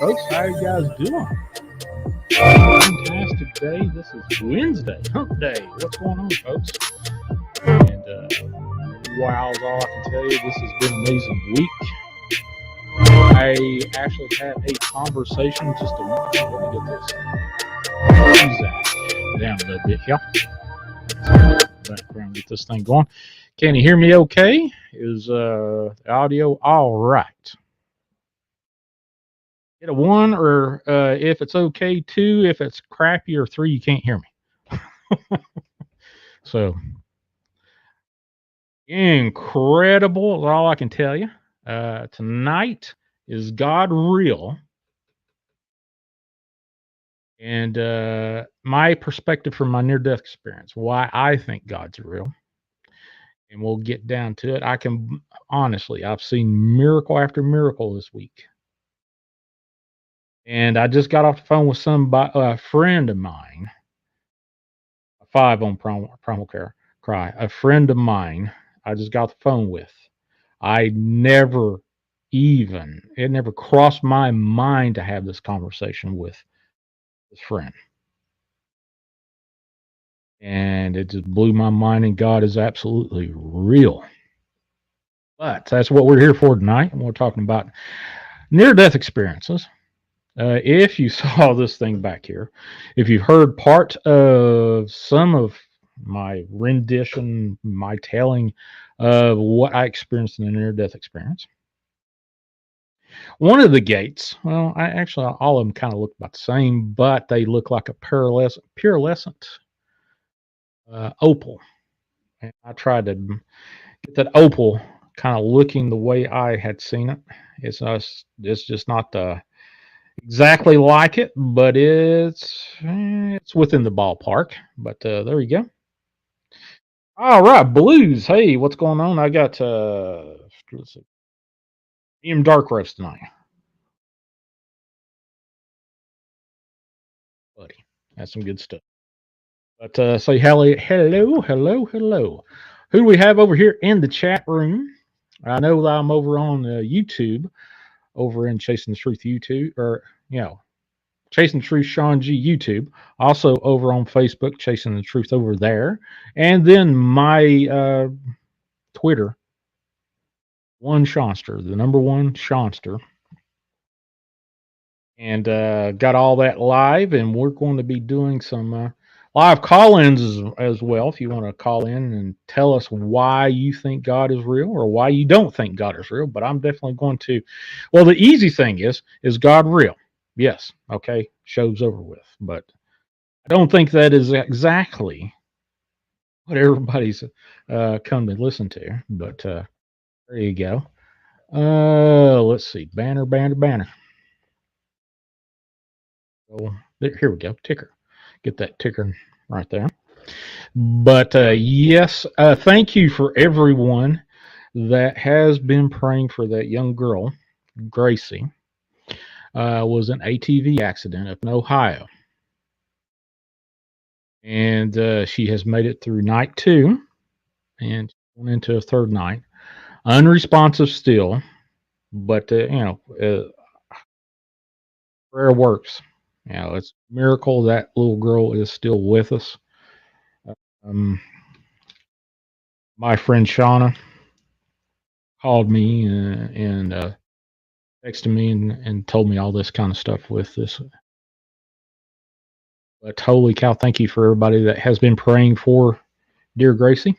folks. How you guys doing? Fantastic day. This is Wednesday, Hump Day. What's going on, folks? And wow, is all I can tell you. This has been an amazing week. I actually had a conversation just a minute. Let me get this down a little bit here. Background, get this thing going. Can you hear me okay? Is the audio all right? Get a 1, or if it's okay, 2 if it's crappy, or 3 you can't hear me. So incredible is all I can tell you. Tonight is God real, and my perspective from my near-death experience, why I think God's real, and we'll get down to it. I can honestly, I've seen miracle after miracle this week, and I just got off the phone with a friend of mine, a 5 on primal care cry, a friend of mine. I just got the phone with. It never crossed my mind to have this conversation with this friend. And it just blew my mind, and God is absolutely real. But that's what we're here for tonight. And we're talking about near-death experiences. If you saw this thing back here, if you've heard part of some of my rendition, my telling of what I experienced in a near-death experience, one of the gates, well, all of them kind of look about the same, but they look like a pearlescent opal. And I tried to get that opal kind of looking the way I had seen it. It's just not exactly like it, but it's within the ballpark. But there you go. All right, Blues. Hey, what's going on? I got let's see, medium dark roast tonight, buddy. That's some good stuff. But say hello. Who do we have over here in the chat room? I know that I'm over on YouTube, over in Chasing the Truth YouTube, or Chasing the Truth Sean G YouTube. Also over on Facebook, Chasing the Truth over there, and then my Twitter, one Seanster, the number one Seanster, and got all that live, and we're going to be doing some live call-ins as well. If you want to call in and tell us why you think God is real or why you don't think God is real, but I'm definitely going to. Well, the easy thing is God real? Yes. Okay. Show's over with, but I don't think that is exactly what everybody's come to listen to. But there you go. Let's see. Banner. So here we go. Ticker. Get that ticker right there. But yes, thank you for everyone that has been praying for that young girl, Gracie. Was an ATV accident up in Ohio. And she has made it through night 2 and went into a third night. Unresponsive still, but prayer works. It's a miracle that little girl is still with us. Um, my friend Shauna called me and texted me and told me all this kind of stuff with this. But holy cow, thank you for everybody that has been praying for dear Gracie.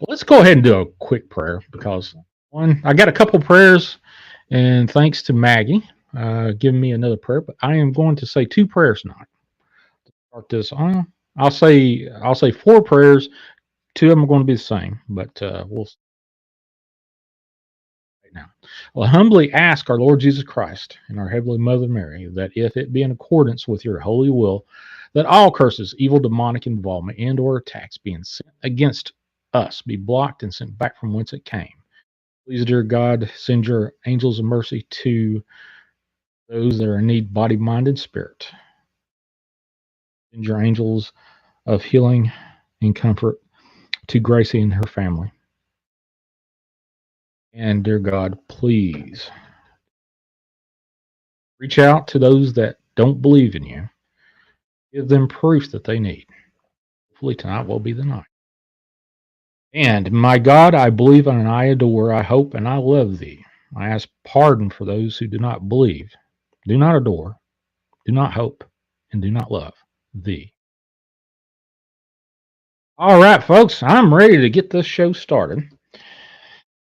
Let's go ahead and do a quick prayer, because I got a couple prayers, and thanks to Maggie giving me another prayer, but I am going to say 2 prayers tonight. Start this on. I'll say 4 prayers. 2 of them are going to be the same, but we'll right now. Well, humbly ask our Lord Jesus Christ and our Heavenly Mother Mary that if it be in accordance with your holy will, that all curses, evil, demonic involvement, and or attacks being sent against us be blocked and sent back from whence it came. Please, dear God, send your angels of mercy to those that are in need, body, mind, and spirit. Send your angels of healing and comfort to Gracie and her family. And dear God, please Reach out to those that don't believe in you. Give them proof that they need. Hopefully tonight will be the night. And my God, I believe and I adore, I hope and I love thee. I ask pardon for those who do not believe, do not adore, do not hope, and do not love thee. All right, folks, I'm ready to get this show started.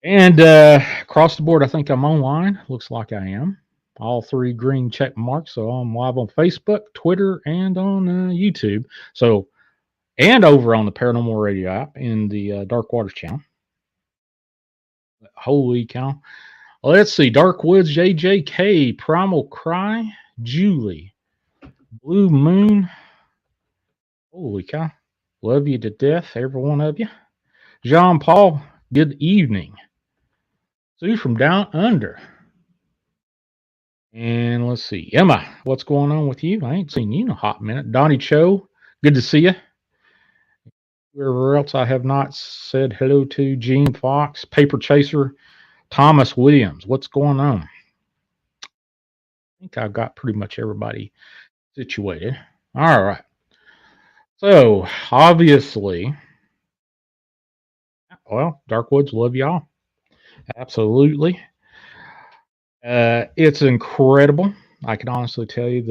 And across the board, I think I'm online. Looks like I am. All three green check marks. So I'm live on Facebook, Twitter, and on YouTube. So, and over on the Paranormal Radio app in the Dark Waters channel. Holy cow. Let's see. Dark Woods, JJK, Primal Cry, Julie, Blue Moon. Holy cow. Love you to death, every one of you. Jean Paul, good evening. Sue from Down Under. And let's see. Emma, what's going on with you? I ain't seen you in a hot minute. Donnie Cho, good to see you. Wherever else I have not said hello to. Gene Fox, Paper Chaser, Thomas Williams, what's going on? I think I've got pretty much everybody situated. All right. So, obviously, well, Darkwoods, love y'all. Absolutely. It's incredible. I can honestly tell you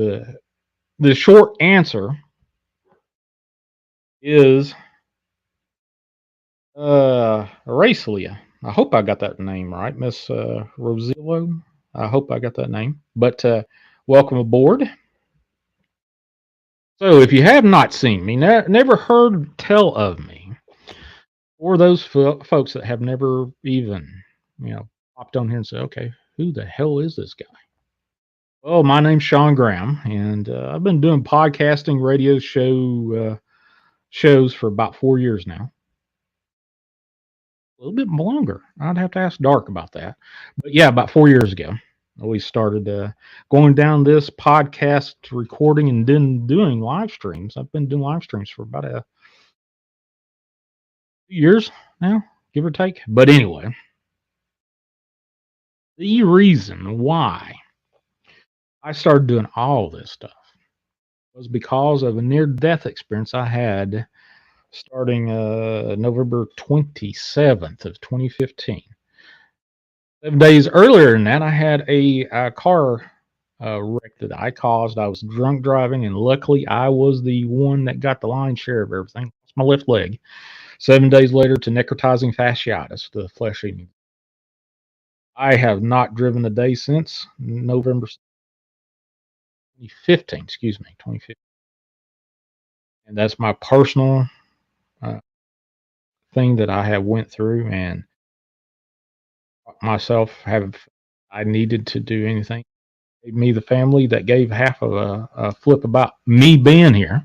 the short answer is Aracelia. I hope I got that name right, Miss Rosillo. I hope I got that name. But welcome aboard. So, if you have not seen me, never heard tell of me, or those folks that have never even, popped on here and said, "Okay, who the hell is this guy?" Well, my name's Sean Graham, and I've been doing podcasting, radio shows for about 4 years now. A little bit longer. I'd have to ask Dark about that. But yeah, about 4 years ago, we started going down this podcast recording and then doing live streams. I've been doing live streams for about 2 years now, give or take. But anyway, the reason why I started doing all this stuff was because of a near-death experience I had starting November 27th of 2015. 7 days earlier than that, I had a car wreck that I caused. I was drunk driving, and luckily I was the one that got the lion's share of everything. It's my left leg. 7 days later to necrotizing fasciitis, the flesh eating. I have not driven a day since November 2015, 2015. And that's my personal thing that I have went through, and myself I needed to do anything. Me, the family that gave half of a flip about me being here.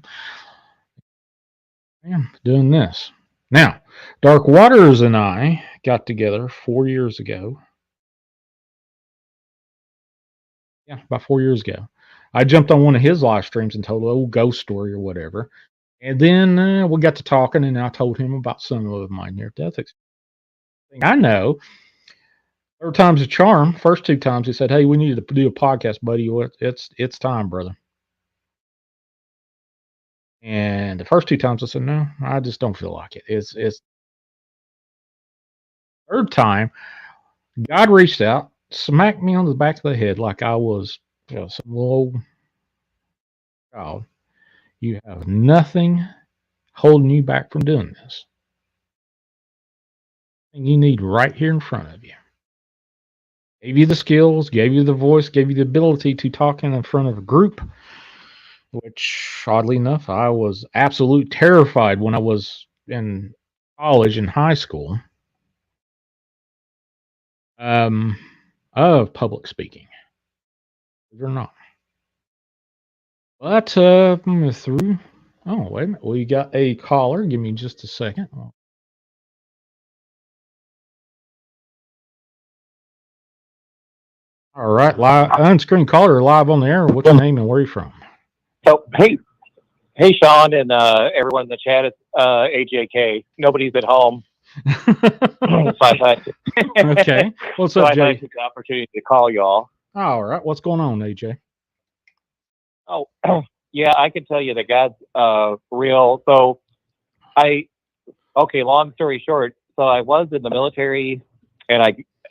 I'm doing this. Now, Dark Waters and I got together 4 years ago. Yeah, about 4 years ago. I jumped on one of his live streams and told a old ghost story or whatever. And then we got to talking, and I told him about some of my near-death experiences. I know. Third time's a charm. First 2 times he said, "Hey, we need to do a podcast, buddy. It's time, brother." And the first 2 times I said, "No, I just don't feel like it." It's third time, God reached out, smacked me on the back of the head like I was some little child. You have nothing holding you back from doing this. And you need right here in front of you. Gave you the skills, gave you the voice, gave you the ability to talk in front of a group, which oddly enough, I was absolutely terrified when I was in college and high school of public speaking. Believe it or not. But through. Oh, wait a minute. We got a caller. Give me just a second. All right, live unscreened caller live on the air. What's your name and where are you from? So hey, Sean, and everyone in the chat. It's AJK. Nobody's at home. Okay. What's so up, I Jay? took the opportunity to call y'all. All right. What's going on, AJ? Oh, yeah, I can tell you that God's real. So I, okay, long story short, so I was in the military, and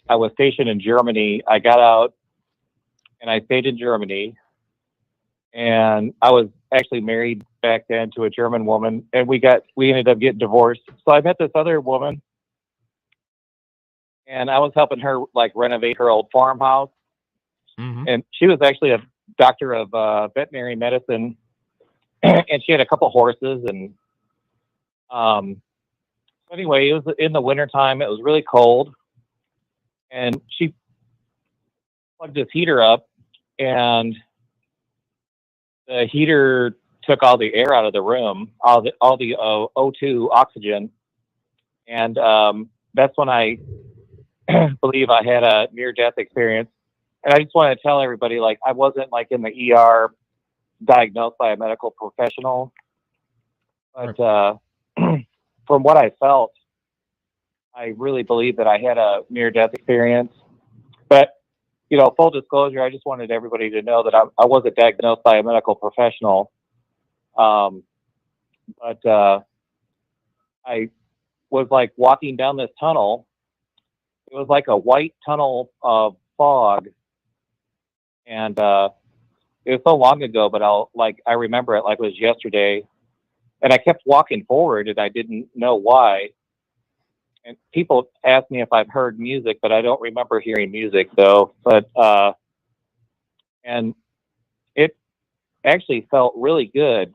I was stationed in Germany. I got out and I stayed in Germany, and I was actually married back then to a German woman, and we ended up getting divorced. So I met this other woman, and I was helping her like renovate her old farmhouse, Mm-hmm. and she was actually a doctor of veterinary medicine, and she had a couple horses, and um, anyway, it was in the wintertime. It was really cold, and she plugged this heater up, and the heater took all the air out of the room, all the O2 oxygen, and that's when I believe I had a near death experience. And I just want to tell everybody, like, I wasn't like in the ER diagnosed by a medical professional, Right. but from what I felt, I really believe that I had a near death experience. But full disclosure, I just wanted everybody to know that I wasn't diagnosed by a medical professional. Um, but I was like walking down this tunnel. It was like a white tunnel of fog, and it was so long ago, but I remember it like it was yesterday. And I kept walking forward, and I didn't know why. And people ask me if I've heard music, but I don't remember hearing music though. But and it actually felt really good.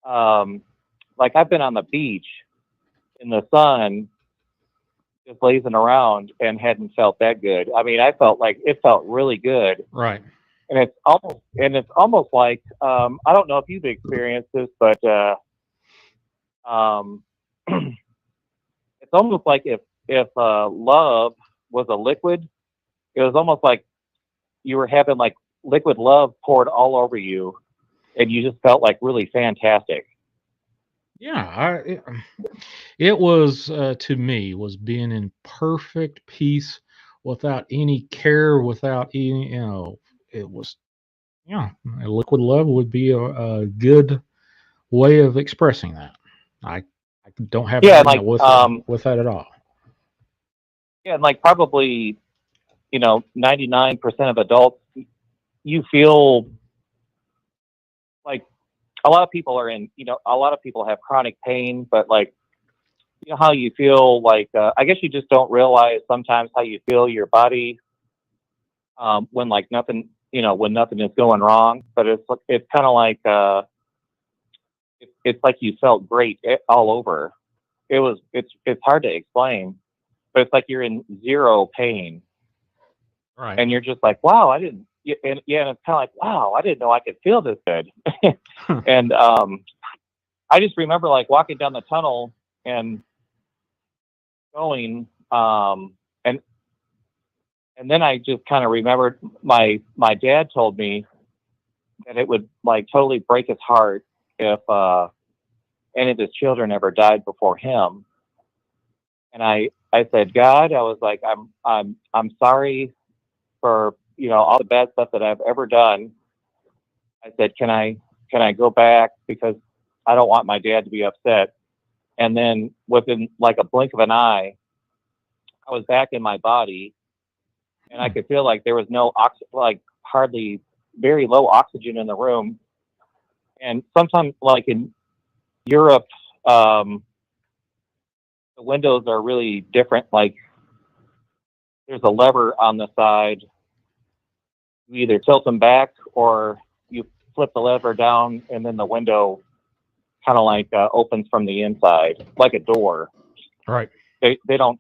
Um, like I've been on the beach in the sun, just lazing around, and hadn't felt that good. I mean, I felt like it felt really good, Right. and it's almost like I don't know if you've experienced this, but um, it's almost like if love was a liquid, it was almost like you were having like liquid love poured all over you, and you just felt like really fantastic. Yeah. It was to me was being in perfect peace, without any care, without any. It was. Yeah. Liquid love would be a good way of expressing that. I I don't have an Yeah, argument with that at all. and like probably 99% of adults, you feel like a lot of people are in, a lot of people have chronic pain, but like, how you feel like, I guess you just don't realize sometimes how you feel your body, when like nothing, when nothing is going wrong, but it's kind of like, it's like you felt great all over. It's hard to explain, but it's like you're in zero pain, Right. and you're just like, wow, I didn't, and yeah, and it's kind of like, wow, I didn't know I could feel this good. And I just remember like walking down the tunnel and going, and then I just kind of remembered my dad told me that it would like totally break his heart if any of his children ever died before him. And I said, God, I was like, I'm sorry for all the bad stuff that I've ever done. I said, can I go back, because I don't want my dad to be upset. And then within like a blink of an eye, I was back in my body, and I Hmm. could feel like there was no like hardly very low oxygen in the room. And sometimes, like in Europe, um, the windows are really different. Like there's a lever on the side. You either tilt them back or you flip the lever down, and then the window kind of like opens from the inside, like a door. Right. They don't.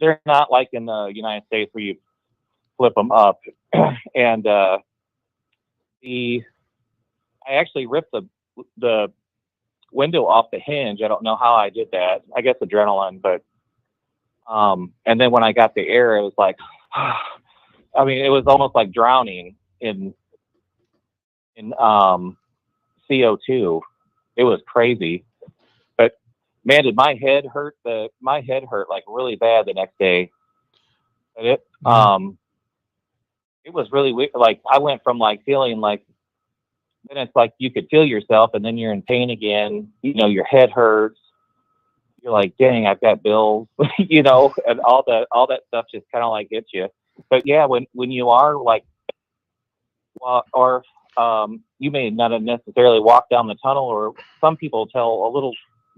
They're not like in the United States where you flip them up. And the I actually ripped the window off the hinge. I don't know how I did that. I guess adrenaline, but and then when I got the air, it was like, I mean, it was almost like drowning in CO2. It was crazy, but man, did my head hurt. My head hurt like really bad the next day. But it Mm. it was really weird. Like I went from like feeling like, then it's like you could feel yourself, and then you're in pain again. You know, your head hurts. You're like, dang, I've got bills, you know, and all that stuff just kind of like gets you. But yeah, when you are like, well, or you may not have necessarily walked down the tunnel, or some people tell a little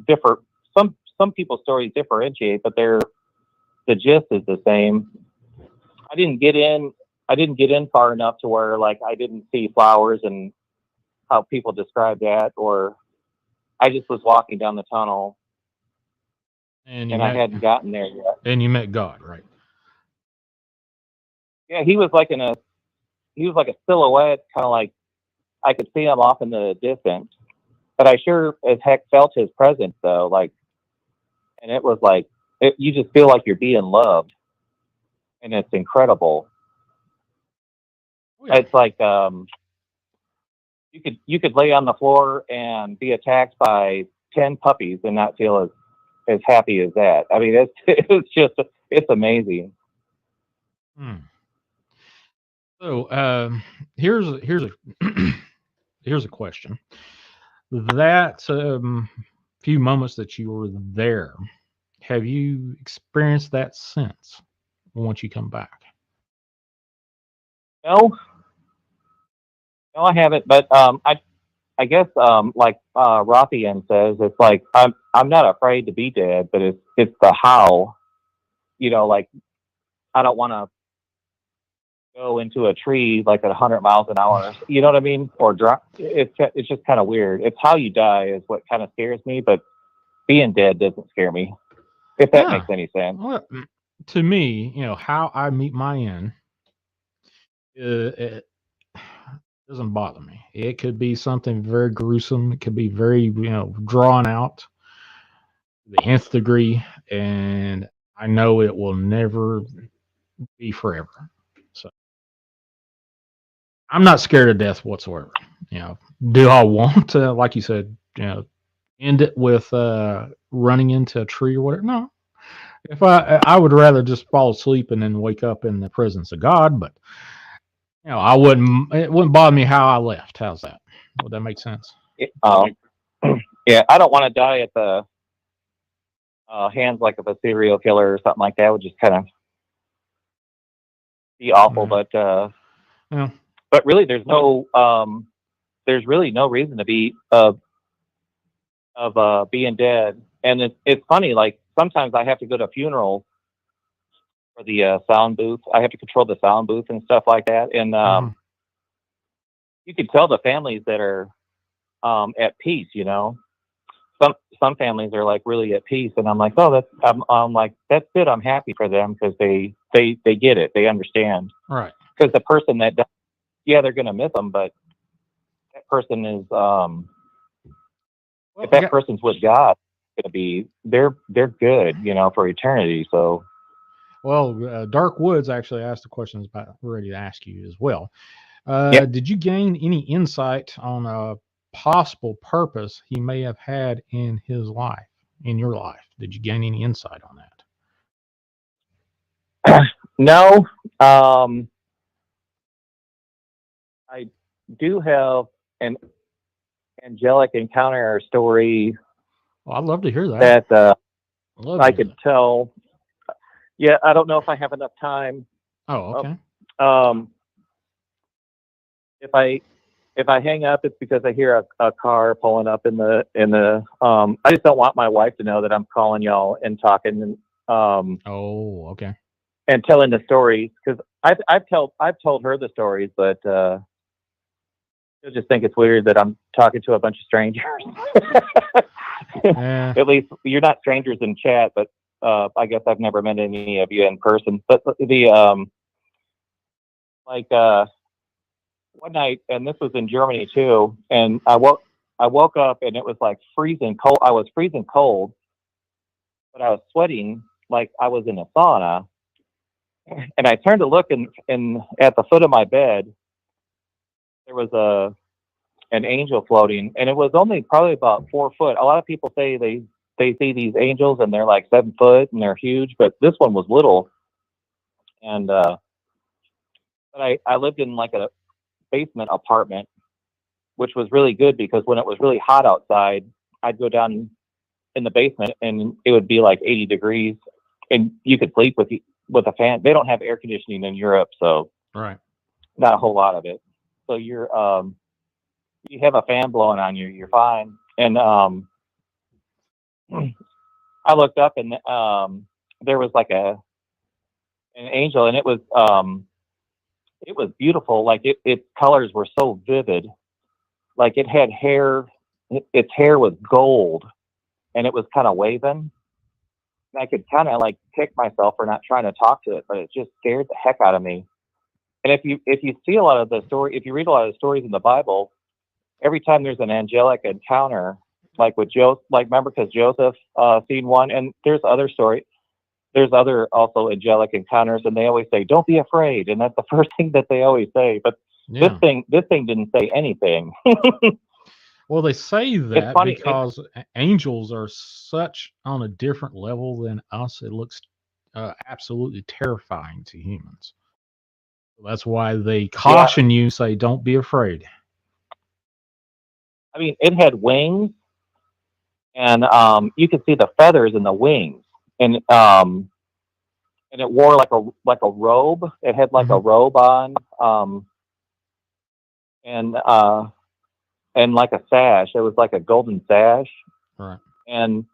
different. Some people's stories differentiate, but the gist is the same. I didn't get in. I didn't get in far enough to where like I didn't see flowers and how people describe that, or I just was walking down the tunnel And and I hadn't gotten there yet. you met God, right? Yeah, he was like a silhouette, kind of like I could see him off in the distance, but I sure as heck felt his presence though. Like, and it was like you just feel like you're being loved, and it's incredible. Oh, yeah. It's like you could lay on the floor and be attacked by 10 puppies and not feel as happy as that. I mean, it's just it's amazing. Hmm. So here's a here's a question. That few moments that you were there, have you experienced that since once you come back? No, no, I haven't. But I guess like Raphael says, it's like I'm not afraid to be dead, but it's the how. You know, like I don't want to go into a tree like at 100 miles an hour. You know what I mean? Or drop. It's just kind of weird. It's how you die is what kind of scares me, but being dead doesn't scare me. If that Yeah. makes any sense. Well, to me, how I meet my end, it doesn't bother me. It could be something very gruesome. It could be very, drawn out to the nth degree, and I know it will never be forever. So I'm not scared of death whatsoever. Do I want to, like you said, end it with running into a tree or whatever? No. If I would rather just fall asleep and then wake up in the presence of God, but I wouldn't. It wouldn't bother me how I left. How's that? Would that make sense? Um, yeah, I don't want to die at the hands like of a serial killer or something like that. It would just kind of be awful. Yeah. Yeah. But really, there's really no reason to be of being dead. And it's funny. Like sometimes I have to go to funerals for the sound booth. I have to control the sound booth and stuff like that. And Mhm. you can tell the families that are at peace. You know, some families are like really at peace, and I'm like, oh, I'm like, that's good. I'm happy for them because they get it. They understand. Right. Because the person that, yeah, they're gonna miss them, but that person is Well, if that person's with God, it's gonna be they're good, you know, for eternity. So Dark Woods actually asked the questions about ready to ask you as well. yeah. Did you gain any insight on a possible purpose he may have had in his life, in your life? Did you gain any insight on that? No, um, I do have an angelic encounter story Well, I'd love to hear that. that I'd love to I hear could that. tell. Yeah, I don't know if I have enough time. Oh, Oh, okay. Um, if I hang up, it's because I hear a car pulling up in the. I just don't want my wife to know that I'm calling y'all and talking Oh, okay. and telling the stories because I've told her the stories, but she'll just think it's weird that I'm talking to a bunch of strangers. Yeah. At least you're not strangers in chat, but I guess I've never met any of you in person. But the like one night, and this was in Germany too, and I woke up and it was like freezing cold. I was freezing cold, but I was sweating like I was in a sauna. And I turned to look and at the foot of my bed there was an angel floating, and it was only probably about 4 foot. A lot of people say they see these angels and they're like 7 foot and they're huge, but this one was little. And but But I lived in like a basement apartment, which was really good because when it was really hot outside, I'd go down in the basement and it would be like 80 degrees and you could sleep with a fan. They don't have air conditioning in Europe, so Right. not a whole lot of it. So you have a fan blowing on you, you're fine. And I looked up and there was like an angel, and it was beautiful. Like its colors were so vivid. Like it had hair, its hair was gold, and it was kind of waving. And I could kind of like kick myself for not trying to talk to it, but it just scared the heck out of me. And if you see a lot of the story, if you read a lot of the stories in the Bible, every time there's an angelic encounter, like with Joseph, like remember because Joseph seen one, and there's other story. There's other also angelic encounters, and they always say, "Don't be afraid," and that's the first thing that they always say. But this Yeah. thing didn't say anything. Well, they say It's that funny. because angels are such on a different level than us. It looks absolutely terrifying to humans. That's why they Yeah, caution you, say, "Don't be afraid." I mean, it had wings, and you could see the feathers in the wings, and it wore like a robe. It had like a Hmm. robe on, and and like a sash. It was like a golden sash, Right. and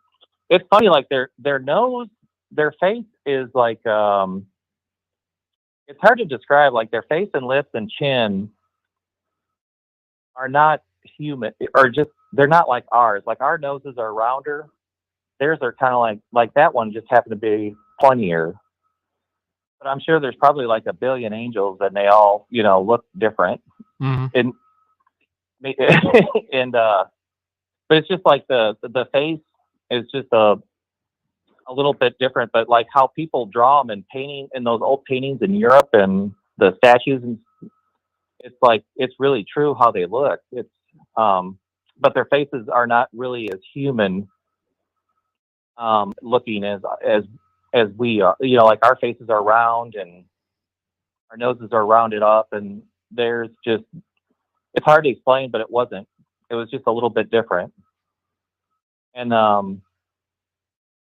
it's funny. Like their nose, their face is like it's hard to describe. Like their face and lips and chin are not human, or just they're not like ours. Like our noses are rounder. Theirs are kind of like that one just happened to be pointier. But I'm sure there's probably like a billion angels, and they all look different. Hmm. And and but it's just like the face is just a little bit different. But like how people draw them in painting in those old paintings in Europe and the statues, and it's like it's really true how they look. It's but their faces are not really as human looking as we are. Like our faces are round and our noses are rounded up, and there's just it's hard to explain, but it wasn't. It was just a little bit different, and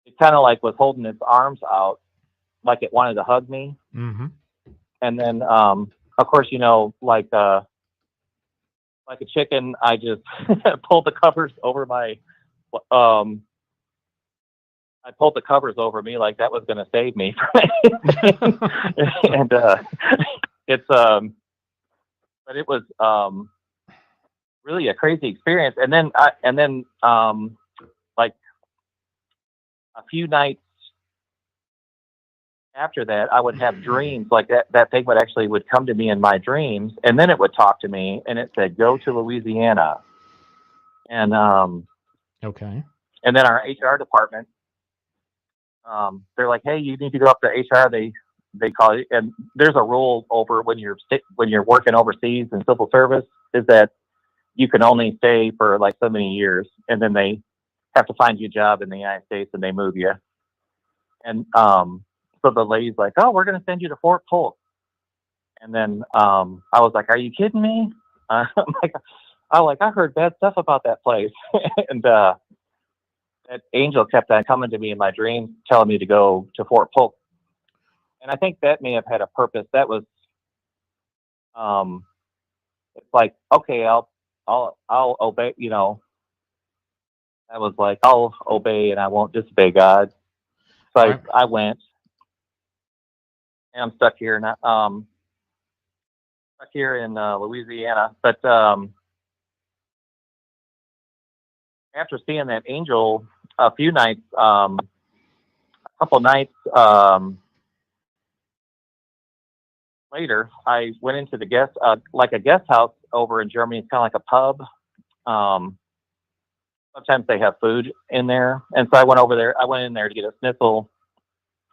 it kind of like was holding its arms out, like it wanted to hug me, Hmm. and then of course like a chicken, I just pulled the covers over my um I pulled the covers over me like that was going to save me. And it's but it was really a crazy experience. And then like a few nights after that, I would have dreams like that thing would come to me in my dreams, and then it would talk to me, and it said, "Go to Louisiana." And Okay. and then our HR department, they're like, "Hey, you need to go up to HR." They call you, and there's a rule over when you're working overseas in civil service is that you can only stay for like so many years, and then they have to find you a job in the United States, and they move you. And so the lady's like, "Oh, we're going to send you to Fort Polk." And then I was like, "Are you kidding me?" I'm like, I heard bad stuff about that place, and that angel kept on coming to me in my dreams, telling me to go to Fort Polk. And I think that may have had a purpose. That was, um, it's like, okay, I'll obey. I was like, I'll obey and I won't disobey God. So I, Right. I went, and I'm stuck here now. Stuck here in Louisiana. But after seeing that angel a few nights, a couple nights later, I went into the like a guest house over in Germany. It's kind of like a pub. Um, Sometimes they have food in there, and so I went over there. I went in there to get a schnitzel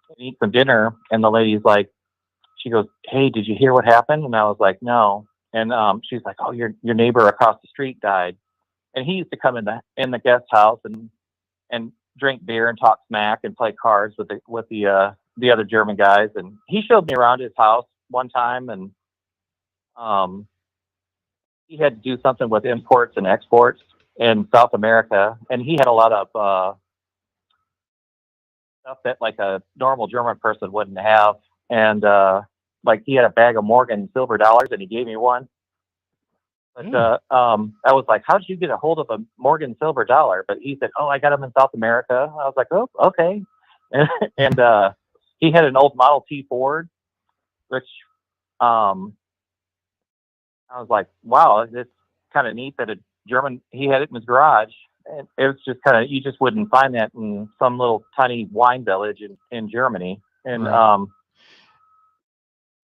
and eat some dinner. And the lady's like, she goes, "Hey, did you hear what happened?" And I was like, "No." And she's like, "Oh, your neighbor across the street died." And he used to come in the guest house and drink beer and talk smack and play cards with the other German guys. And he showed me around his house one time, and he had to do something with imports and exports in South America, and he had a lot of stuff that like a normal German person wouldn't have. And like he had a bag of Morgan silver dollars, and he gave me one. But I was like, "How did you get a hold of a Morgan silver dollar?" But he said, "Oh, I got them in South America." I was like, "Oh, okay." And he had an old Model T Ford, which um, I was like, "Wow, it's kind of neat that a German." He had it in his garage, and it was just kind of, you just wouldn't find that in some little tiny wine village in Germany. And right.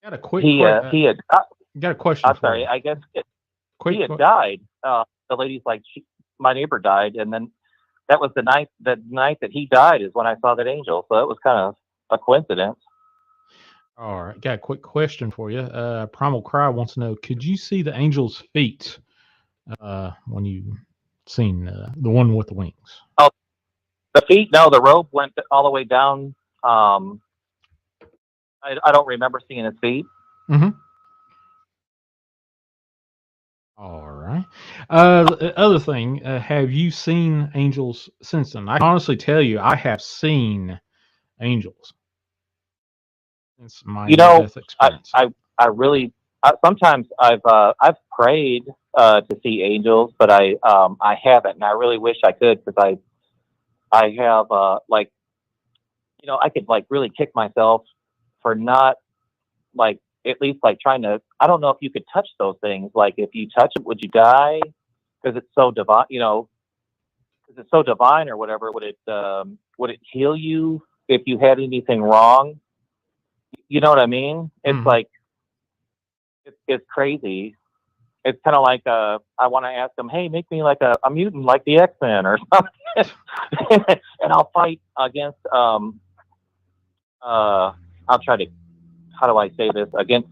Got a he had. got a question I'm for sorry. you. I guess he Quick. had died. The lady's like, my neighbor died, and then that was the night. The night that he died is when I saw that angel. So it was kind of a coincidence. All right, got a quick question for you. Primal Cry wants to know: could you see the angel's feet when you seen the one with the wings? Oh, the feet? No, the robe went all the way down. Um, I don't remember seeing his feet. Mm-hmm. All right. The other thing, have you seen angels since then? I can honestly tell you, I have seen angels since my You near know, death I experience. I, I really sometimes I've prayed to see angels, but I haven't, and I really wish I could, because I have like, I could like really kick myself for not, like, at least like trying to. I don't know if you could touch those things. Like, if you touch it, would you die? Because it's so divine, because it's so divine or whatever. Would it heal you if you had anything wrong? You know what I mean? It's Mm-hmm. like, it's crazy. It's kind of like, I want to ask them, hey, make me like a mutant like the X-Men or something, and I'll fight against. I'll try to. How do I say this? Against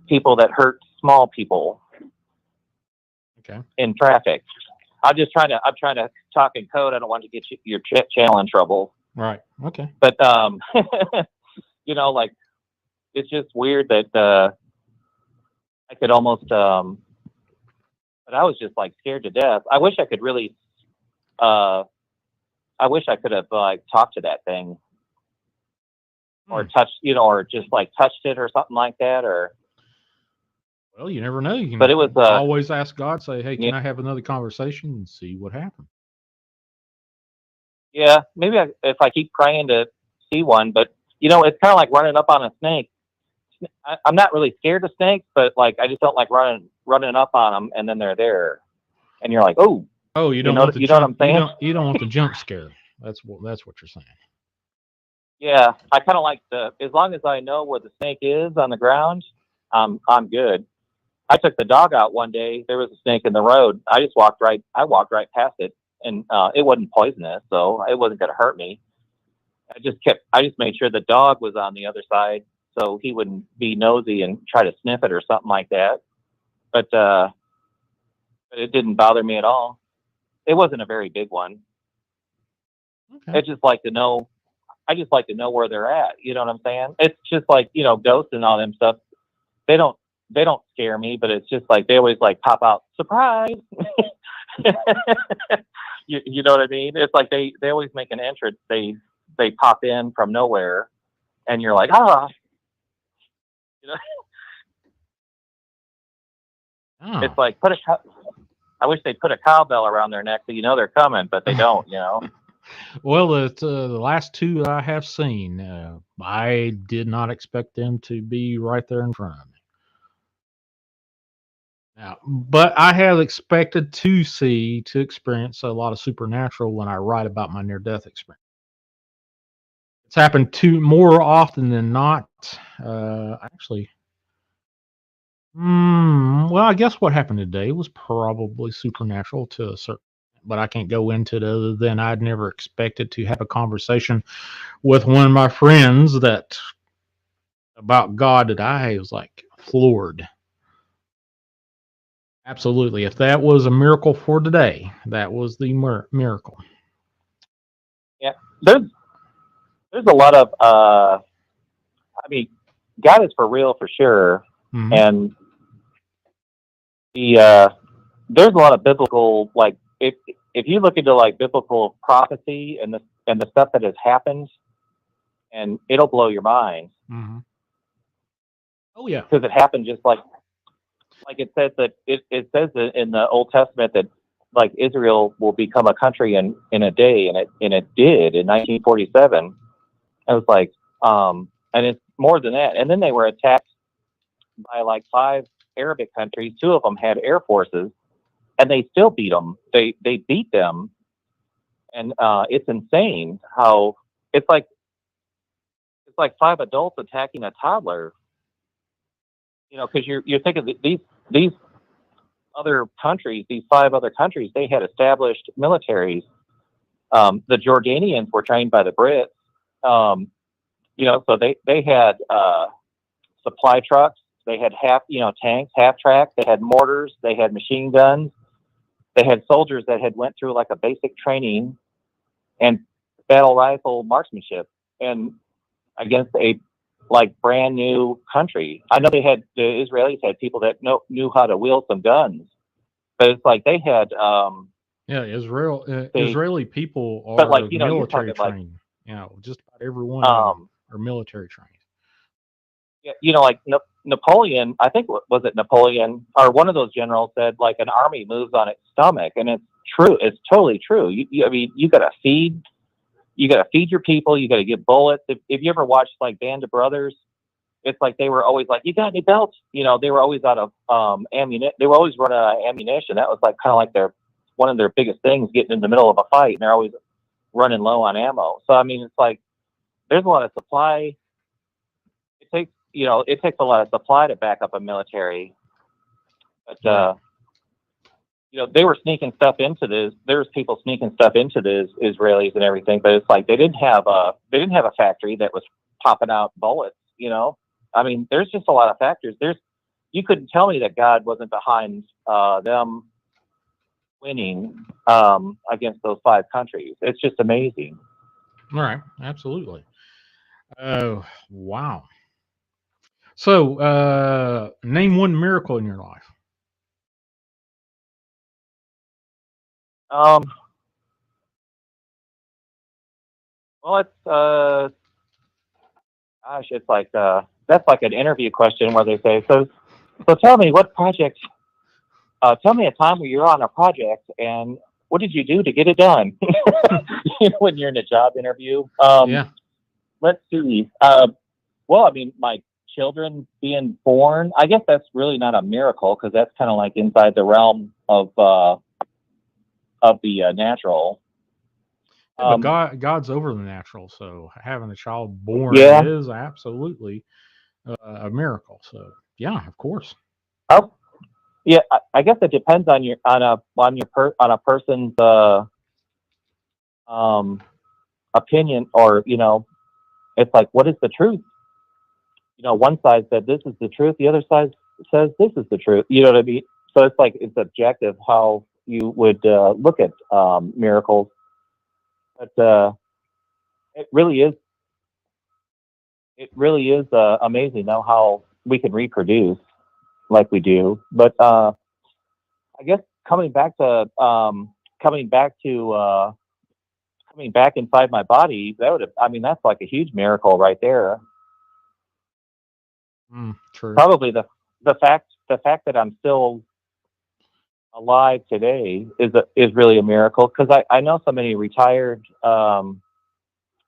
people that hurt small people Okay. in traffic. I'm trying to talk in code. I don't want to get your channel in trouble. Right. Okay. But like, it's just weird that I could almost. But I was just like scared to death. I wish I could really. Uh, I wish I could have like talked to that thing, or touched, or just like touched it or something like that, or. Well, you never know. You But can it was always ask God, say, "Hey, yeah, can I have another conversation?" and see what happens. yeah, maybe if I keep praying to see one, but it's kind of like running up on a snake. I'm not really scared of snakes, but like, I just don't like running up on them, and then they're there, and you're like, oh, Oh, you don't want the you know what jump. I'm saying? You don't want the jump scare. That's what you're saying. Yeah, I kind of like as long as I know where the snake is on the ground, I'm good. I took the dog out one day. There was a snake in the road. I walked right past it, and it wasn't poisonous, so it wasn't going to hurt me. I just made sure the dog was on the other side, so he wouldn't be nosy and try to sniff it or something like that. But it didn't bother me at all. It wasn't a very big one. Okay. I just like to know. I just like to know where they're at. You know what I'm saying? It's just like, ghosts and all them stuff. They don't they don't scare me, but it's just like they always like pop out, surprise. You know what I mean? It's like they always make an entrance. They pop in from nowhere, and you're like, ah, you know. Oh. It's like, I wish they'd put a cowbell around their neck so they're coming, but they don't. Well, the last two I have seen, I did not expect them to be right there in front of me. Now, but I have expected to experience a lot of supernatural when I write about my near death experience. It's happened to more often than not. Actually, well, I guess what happened today was probably supernatural to a certain, but I can't go into it other than I'd never expected to have a conversation with one of my friends that about God that I was like floored. Absolutely. If that was a miracle for today, that was the miracle. Yeah, there's a lot of I mean, God is for real for sure, Hmm. and there's a lot of biblical, like, if you look into like biblical prophecy and the stuff that has happened, and it'll blow your mind Mm-hmm. Oh yeah. because it happened just like it says that it says in the Old Testament that like Israel will become a country in a day, and it did in 1947. It was like, and it's more than that. And then they were attacked by like 5 Arabic countries. 2 of them had air forces, and they still beat them. They beat them, and it's insane how it's like it's like 5 adults attacking a toddler. You know, because you're thinking that these other countries, these 5 other countries, they had established militaries. The Jordanians were trained by the Brits. Um, you know, so they had supply trucks. They had tanks, half tracks. They had mortars. They had machine guns. They had soldiers that had went through like a basic training and battle rifle marksmanship, and against a like brand new country. I know the Israelis had people that knew how to wield some guns, but it's like they had Yeah, they Israeli people but like are you're military talking like trained. You know, just about every one of them um are military trained. like Napoleon. I think was it Napoleon or one of those generals said like an army moves on its stomach, and it's true. It's totally true. I mean, you got to feed your people. You got to get bullets. If you ever watched like Band of Brothers, it's like they were always like, "You got any belts?" You know, they were always out of ammunition. They were always running out of ammunition. That was like kind of like one of their biggest things, getting in the middle of a fight, and they're always running low on ammo. So I mean, it's like there's a lot of supply. It takes a lot of supply to back up a military, but Right. they were sneaking stuff into this. There was people sneaking stuff into the Israelis and everything, but it's like they didn't have a factory that was popping out bullets. You know, I mean, there's just a lot of factors. You couldn't tell me that God wasn't behind them winning against those 5 countries. It's just amazing. All right. Absolutely. Oh, wow. So, name one miracle in your life. Um, well, it's like that's like an interview question where they say, so tell me what project. Tell me a time where you're on a project and what did you do to get it done? When you're in a job interview. Yeah. Let's see. Well, I mean, my children being born, I guess that's really not a miracle because that's kind of like inside the realm of the natural. Yeah, but Um, God's over the natural, so having a child born yeah. is absolutely a miracle. So, yeah, of course. Oh, yeah. I guess it depends on on a person's um, opinion, or it's like, what is the truth? One side said this is the truth, the other side says this is the truth. You know what I mean? So it's like it's objective how you would look at miracles, but it really is it really is amazing now how we can reproduce like we do. But I guess coming back to coming back inside my body, I mean, that's like a huge miracle right there. True. Probably the fact that I'm still alive today is really a miracle because I know so many retired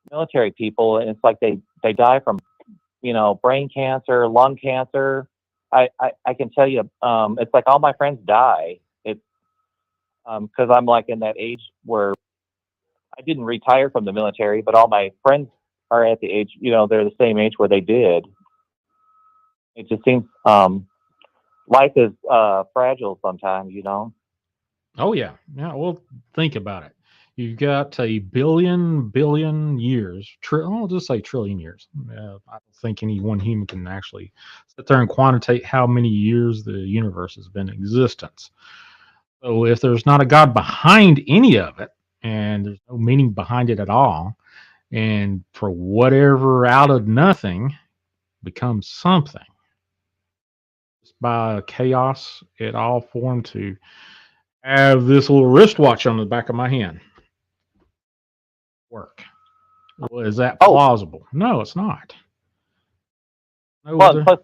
military people, and it's like they die from brain cancer, lung cancer. I can tell you, it's like all my friends die. It's because I'm like in that age where I didn't retire from the military, but all my friends are at the age, they're the same age where they did. It just seems life is fragile sometimes. Oh yeah, yeah. Well, think about it. You've got a billion years. I'll just say trillion years. I don't think any one human can actually sit there and quantitate how many years the universe has been in existence. So if there's not a God behind any of it, and there's no meaning behind it at all, and for whatever out of nothing becomes something, by chaos, it all formed to have this little wristwatch on the back of my hand work. Well, is that Oh, plausible? No, it's not. No, well, and plus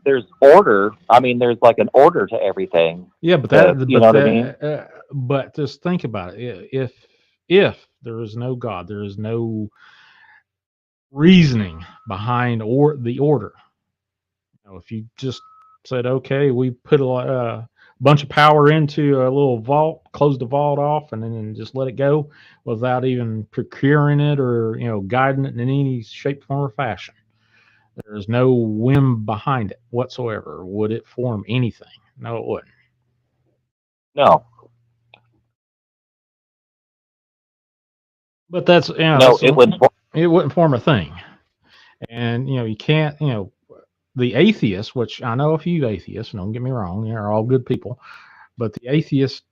there's order. I mean, there's like an order to everything. yeah, but You know what I mean? but just think about it. If there is no God, there is no reasoning behind or the order. If you just said, okay, we put a bunch of power into a little vault, close the vault off, and then just let it go without even procuring it or guiding it in any shape, form, or fashion. There's no whim behind it whatsoever. Would it form anything? No, it wouldn't. No, But that's no, it would. it wouldn't form a thing. And you can't the atheists, which I know a few atheists. Don't get me wrong, they're all good people, but the atheists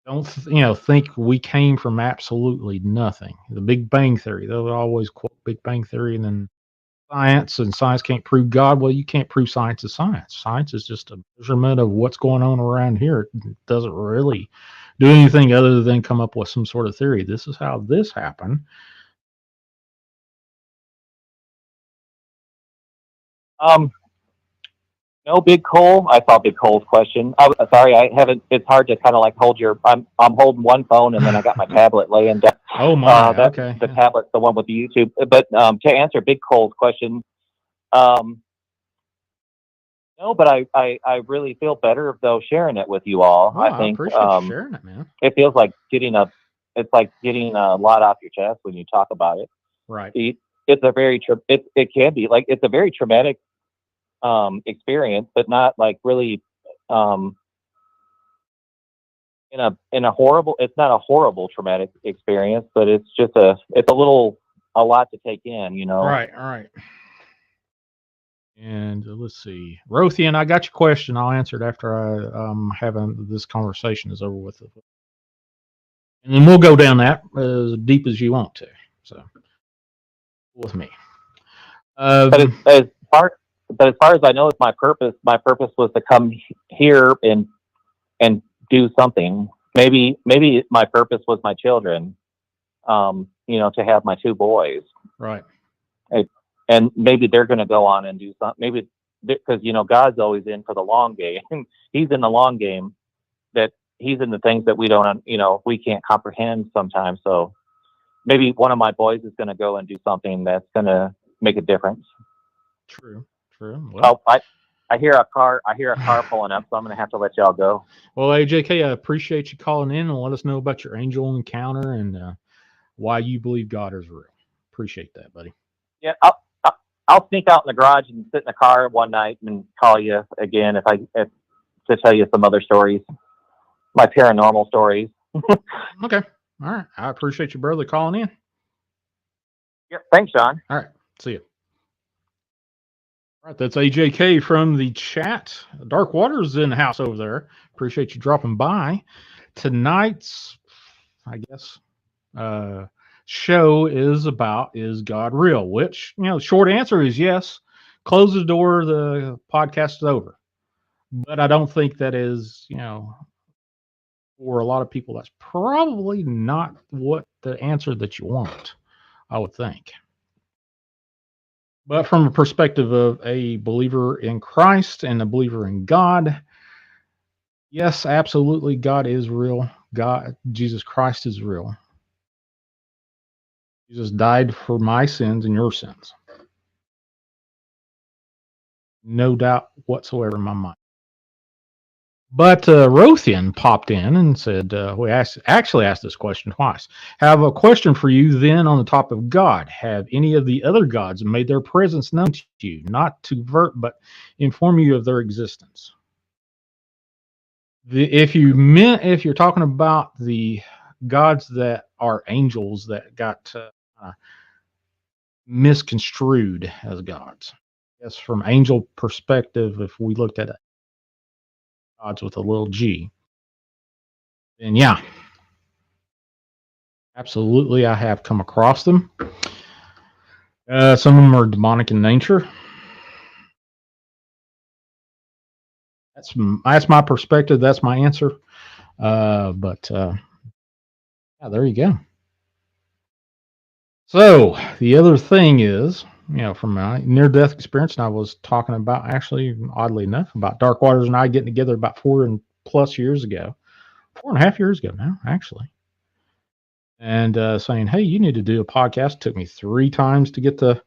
don't think we came from absolutely nothing. The Big Bang Theory, they'll always quote Big Bang Theory, and then science, and science can't prove God. Well, you can't prove science is science. Science is just a measurement of what's going on around here. It doesn't really do anything other than come up with some sort of theory. This is how this happened. Um, no, Big Cole. I saw Big Cole's question. Sorry, I haven't. It's hard to kind of like hold your. I'm holding one phone and then I got my tablet laying down. Oh my, okay. The tablet's the one with the YouTube. But to answer Big Cole's question, um, no, but I really feel better though sharing it with you all. Oh, I I think appreciate you sharing it, man. it feels like it's like getting a lot off your chest when you talk about it. Right. It's a very it can be like it's a very traumatic experience, but not like really um, in a horrible. It's not a horrible traumatic experience, but it's just a lot to take in. You know. Right. All right. And let's see, Rothian, I got your question. I'll answer it after I having this conversation is over with, and then we'll go down that as deep as you want to. So with me. But as far as I know, it's my purpose. My purpose was to come here and do something. Maybe my purpose was my children. To have my two boys. Right. And maybe they're going to go on and do something. Maybe because God's always in for the long game. He's in the long game. That He's in the things that we don't, we can't comprehend sometimes. So maybe one of my boys is going to go and do something that's going to make a difference. True. Well, I hear a car pulling up, so I'm going to have to let y'all go. Well, AJK, I appreciate you calling in and let us know about your angel encounter and why you believe God is real. Appreciate that, buddy. Yeah, I'll sneak out in the garage and sit in the car one night and call you again if to tell you some other stories, my paranormal stories. Okay. All right. I appreciate you, brother, calling in. Yep. Thanks, John. All right. See you. All right. That's AJK from the chat. Dark Waters in the house over there. Appreciate you dropping by. Tonight's, I guess, show is about, is God real? Which, short answer is yes. Close the door, the podcast is over. But I don't think that is, for a lot of people, that's probably not what the answer that you want, I would think. But from a perspective of a believer in Christ and a believer in God, yes, absolutely, God is real. Jesus Christ is real. Jesus died for my sins and your sins. No doubt whatsoever in my mind. But Rothian popped in and said, we actually asked this question twice. Have a question for you then on the topic of God. Have any of the other gods made their presence known to you, not to convert, but inform you of their existence? If you're talking about the gods that are angels that got misconstrued as gods, yes, from angel perspective, if we looked at it, gods with a little g, then yeah, absolutely, I have come across them. Some of them are demonic in nature. That's my perspective. That's my answer. But yeah, there you go. So the other thing is, from my near-death experience, and I was talking about actually, oddly enough, about Dark Waters and I getting together about 4+ years ago, 4.5 years ago now, actually, and saying, "Hey, you need to do a podcast." It took me 3 times to get the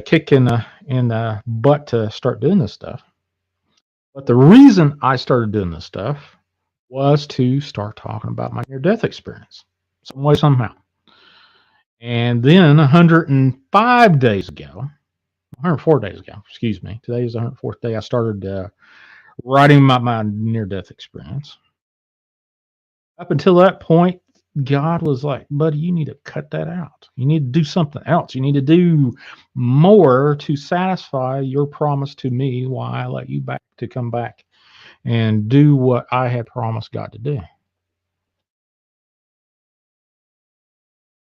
kick in the butt to start doing this stuff. But the reason I started doing this stuff was to start talking about my near-death experience, some way, somehow. And then 105 days ago, 104 days ago, excuse me, today is the 104th day, I started writing about my near death experience. Up until that point, God was like, buddy, you need to cut that out. You need to do something else. You need to do more to satisfy your promise to me why I let you back to come back and do what I had promised God to do.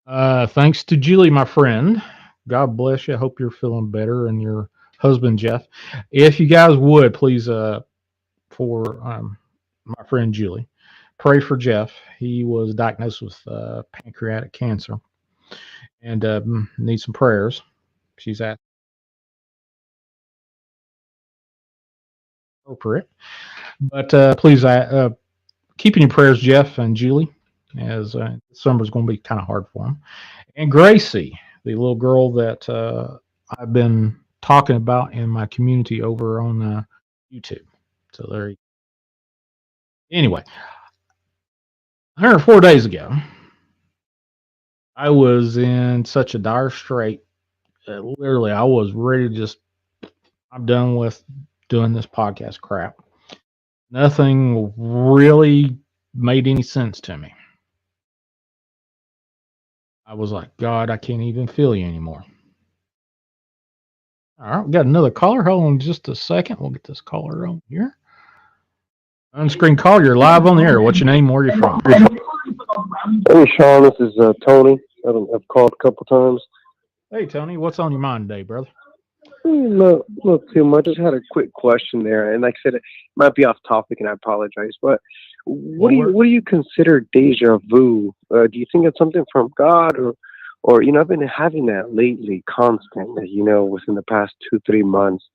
Thanks to Julie, my friend. God bless you. I hope you're feeling better, and your husband Jeff. If you guys would please, for my friend Julie, pray for Jeff. He was diagnosed with pancreatic cancer and needs some prayers. She's at appropriate, but please keep in your prayers, Jeff and Julie, as summer's going to be kind of hard for him. And Gracie, the little girl that I've been talking about in my community over on YouTube. So there. Anyway, 104 days ago, I was in such a dire strait that literally I was ready to just. I'm done with doing this podcast crap. Nothing really made any sense to me. I was like, God, I can't even feel you anymore. All right, we got another caller. Hold on just a second. We'll get this caller on here. On-screen call. You're live on the air. What's your name? Where are you from? Hey, Sean. This is Tony. I've called a couple times. Hey, Tony. What's on your mind today, brother? Not too much. Just had a quick question there, and like I said, it might be off topic, and I apologize. But what do you consider deja vu? Do you think it's something from God, or I've been having that lately, constantly. Within the past 2-3 months.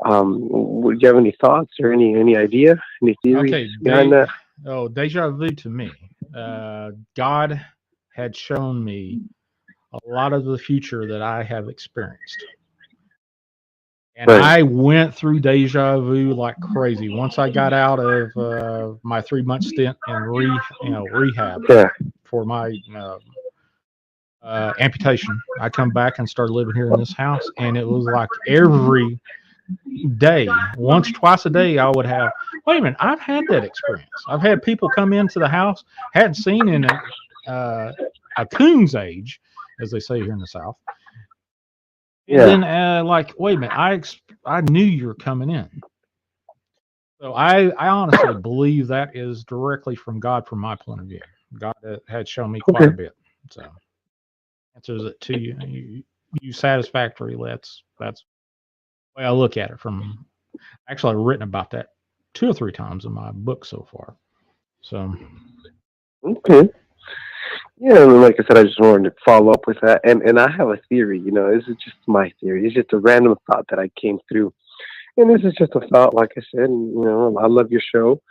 Would you have any thoughts or any idea, any theories behind that? Oh, deja vu to me. God had shown me a lot of the future that I have experienced. And right. I went through deja vu like crazy. Once I got out of my 3-month stint in rehab for my amputation, I come back and started living here in this house, and it was like every day, once, twice a day, I would have, wait a minute, I've had that experience. I've had people come into the house, hadn't seen in a coon's age, as they say here in the South. And then, wait a minute, I knew you were coming in. So I honestly believe that is directly from God, from my point of view. God had shown me quite a bit. So answers it to you satisfactorily. That's the way I look at it. From actually, I've written about that 2 or 3 times in my book so far. So okay. Yeah, and like I said, I just wanted to follow up with that. And I have a theory, this is just my theory. It's just a random thought that I came through. And this is just a thought, like I said, and, I love your show.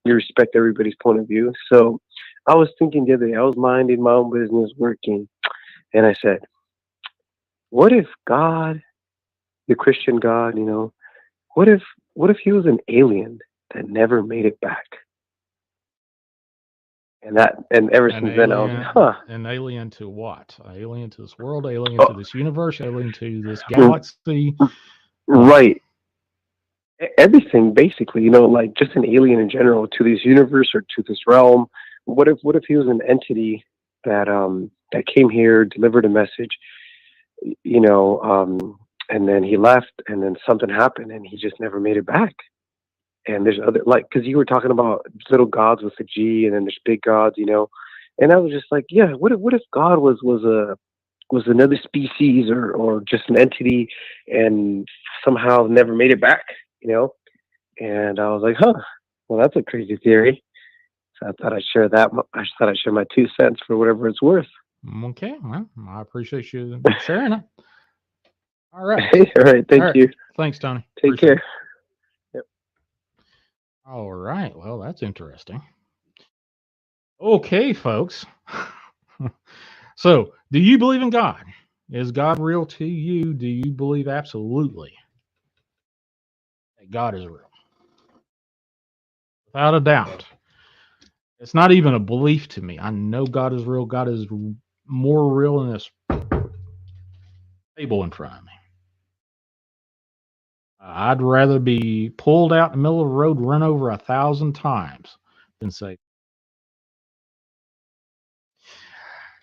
You respect everybody's point of view. So I was thinking the other day, I was minding my own business, working, and I said, what if God, the Christian God, what if he was an alien that never made it back? And ever since then, I was like, An alien to what? An alien to this world, alien to this universe, alien to this galaxy? Right. Everything, basically, like just an alien in general to this universe or to this realm. What if he was an entity that came here, delivered a message, and then he left, and then something happened, and he just never made it back. And there's other, because you were talking about little gods with a G, and then there's big gods, and I was just like, yeah, what if God was another species or just an entity and somehow never made it back, And I was like, huh, well, that's a crazy theory. So I thought I'd share that. I thought I'd share my 2 cents for whatever it's worth. Okay, well, I appreciate you sharing it. All right. All right. All Thank right. you. Thanks, Tony. Take Appreciate it. care. Yep. All right. Well, that's interesting. Okay, folks. So, do you believe in God? Is God real to you? Do you believe absolutely that God is real? Without a doubt. It's not even a belief to me. I know God is real. God is more real than this table in front of me. I'd rather be pulled out in the middle of the road, run over 1,000 times than say.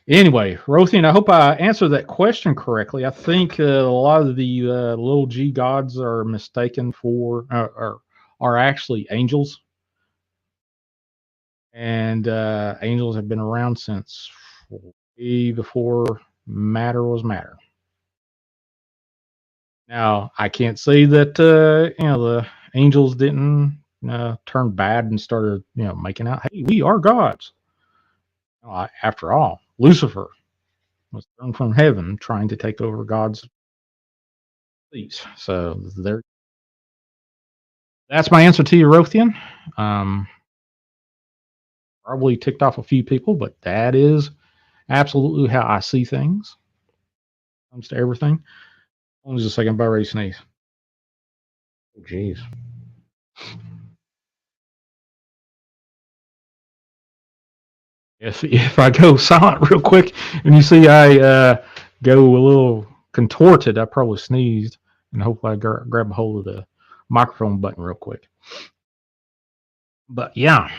Anyway, Rothian, I hope I answered that question correctly. I think a lot of the little g gods are mistaken for, are actually angels. And angels have been around since way before matter was matter. Now, I can't say that the angels didn't turn bad and started making out. Hey, we are gods. After all, Lucifer was thrown from heaven trying to take over God's seats. So there. That's my answer to you, Rothian. Probably ticked off a few people, but that is absolutely how I see things. When it comes to everything. Hold on just a second, about ready to sneeze. Oh, jeez. If I go silent real quick and you see I go a little contorted, I probably sneezed, and hopefully I grab a hold of the microphone button real quick. But yeah,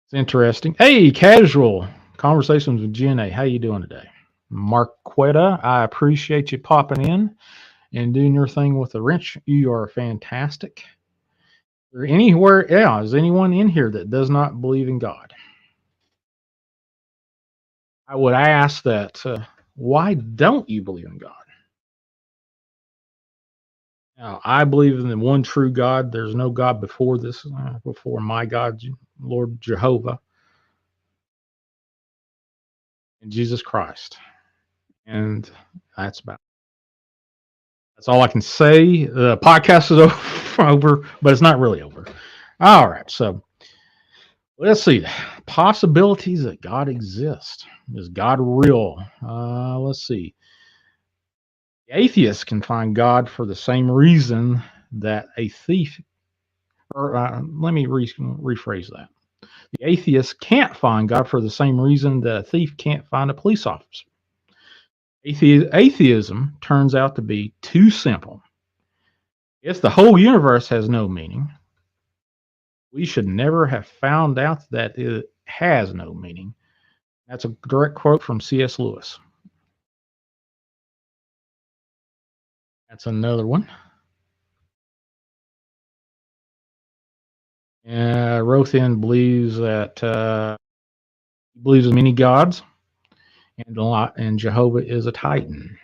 it's interesting. Hey, casual conversations with GNA. How you doing today? Marquetta, I appreciate you popping in and doing your thing with the wrench. You are fantastic. Is there anywhere, is anyone in here that does not believe in God? I would ask that, why don't you believe in God? Now, I believe in the one true God. There's no God before this, before my God, Lord Jehovah, and Jesus Christ. And that's about. That's all I can say. The podcast is over, but it's not really over. All right, so let's see. Possibilities that God exists. Is God real? Let's see. Atheists can find God for the same reason that a thief, or let me rephrase that. The atheist can't find God for the same reason that a thief can't find a police officer. Atheism turns out to be too simple. If the whole universe has no meaning, we should never have found out that it has no meaning. That's a direct quote from C.S. Lewis. That's another one. Rothian believes that believes in many gods, and Jehovah is a Titan.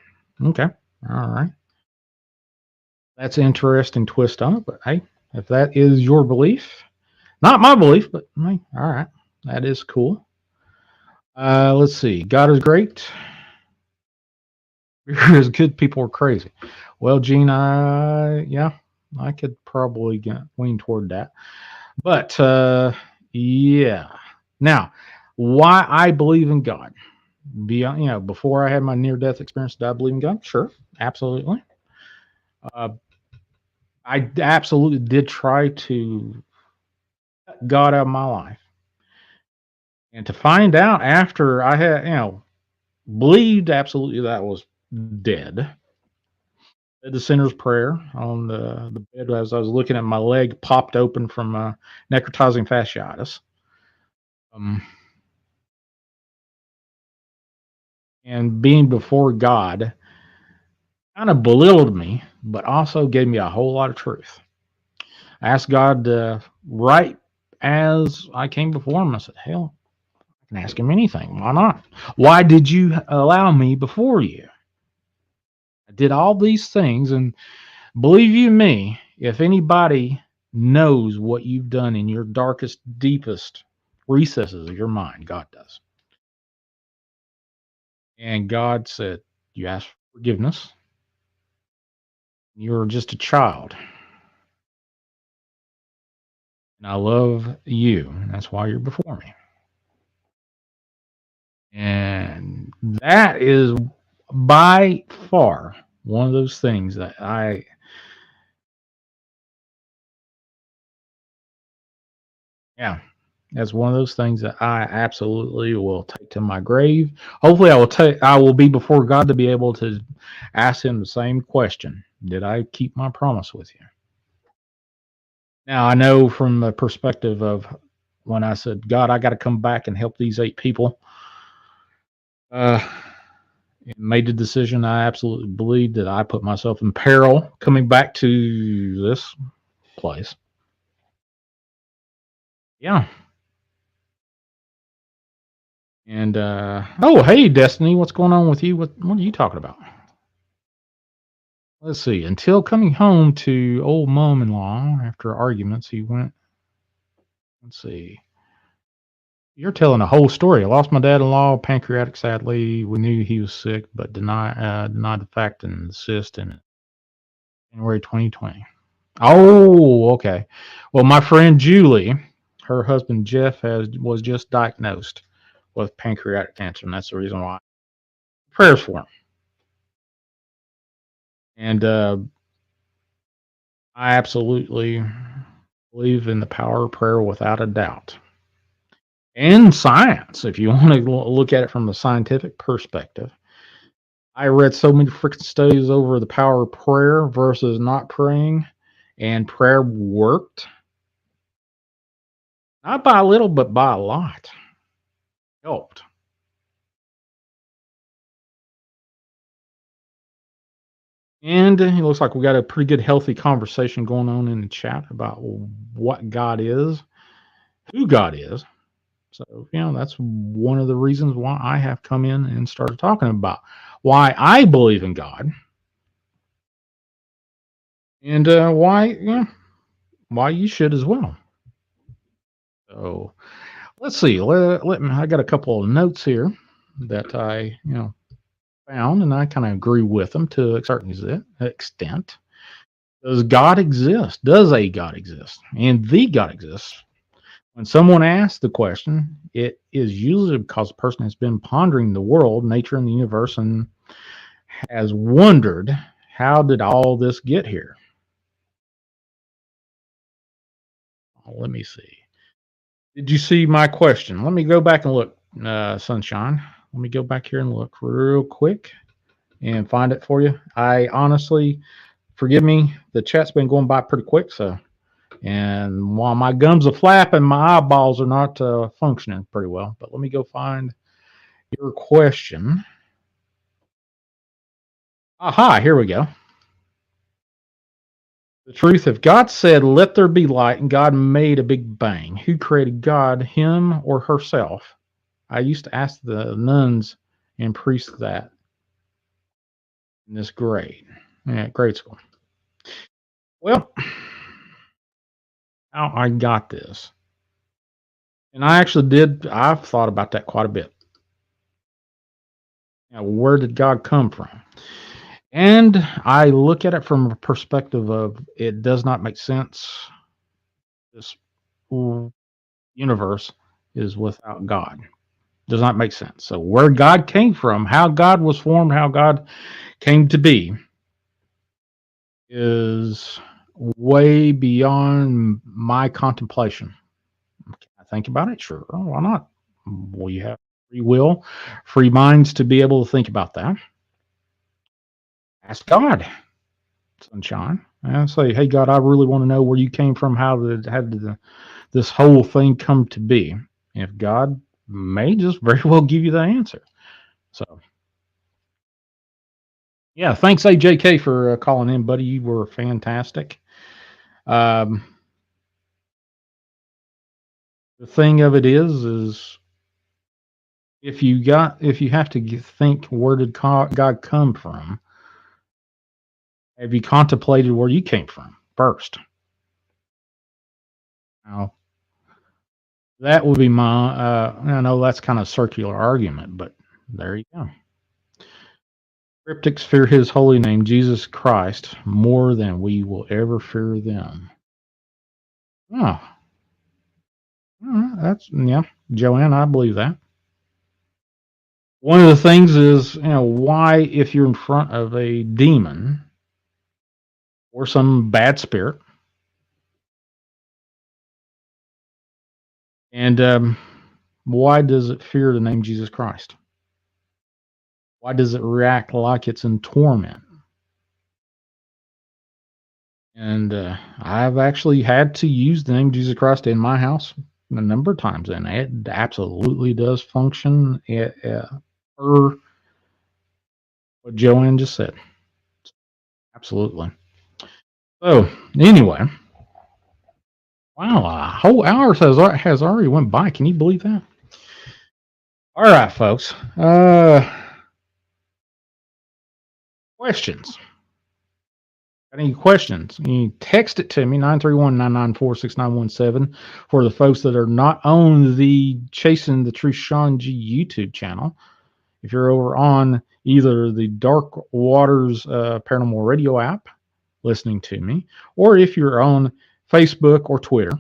Okay, all right. That's an interesting twist on it, but hey, if that is your belief, not my belief, but hey, all right, that is cool. Let's see. God is great. We're as good. People are crazy. Well, Gene, yeah, I could probably lean toward that. But yeah. Now, why I believe in God? Beyond, before I had my near-death experience, did I believe in God? Sure, absolutely. I absolutely did try to cut God out of my life, and to find out after I had, believed absolutely that I was dead. Said the sinner's prayer on the bed as I was looking at my leg popped open from necrotizing fasciitis. And being before God kind of belittled me, but also gave me a whole lot of truth. I asked God right as I came before him. I said, hell, I can ask him anything. Why not? Why did you allow me before you? I did all these things, and believe you me, If anybody knows what you've done in your darkest, deepest recesses of your mind, God does. And God said, you asked for forgiveness. You're just a child. And I love you. And that's why you're before me. And that is by far one of those things that that's one of those things that I absolutely will take to my grave. Hopefully I will be before God to be able to ask him the same question. Did I keep my promise with you? Now I know from the perspective of when I said, God, I got to come back and help these 8 people. Uh, made the decision. I absolutely believed that I put myself in peril coming back to this place. Yeah. And oh, hey, Destiny, what's going on with you? What are you talking about? Let's see. Until coming home to old mom-in-law after arguments, he went. Let's see. You're telling a whole story. I lost my dad-in-law, pancreatic. Sadly, we knew he was sick, but denied the fact and cyst in January 2020. Oh, okay. Well, my friend Julie, her husband Jeff was just diagnosed with pancreatic cancer, and that's the reason why. Prayers for him. And I absolutely believe in the power of prayer without a doubt. And science, if you want to look at it from a scientific perspective. I read so many freaking studies over the power of prayer versus not praying, and prayer worked. Not by a little, but by a lot. Helped. And it looks like we got a pretty good, healthy conversation going on in the chat about what God is, who God is. So, that's one of the reasons why I have come in and started talking about why I believe in God and why you should as well. So, let's see. I got a couple of notes here that I, found, and I kind of agree with them to a certain extent. Does God exist? Does a God exist? And the God exists. When someone asks the question, it is usually because the person has been pondering the world, nature, and the universe and has wondered, how did all this get here? Let me see. Did you see my question? Let me go back and look, Sunshine. Let me go back here and look real quick and find it for you. I honestly, forgive me, the chat's been going by pretty quick, so. And while my gums are flapping, my eyeballs are not functioning pretty well. But let me go find your question. Aha, here we go. The truth, if God said, let there be light, and God made a big bang, who created God, him or herself? I used to ask the nuns and priests that in this grade school. Well, how I got this. And I've thought about that quite a bit. Where did God come from? And I look at it from a perspective of it does not make sense. This universe is without God. Does not make sense. So where God came from, how God was formed, how God came to be is way beyond my contemplation. I think about it, sure. Why not? We have free will, free minds to be able to think about that. Ask God, Sunshine, and say, hey, God, I really want to know where you came from. How did this whole thing come to be? If God may just very well give you the answer. So, yeah, thanks, AJK, for calling in, buddy. You were fantastic. The thing of it is if you have to think, where did God come from? Have you contemplated where you came from? first. Now, that would be my, I know that's kind of a circular argument, but there you go. Cryptics fear his holy name, Jesus Christ, more than we will ever fear them. Oh, that's, yeah, Joanne, I believe that. One of the things is, why, if you're in front of a demon or some bad spirit, and why does it fear the name Jesus Christ? Why does it react like it's in torment? And I've actually had to use the name Jesus Christ in my house a number of times, and it absolutely does function per what Joanne just said. Absolutely. So, anyway, wow, a whole hour has already went by. Can you believe that? All right, folks. Questions? Got any questions? You text it to me, 931-994-6917 for the folks that are not on the Chasing the Truth Sean G YouTube channel. If you're over on either the Dark Waters Paranormal Radio app listening to me, or if you're on Facebook or Twitter,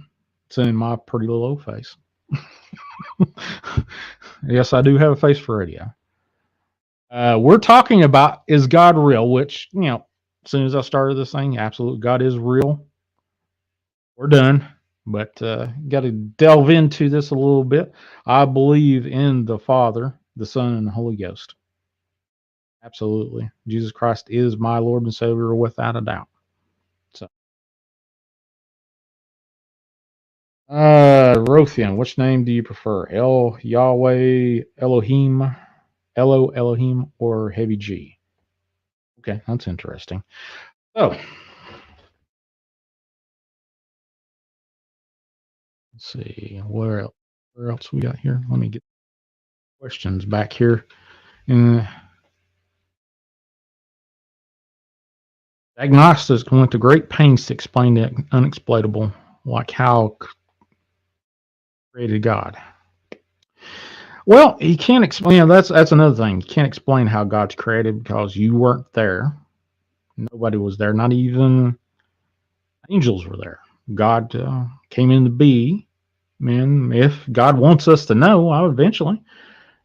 seeing my pretty little old face. Yes, I do have a face for radio. We're talking about, is God real? Which, as soon as I started this thing, absolutely, God is real. We're done. But got to delve into this a little bit. I believe in the Father, the Son, and the Holy Ghost. Absolutely. Jesus Christ is my Lord and Savior without a doubt. So, Rothian, which name do you prefer? El Yahweh, Elohim, Elo Elohim, or Heavy G? Okay, that's interesting. So, let's see, where else we got here? Let me get questions back here. Agnostics went to great pains to explain the unexplainable, like how created God. Well, he can't explain. That's another thing. You can't explain how God's created because you weren't there. Nobody was there. Not even angels were there. God came into being. And if God wants us to know, I'll eventually,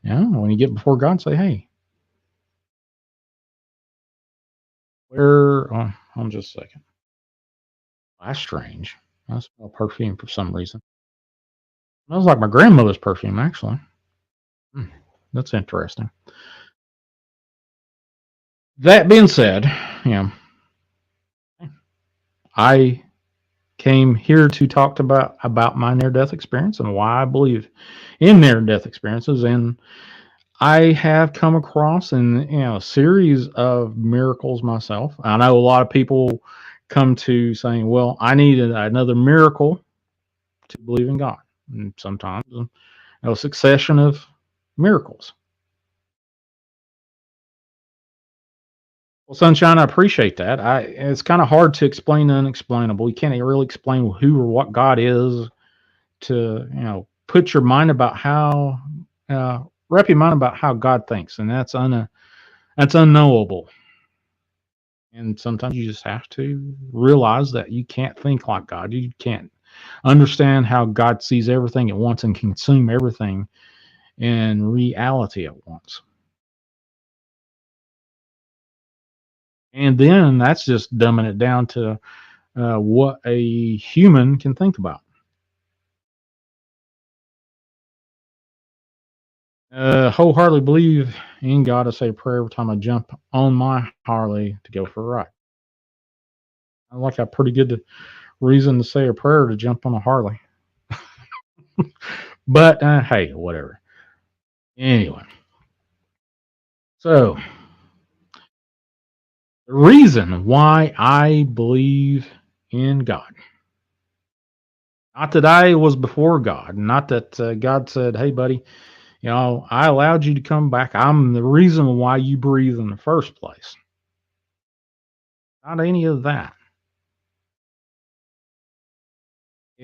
when you get before God, and say, "Hey, where?" Hold on just a second. That's strange. I smell perfume for some reason. It smells like my grandmother's perfume, actually. That's interesting. That being said, I came here to talk about my near-death experience and why I believe in near-death experiences. And I have come across a series of miracles myself. I know a lot of people come to saying, "Well, I need another miracle to believe in God." And sometimes a succession of miracles. Well, Sunshine, I appreciate that. It's kind of hard to explain the unexplainable. You can't really explain who or what God is. To put your mind about how wrap your mind about how God thinks, and that's unknowable. And sometimes you just have to realize that you can't think like God. You can't understand how God sees everything at once and consume everything in reality at once. And then that's just dumbing it down to what a human can think about. Wholeheartedly believe in God. I say a prayer every time I jump on my Harley to go for a ride. I like a pretty good reason to say a prayer to jump on a Harley. But hey, whatever. Anyway, so the reason why I believe in God, not that I was before God, not that God said, "Hey, buddy, I allowed you to come back. I'm the reason why you breathe in the first place." Not any of that.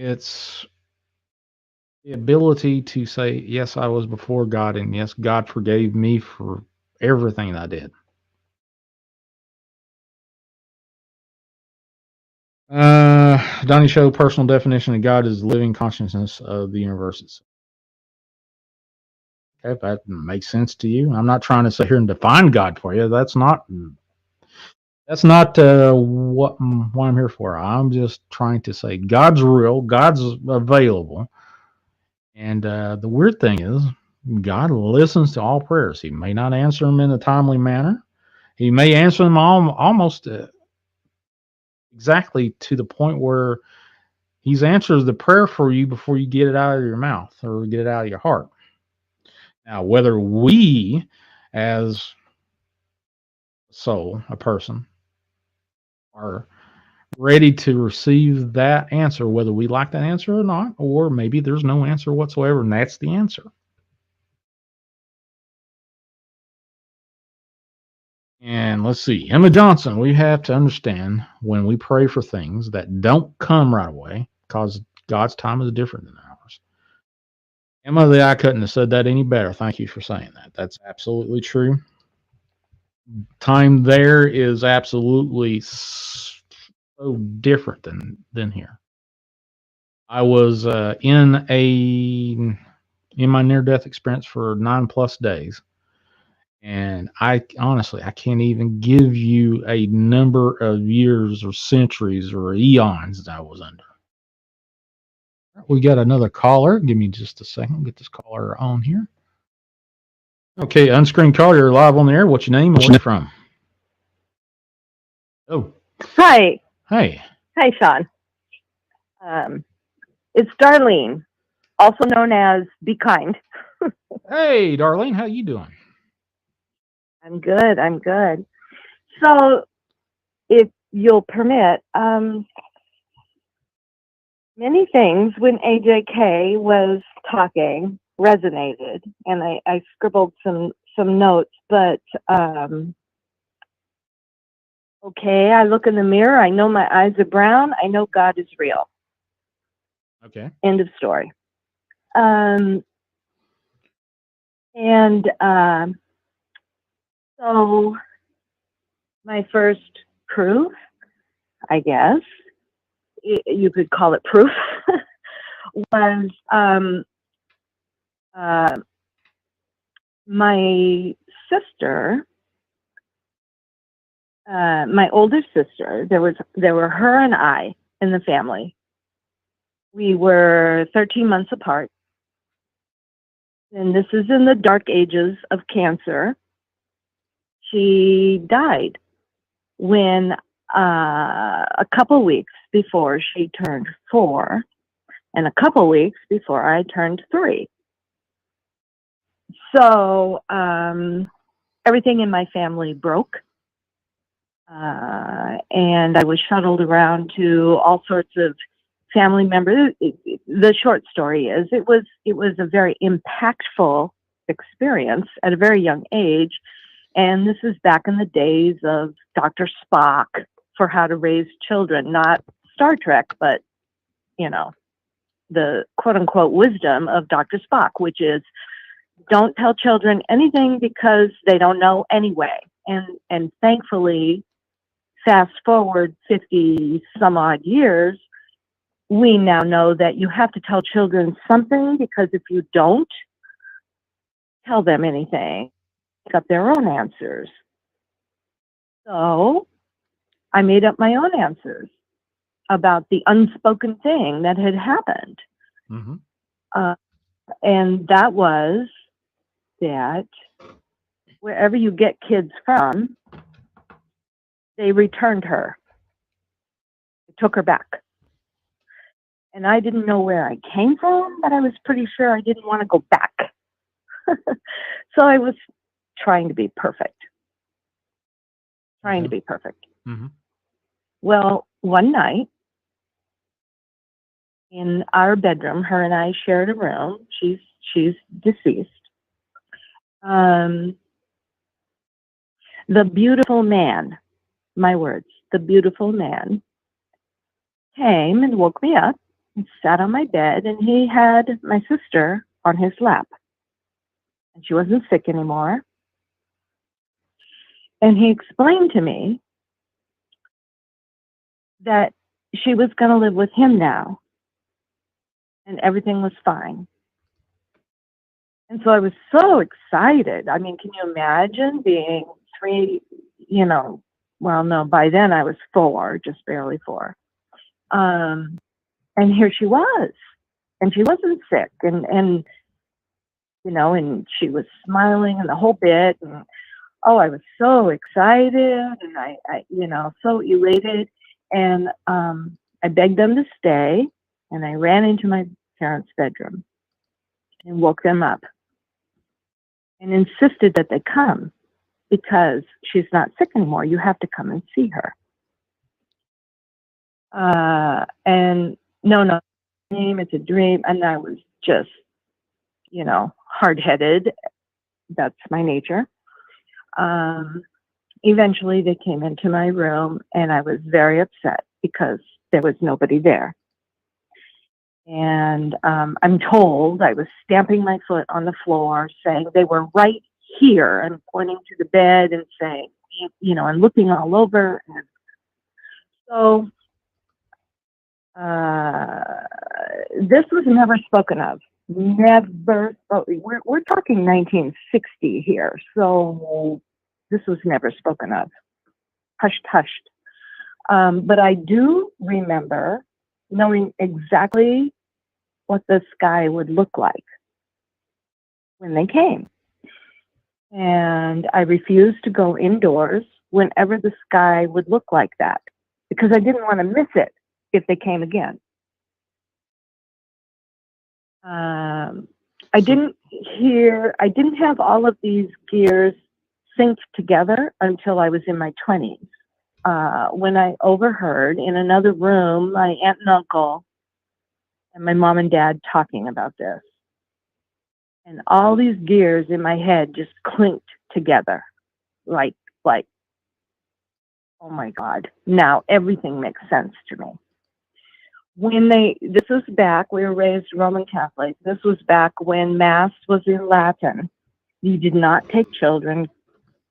It's the ability to say, yes, I was before God, and yes, God forgave me for everything I did. Donnie Show, personal definition of God is living consciousness of the universe itself. Okay, if that makes sense to you. I'm not trying to sit here and define God for you. That's not what I'm here for. I'm just trying to say God's real, God's available, and the weird thing is, God listens to all prayers. He may not answer them in a timely manner. He may answer them almost exactly to the point where He's answers the prayer for you before you get it out of your mouth or get it out of your heart. Now, whether we, as a soul, a person, are ready to receive that answer, whether we like that answer or not, or maybe there's no answer whatsoever, and that's the answer. And let's see, Emma Johnson, we have to understand when we pray for things that don't come right away, because God's time is different than ours. Emma, I couldn't have said that any better. Thank you for saying that. That's absolutely true. Time there is absolutely so different than here. I was in my near death experience for 9+ days, and I honestly I can't even give you a number of years or centuries or eons that I was under. We got another caller. Give me just a second. Get this caller on here. Okay, unscreened caller, you're live on the air. What's your name and where you from? Oh. Hi. Hey. Hi, Sean. It's Darlene, also known as Be Kind. Hey, Darlene, how you doing? I'm good. I'm good. So, if you'll permit, many things when AJK was talking resonated, and I scribbled some notes. But okay, I look in the mirror. I know my eyes are brown. I know God is real. Okay. End of story. So my first proof, I guess, you could call it proof, was my sister, my older sister. There were her and I in the family. We were 13 months apart, and this is in the dark ages of cancer. She died when a couple weeks before she turned 4, and a couple weeks before I turned 3. So everything in my family broke, and I was shuttled around to all sorts of family members. The short story is, it was a very impactful experience at a very young age. And this is back in the days of Dr. Spock for how to raise children, not Star Trek, but, the quote unquote wisdom of Dr. Spock, which is don't tell children anything because they don't know anyway. And thankfully, fast forward 50 some odd years, we now know that you have to tell children something, because if you don't tell them anything, they got their own answers. So I made up my own answers about the unspoken thing that had happened. Mm-hmm. And that was that wherever you get kids from, they returned her. They took her back. And I didn't know where I came from, but I was pretty sure I didn't want to go back. So I was trying to be perfect. To be perfect. Mm-hmm. Well, one night in our bedroom, her and I shared a room. She's deceased. The beautiful man, my words, the beautiful man came and woke me up He sat on my bed, and he had my sister on his lap. And she wasn't sick anymore. And he explained to me that she was going to live with him now, and everything was fine. And so I was so excited. I mean, can you imagine being 3, well, no, by then I was 4, just barely 4. And here she was, and she wasn't sick, and she was smiling and the whole bit. And oh, I was so excited, and I so elated. And I begged them to stay, and I ran into my parents' bedroom and woke them up and insisted that they come because she's not sick anymore. You have to come and see her. And no, it's a dream. And I was just, hard-headed. That's my nature. Eventually they came into my room, and I was very upset because there was nobody there. And I'm told I was stamping my foot on the floor, saying they were right here, and pointing to the bed and saying, and looking all over. And so this was never spoken of. Never. We're talking 1960 here, so this was never spoken of. Hushed, hushed. But I do remember knowing exactly what the sky would look like when they came. And I refused to go indoors whenever the sky would look like that, because I didn't want to miss it if they came again. I didn't have all of these gears synced together until I was in my 20s. When I overheard in another room my aunt and uncle and my mom and dad talking about this. And all these gears in my head just clinked together like, oh my God, now everything makes sense to me. This was back, we were raised Roman Catholic. This was back when Mass was in Latin. You did not take children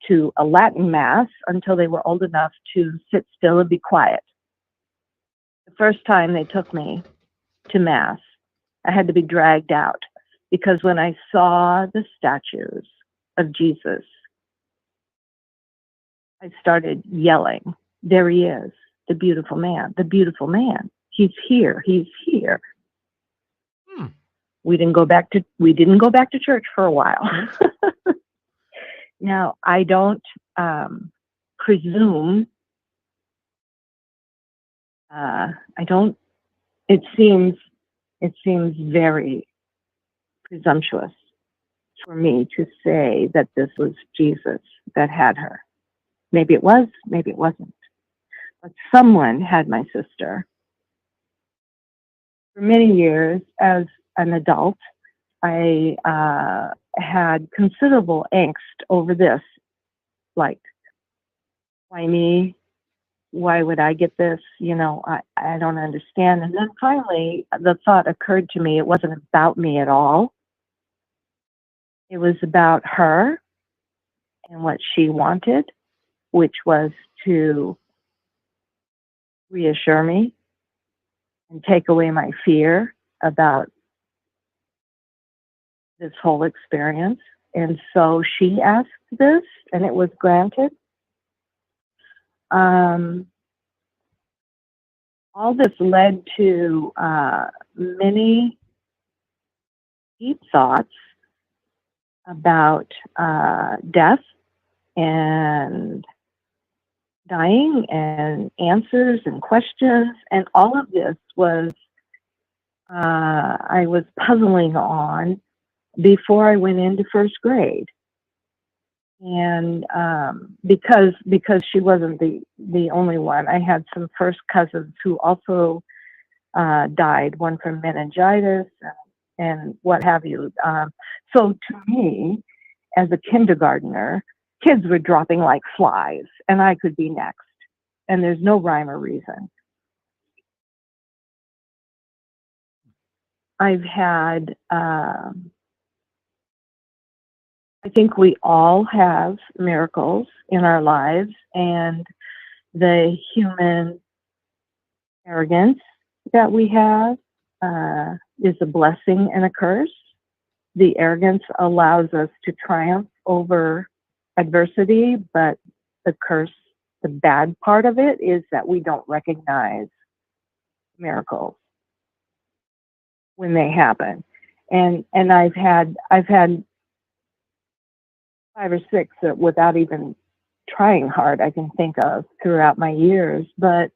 to a Latin Mass until they were old enough to sit still and be quiet. The first time they took me to Mass, I had to be dragged out, because when I saw the statues of Jesus, I started yelling, there he is, the beautiful man, the beautiful man. He's here, he's here. We didn't go back to church for a while. Now, I don't presume, it seems very presumptuous for me to say that this was Jesus that had her. Maybe it was, maybe it wasn't. But someone had my sister. For many years, as an adult, I had considerable angst over this. Like, why me? Why would I get this? I don't understand. And then finally, the thought occurred to me, it wasn't about me at all. It was about her and what she wanted, which was to reassure me and take away my fear about this whole experience. And so she asked this, and it was granted. All this led to many deep thoughts about death and dying, and answers and questions. And all of this was, I was puzzling on before I went into first grade. And because she wasn't the only one, I had some first cousins who also died, one from meningitis and what have you. So to me, as a kindergartner, kids were dropping like flies, and I could be next. And there's no rhyme or reason. I've had, I think we all have miracles in our lives, and the human arrogance that we have is a blessing and a curse. The arrogance allows us to triumph over adversity, but the curse, the bad part of it, is that we don't recognize miracles when they happen. And I've had 5 or 6 that, without even trying hard, I can think of throughout my years. But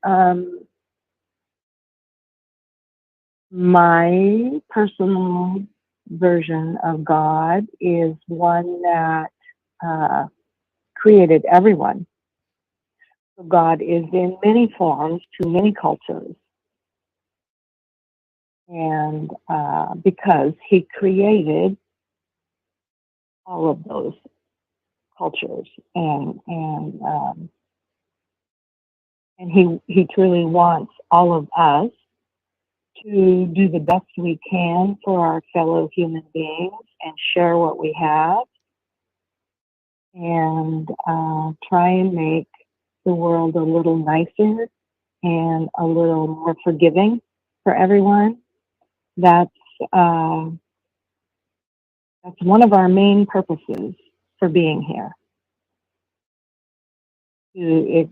my personal version of God is one that created everyone. So God is in many forms to many cultures. And because he created all of those cultures, and he truly wants all of us to do the best we can for our fellow human beings and share what we have, and try and make the world a little nicer and a little more forgiving for everyone. That's one of our main purposes for being here, to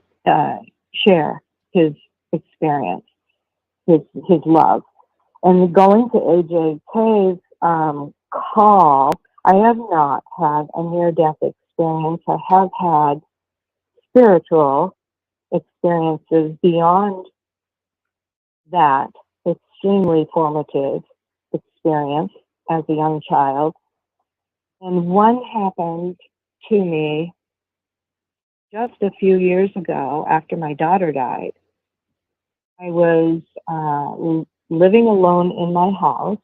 share his experience, his love. And going to AJK's call, I have not had a near-death experience. I have had spiritual experiences beyond that extremely formative experience as a young child. And one happened to me just a few years ago after my daughter died. I was living alone in my house,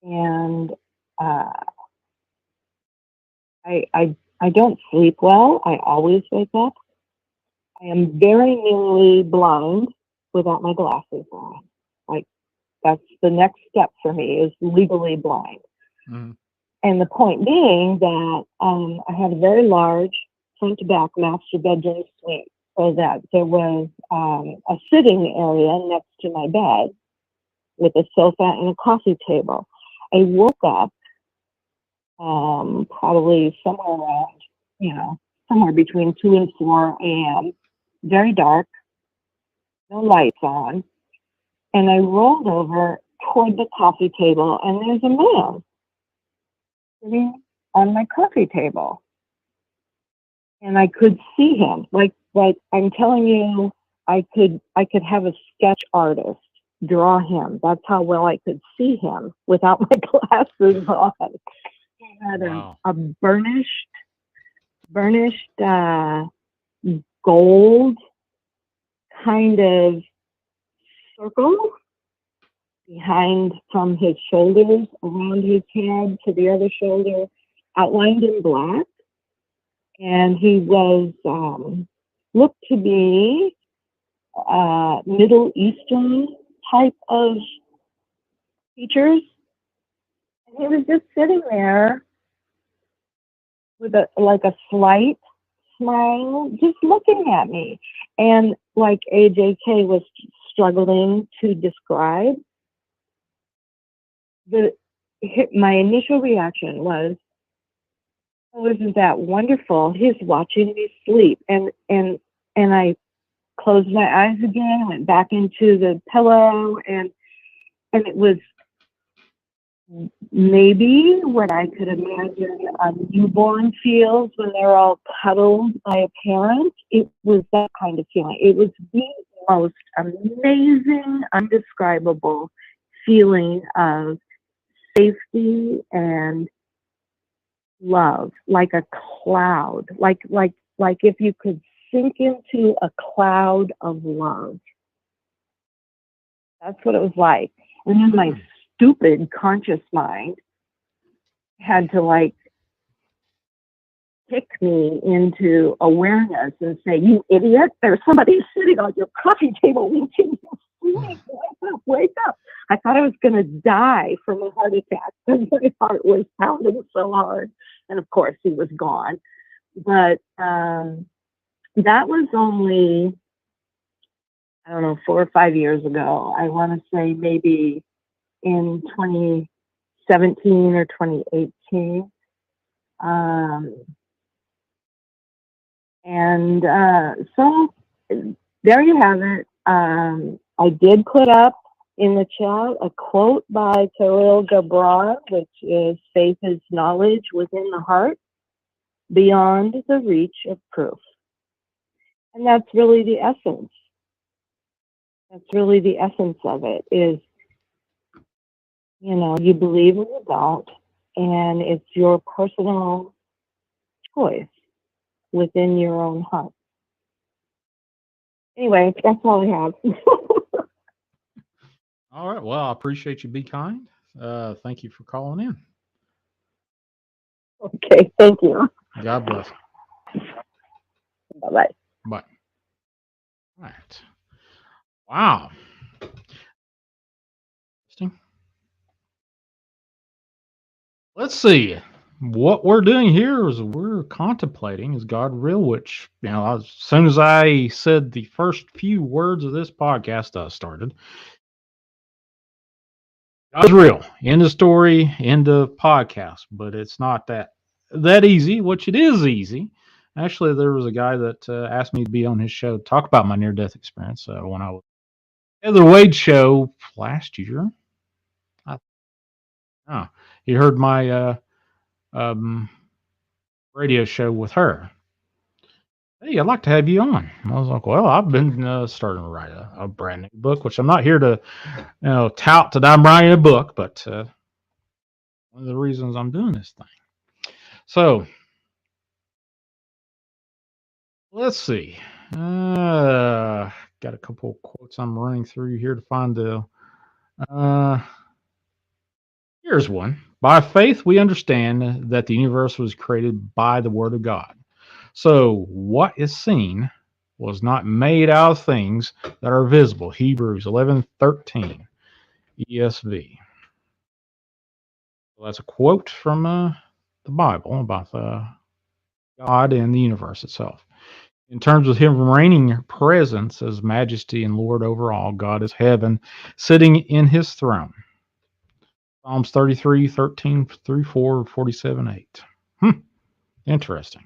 and I don't sleep well. I always wake up. I am very nearly blind without my glasses on. Like, that's the next step for me, is legally blind. Mm-hmm. And the point being that I had a very large front-to-back master bedroom suite, so that there was a sitting area next to my bed with a sofa and a coffee table. I woke up probably somewhere around, somewhere between 2 and 4 a.m., very dark, no lights on, and I rolled over toward the coffee table, and there's a man sitting on my coffee table. And I could see him, like I'm telling you, I could have a sketch artist draw him. That's how well I could see him without my glasses on. He had a burnished gold kind of circle behind, from his shoulders around his head to the other shoulder, outlined in black. And he was looked to be Middle Eastern type of features. And he was just sitting there with a slight smile, just looking at me. And like AJK was struggling to describe, my initial reaction was, "Oh, isn't that wonderful? He's watching me sleep." And I closed my eyes again, went back into the pillow, and it was maybe what I could imagine a newborn feels when they're all cuddled by a parent. It was that kind of feeling. It was the most amazing, undescribable feeling of safety and love, like a cloud, like if you could sink into a cloud of love. That's what it was like. And then my stupid conscious mind had to kick me into awareness and say, "You idiot, there's somebody sitting on your coffee table watching you wake up. I thought I was going to die from a heart attack because my heart was pounding so hard. And of course, he was gone. But that was only, I don't know, 4 or 5 years ago. I want to say maybe in 2017 or 2018. So there you have it. I did put up in the chat a quote by Khalil Gibran, which is faith is knowledge within the heart, beyond the reach of proof. And that's really the essence. That's really the essence of it is, you believe or you don't, and it's your personal choice within your own heart. Anyway, that's all I have. All right. Well, I appreciate you. Be kind. Thank you for calling in. Okay, thank you. God bless. Bye-bye. Bye. All right. Wow. Interesting. Let's see. What we're doing here is we're contemplating is God real, which, as soon as I said the first few words of this podcast started, God's real. End of story, end of podcast. But it's not that easy, which it is easy. Actually, there was a guy that asked me to be on his show to talk about my near-death experience when I was at the Wade show last year. He heard my radio show with her. Hey, I'd like to have you on. I was like, well, I've been starting to write a brand new book, which I'm not here to tout that I'm writing a book, but one of the reasons I'm doing this thing. So let's see. Got a couple of quotes I'm running through here to find the. Here's one. By faith, we understand that the universe was created by the Word of God. So what is seen was not made out of things that are visible. Hebrews 11:13, ESV. Well, that's a quote from the Bible about God and the universe itself. In terms of him reigning presence as majesty and Lord over all, God is heaven, sitting in his throne. Psalms 33:13 through 4, 47:8. Interesting.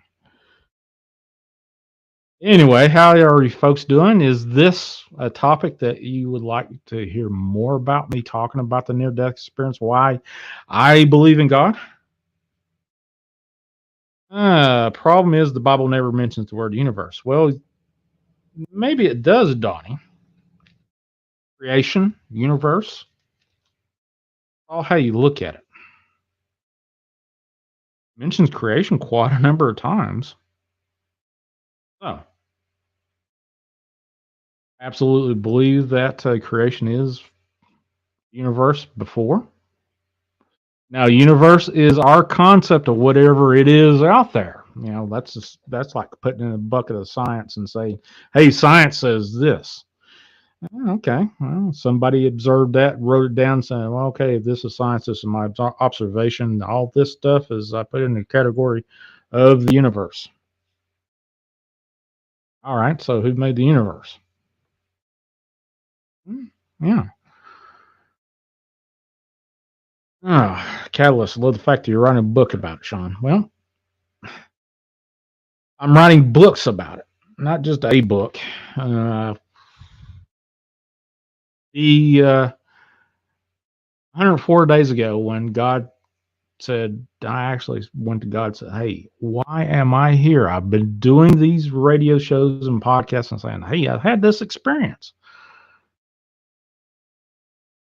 Anyway, how are you folks doing? Is this a topic that you would like to hear more about me talking about the near-death experience? Why I believe in God? Problem is the Bible never mentions the word universe. Well, maybe it does, Donnie. Creation, universe, all how you look at it. It mentions creation quite a number of times. So, absolutely believe that creation is universe before. Now, universe is our concept of whatever it is out there. That's like putting in a bucket of science and saying, "Hey, science says this." Okay, well, somebody observed that, wrote it down, saying, "Well, okay, this is science. This is my observation. All this stuff is I put in the category of the universe." All right, so who made the universe? Yeah. Catalyst. I love the fact that you're writing a book about it, Sean. Well, I'm writing books about it, not just a book. The 104 days ago, when God said, I actually went to God and said, "Hey, why am I here? I've been doing these radio shows and podcasts and saying, hey, I've had this experience."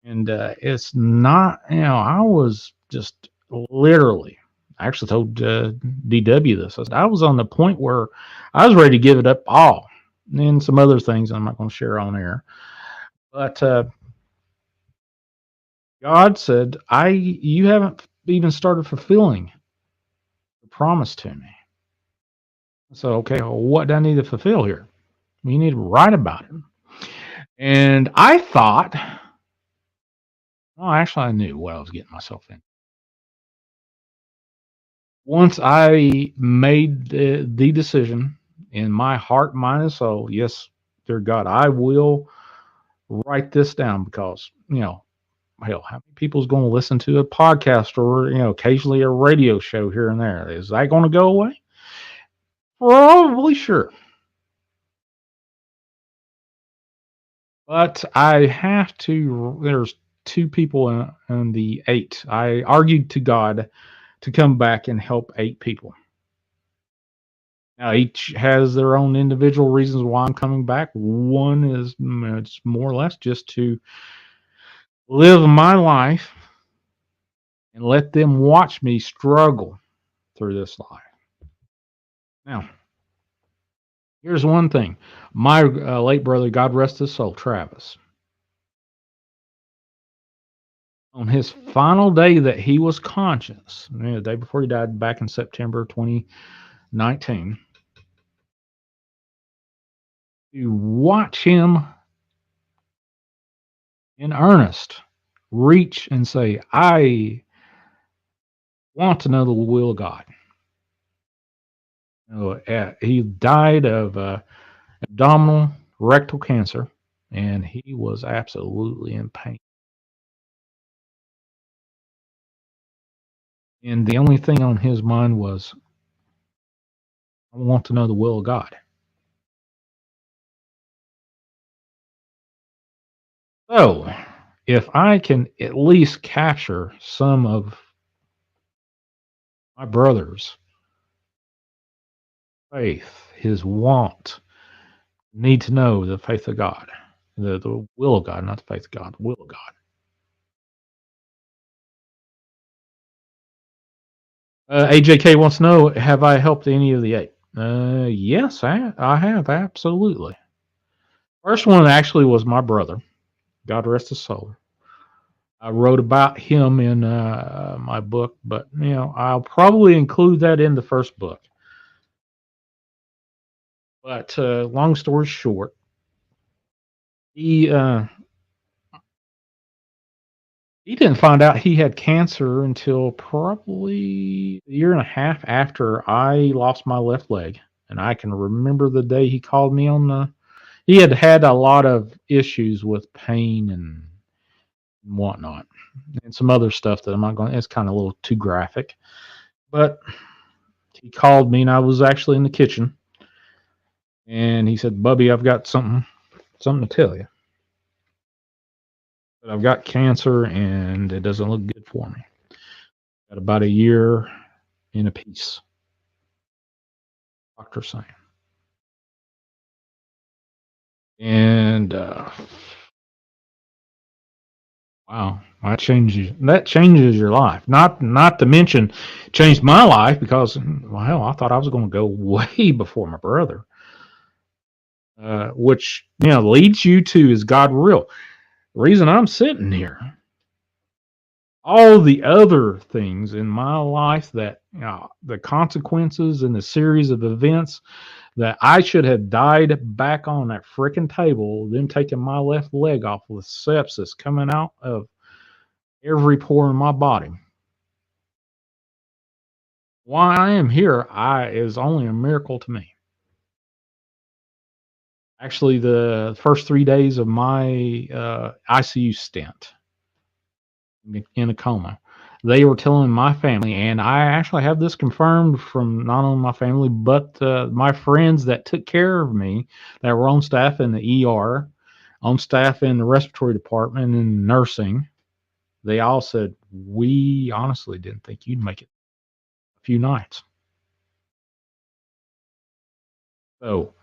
And it's not, I was just literally, I actually told DW this. I said, I was on the point where I was ready to give it up all. And some other things I'm not going to share on air. But God said, you haven't even started fulfilling the promise to me. So, okay, well, what do I need to fulfill here? You need to write about it. And I thought, well, actually, I knew what I was getting myself in. Once I made the decision in my heart, mind, and soul, yes, dear God, I will write this down because, hell, how many people's going to listen to a podcast or, occasionally a radio show here and there? Is that going to go away? Probably sure. But I have to, there's two people in the eight. I argued to God to come back and help eight people. Now, each has their own individual reasons why I'm coming back. One is it's more or less just to live my life and let them watch me struggle through this life. Now, here's one thing. My late brother, God rest his soul, Travis, on his final day that he was conscious, the day before he died back in September 2019, to watch him in earnest reach and say, I want to know the will of God. He died of abdominal rectal cancer, and he was absolutely in pain. And the only thing on his mind was, I want to know the will of God. So, if I can at least capture some of my brother's faith, his want, need to know the faith of God, the will of God, not the faith of God, the will of God. AJK wants to know, have I helped any of the eight? Yes, I have, absolutely. First one actually was my brother. God rest his soul. I wrote about him in my book, but I'll probably include that in the first book. But long story short, he didn't find out he had cancer until probably a year and a half after I lost my left leg. And I can remember the day he called me on the. He had a lot of issues with pain and whatnot, and some other stuff that I'm not going. It's kind of a little too graphic, but he called me, and I was actually in the kitchen, and he said, "Bubby, I've got something to tell you. But I've got cancer, and it doesn't look good for me. Got about a year in a piece." Doctor saying, and wow, that changes your life. Not to mention, changed my life because, well, hell, I thought I was going to go way before my brother. Which leads you to, is God real? The reason I'm sitting here, all the other things in my life that the consequences and the series of events that I should have died back on that freaking table, them taking my left leg off with sepsis coming out of every pore in my body. Why I am here is only a miracle to me. Actually, the first 3 days of my ICU stint in a coma, they were telling my family, and I actually have this confirmed from not only my family, but my friends that took care of me, that were on staff in the ER, on staff in the respiratory department and nursing. They all said, we honestly didn't think you'd make it a few nights. So,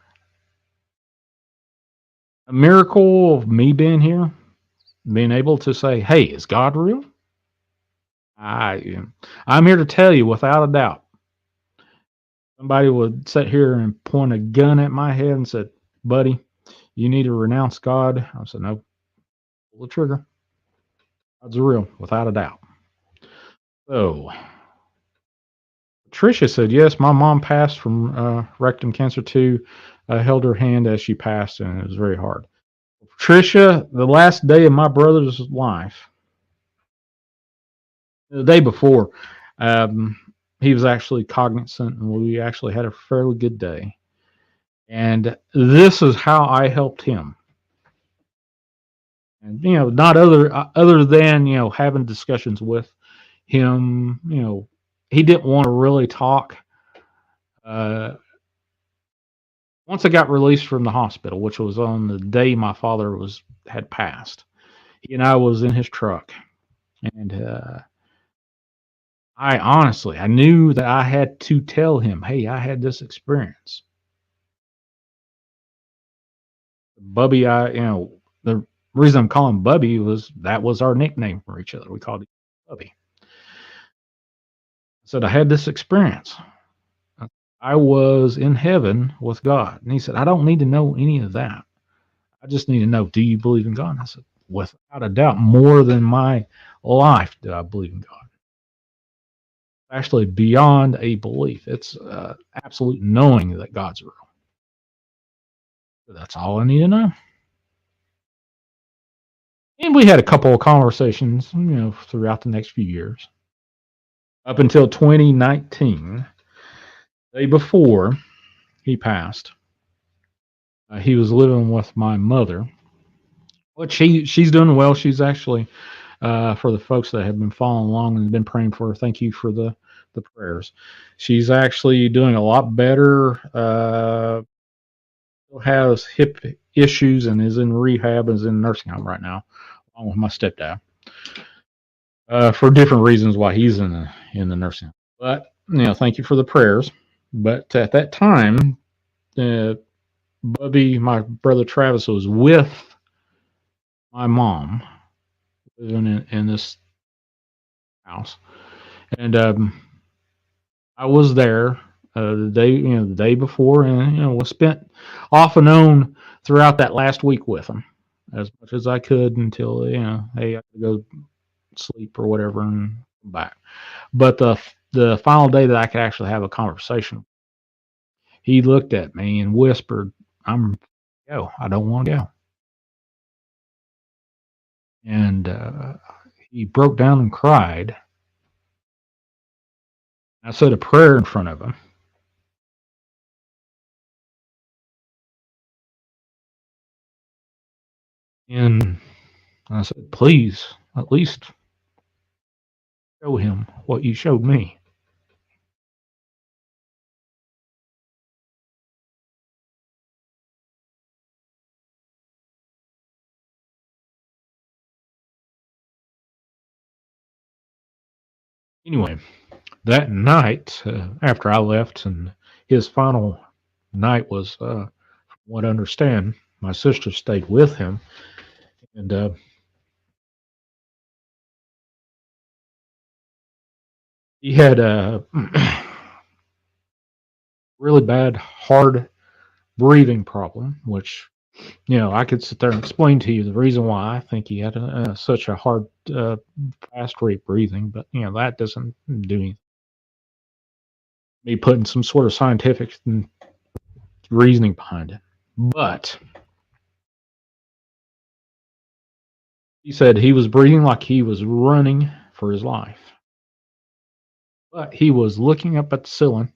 a miracle of me being here, being able to say, hey, is God real? I'm here to tell you without a doubt. Somebody would sit here and point a gun at my head and said, buddy, you need to renounce God. I said, no, pull the trigger. God's real, without a doubt. So, Tricia said, yes, my mom passed from rectum cancer too. I held her hand as she passed, and it was very hard. Trisha, the last day of my brother's life, the day before, um, he was actually cognizant, and we actually had a fairly good day. And this is how I helped him. And not other than having discussions with him. He didn't want to really talk. Uh, Once I got released from the hospital, which was on the day my father had passed, he and I was in his truck, and I knew that I had to tell him, hey, I had this experience. Bubby, the reason I'm calling Bubby was that was our nickname for each other. We called each other Bubby. I said, I had this experience. I was in heaven with God. And he said, I don't need to know any of that. I just need to know, do you believe in God? And I said, without a doubt, more than my life do I believe in God. Actually, beyond a belief, it's absolute knowing that God's real. That's all I need to know. And we had a couple of conversations, throughout the next few years. Up until 2019, the day before he passed, he was living with my mother. But she's doing well. She's actually, for the folks that have been following along and been praying for her, thank you for the prayers. She's actually doing a lot better. Still has hip issues and is in rehab and is in nursing home right now, along with my stepdad. For different reasons why he's in the nursing home. But thank you for the prayers. But at that time, Bubby, my brother Travis, was with my mom living in this house, and I was there the day before, and was spent off and on throughout that last week with him as much as I could until hey, I could go sleep or whatever and come back. But the final day that I could actually have a conversation, he looked at me and whispered, "I'm go. I don't want to go." And he broke down and cried. I said a prayer in front of him. And I said, please, at least show him what you showed me. Anyway, that night, after I left, and his final night was, from what I understand, my sister stayed with him. And he had a really bad, hard breathing problem, which I could sit there and explain to you the reason why I think he had such a hard, fast rate breathing, but that doesn't do anything. Me putting some sort of scientific reasoning behind it. But he said he was breathing like he was running for his life. But he was looking up at the ceiling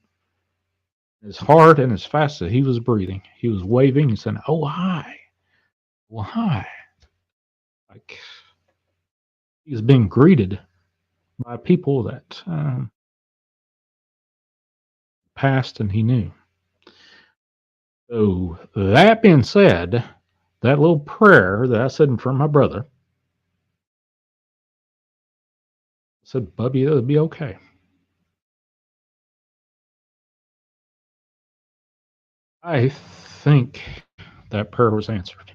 as hard and as fast as he was breathing. He was waving and saying, "Oh, hi. Well, hi." Like he was being greeted by people that passed and he knew. So, that being said, that little prayer that I said in front of my brother, I said, Bubby, it'll be okay. I think that prayer was answered.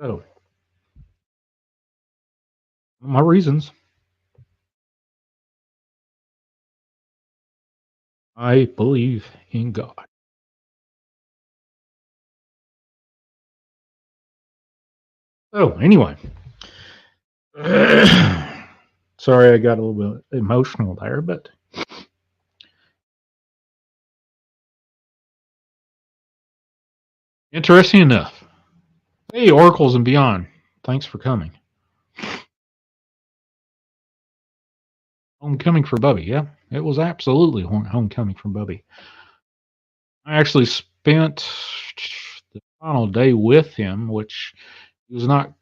So, my reasons, I believe in God. So, anyway, sorry I got a little bit emotional there, but Interesting enough. Hey, Oracles and Beyond. Thanks for coming. Homecoming for Bubby. Yeah, it was absolutely homecoming for Bubby. I actually spent the final day with him, which he was not.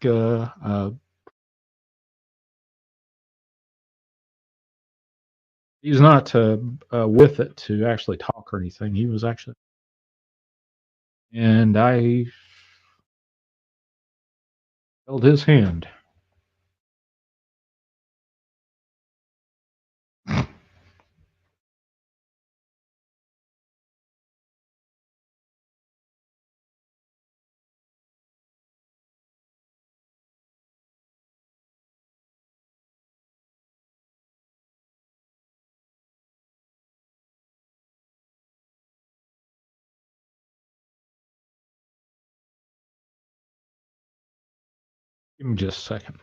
He's not with it to actually talk or anything. He was actually, and I held his hand. Give me just a second.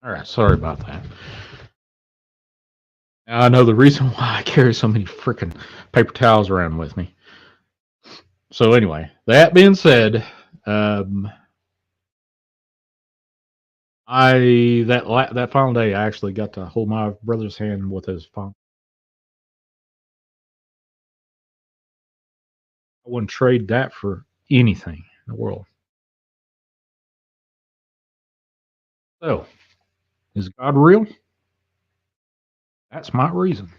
All right, sorry about that. I know the reason why I carry so many freaking paper towels around with me. So anyway, that being said, that final day, I actually got to hold my brother's hand with his phone. I wouldn't trade that for anything in the world. So, is God real? That's my reason.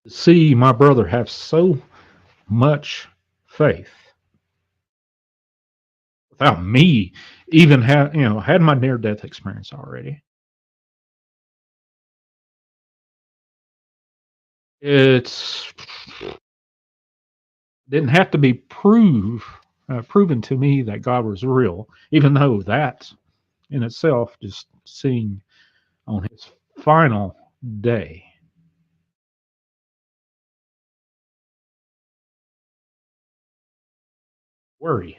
To see my brother have so much faith without me even had my near death experience already. It's didn't have to be proven to me that God was real, even though that in itself, just seeing on his final day, worry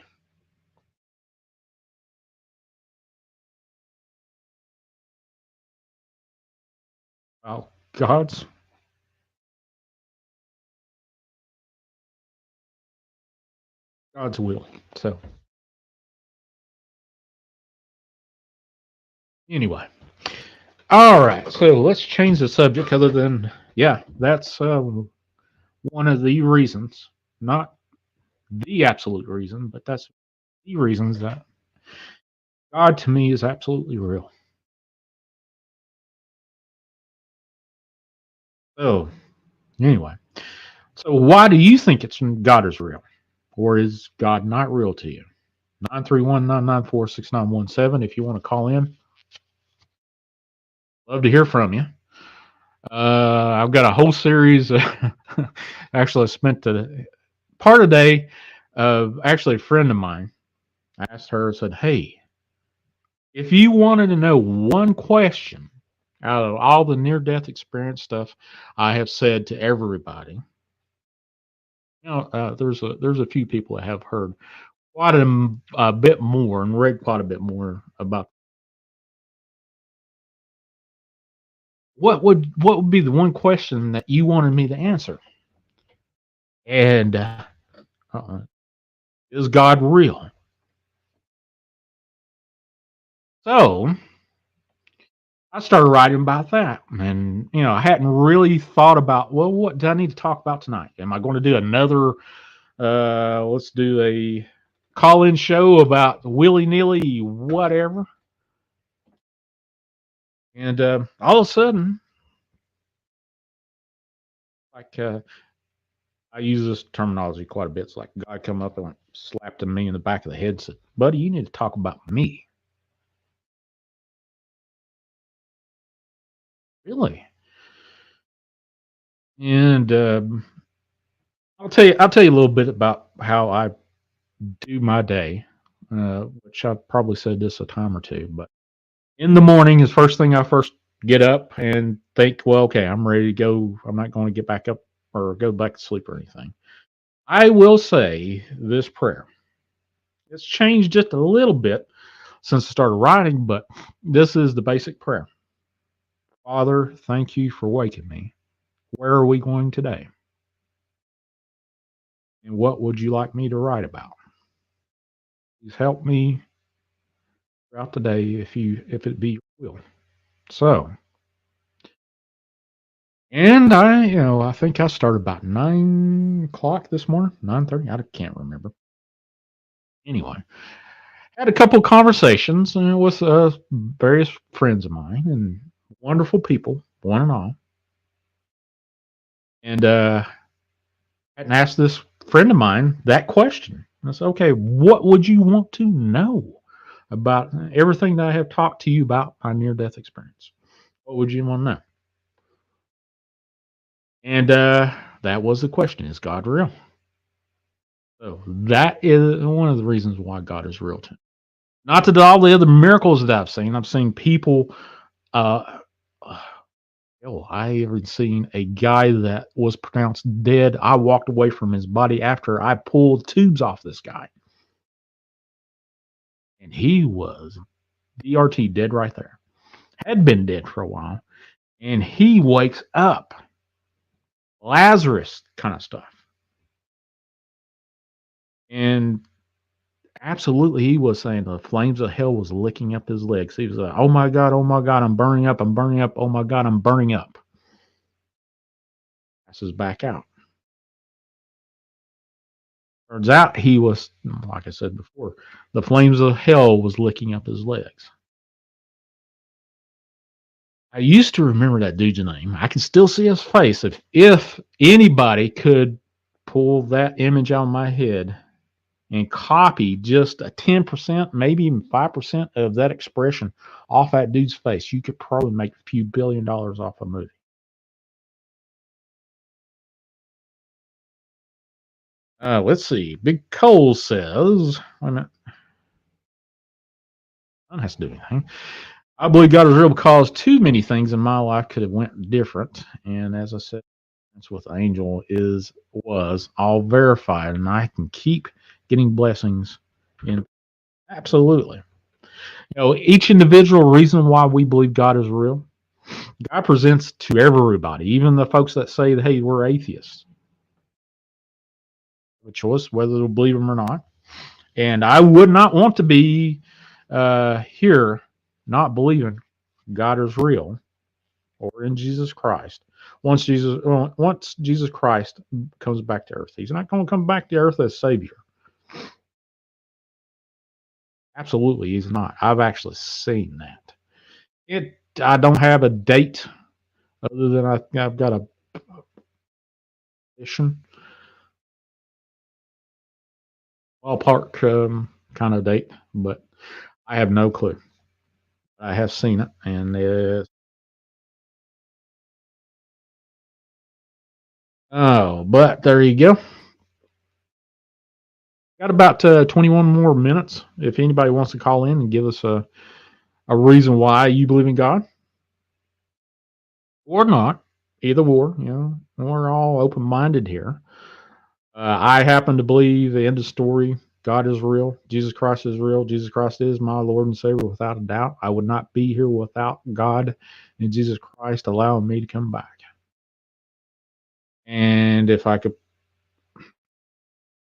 about God's will. So anyway, all right. So let's change the subject. Other than that's one of the reasons, not the absolute reason, but that's the reasons that God to me is absolutely real. So anyway, so why do you think God is real, or is God not real to you? 931-994-6917. If you want to call in, love to hear from you. I've got a whole series. Actually, I spent the part of the day of actually a friend of mine. I asked her, I said, hey, if you wanted to know one question out of all the near death experience stuff I have said to everybody, there's a few people that have heard quite a bit more and read quite a bit more about what would be the one question that you wanted me to answer? And is God real? So I started writing about that, and I hadn't really thought about, well, what do I need to talk about tonight? Am I going to do another? Let's do a call-in show about willy-nilly whatever. And all of a sudden, like I use this terminology quite a bit. It's like God come up and like slapped me in the back of the head and said, "Buddy, you need to talk about me." Really? And I'll tell you a little bit about how I do my day, which I've probably said this a time or two. But in the morning is first thing I first get up and think, well, okay, I'm ready to go. I'm not going to get back up or go back to sleep or anything. I will say this prayer. It's changed just a little bit since I started writing, but this is the basic prayer. Father, thank you for waking me. Where are we going today? And what would you like me to write about? Please help me throughout the day if it be your will. So, and I think I started about 9 o'clock this morning, 9:30. I can't remember. Anyway, had a couple of conversations with various friends of mine and wonderful people, one and all. And and asked this friend of mine that question. I said, okay, what would you want to know about everything that I have talked to you about my near death experience? What would you want to know? And that was the question: is God real? So that is one of the reasons why God is real to me. Not that all the other miracles that I've seen. I've seen people. Uh, hell, I even seen a guy that was pronounced dead. I walked away from his body after I pulled tubes off this guy, and he was DRT, dead right there. Had been dead for a while, and he wakes up. Lazarus kind of stuff. And absolutely, he was saying the flames of hell was licking up his legs. He was like, oh my God, I'm burning up, I'm burning up, oh my God, I'm burning up. Passes back out. Turns out he was, like I said before, the flames of hell was licking up his legs. I used to remember that dude's name. I can still see his face. If anybody could pull that image out of my head and copy just a 10%, maybe even 5% of that expression off that dude's face, you could probably make a few $1 billion off a movie. Let's see. Big Cole says, wait a minute. That has to do anything. I believe God is real because too many things in my life could have went different. And as I said, that's with Angel was all verified, and I can keep getting blessings in absolutely. Each individual reason why we believe God is real, God presents to everybody, even the folks that say, hey, we're atheists. A choice whether they'll believe him or not. And I would not want to be here not believing God is real or in Jesus Christ. Once Jesus Christ comes back to earth, he's not going to come back to earth as Savior. Absolutely, he's not. I've actually seen that. I don't have a date other than I've got a mission ballpark kind of date, but I have no clue. I have seen it, and but there you go. Got about 21 more minutes. If anybody wants to call in and give us a reason why you believe in God or not, either or, we're all open minded here. I happen to believe the end of story. God is real. Jesus Christ is real. Jesus Christ is my Lord and Savior without a doubt. I would not be here without God and Jesus Christ allowing me to come back. And if I could,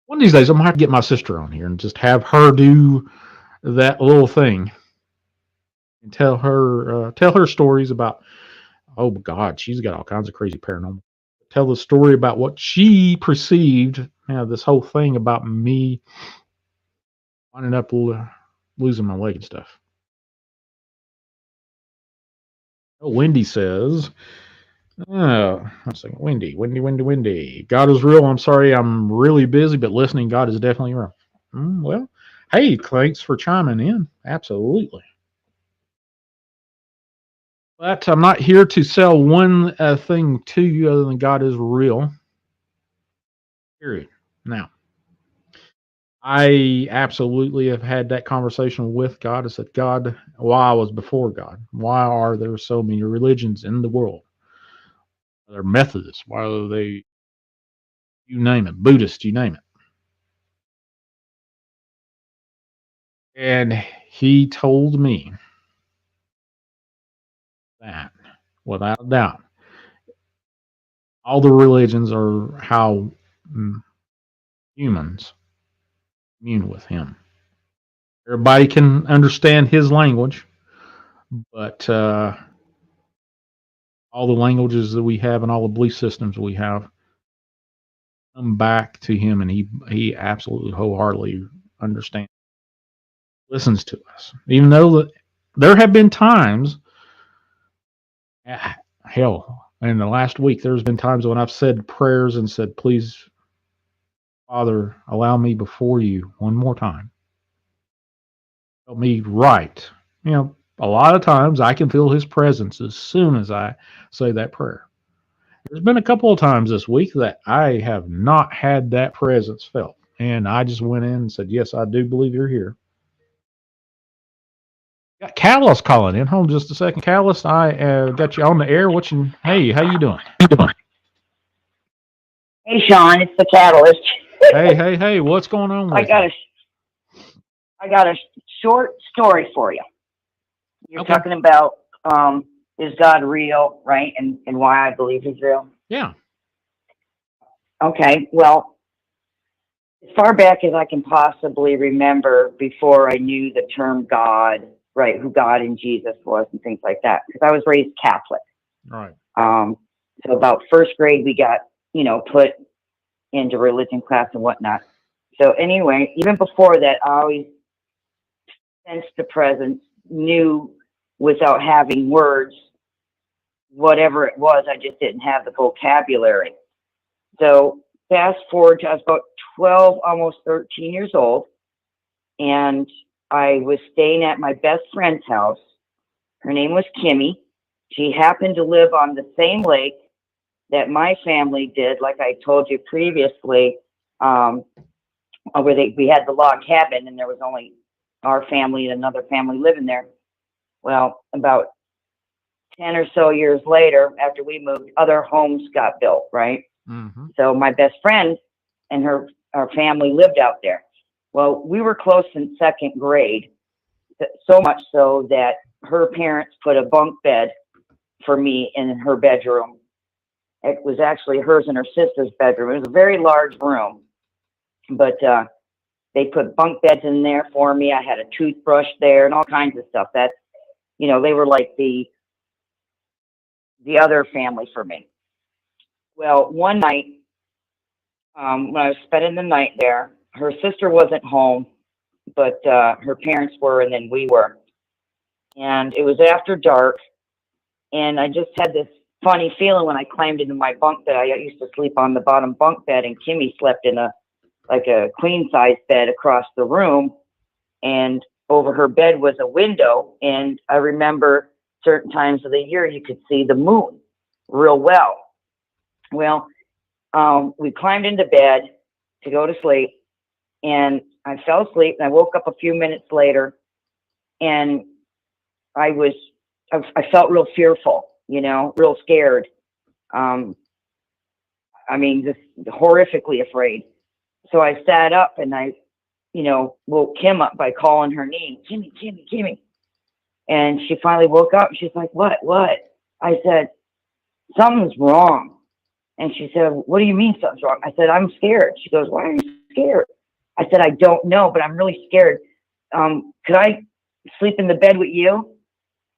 one of these days, I'm going to have to get my sister on here and just have her do that little thing and tell her stories about, oh God, she's got all kinds of crazy paranormal. Tell the story about what she perceived, this whole thing about me winding up losing my leg and stuff. Oh, Wendy says, Let's see. Windy. God is real. I'm sorry, I'm really busy, but listening, God is definitely real. Well, hey, thanks for chiming in. Absolutely. But I'm not here to sell one thing to you other than God is real. Period. Now, I absolutely have had that conversation with God. I said, God, why I was before God? Why are there so many religions in the world? They're Methodists. Why are they, you name it, Buddhist, you name it. And he told me that, without a doubt, all the religions are how humans commune with him. Everybody can understand his language, but all the languages that we have and all the belief systems we have come back to him, and he absolutely wholeheartedly understands, listens to us, even though there have been times, hell, in the last week, there's been times when I've said prayers and said, "Please, Father, allow me before you one more time. Help me right." A lot of times I can feel his presence as soon as I say that prayer. There's been a couple of times this week that I have not had that presence felt. And I just went in and said, "Yes, I do believe you're here." Got Callus calling in. Hold on just a second. Callus, I got you on the air. Hey, how you doing? Hey, Sean, it's the Catalyst. Hey, what's going on I with got you? I got a short story for you. You're Okay. talking about is God real, right? And why I believe He's real. Yeah. Okay. Well, as far back as I can possibly remember, before I knew the term God, right, who God and Jesus was, and things like that, because I was raised Catholic. Right. So about first grade, we got put into religion class and whatnot. So anyway, even before that, I always sensed the presence, knew without having words, whatever it was, I just didn't have the vocabulary. So fast forward to I was about 12, almost 13 years old, and I was staying at my best friend's house. Her name was Kimmy. She happened to live on the same lake that my family did, like I told you previously, where we had the log cabin, and there was only our family and another family living there. Well, about 10 or so years later, after we moved, other homes got built, right? Mm-hmm. So my best friend and our family lived out there. Well, we were close in second grade, so much so that her parents put a bunk bed for me in her bedroom. It was actually hers and her sister's bedroom. It was a very large room, but they put bunk beds in there for me. I had a toothbrush there and all kinds of stuff. That, they were like the other family for me. Well, one night, when I was spending the night there, her sister wasn't home, but her parents were, and then we were. And it was after dark, and I just had this funny feeling when I climbed into my bunk bed. I used to sleep on the bottom bunk bed, and Kimmy slept in a queen size bed across the room, and over her bed was a window. And I remember certain times of the year you could see the moon real well. Well, we climbed into bed to go to sleep, and I fell asleep, and I woke up a few minutes later, and I felt real fearful, real scared. Just horrifically afraid. So I sat up, and I, woke Kim up by calling her name, Kimmy, Kimmy, Kimmy. And she finally woke up. She's like, what? I said, something's wrong. And she said, what do you mean something's wrong? I said, I'm scared. She goes, why are you scared? I said, I don't know, but I'm really scared. Could I sleep in the bed with you?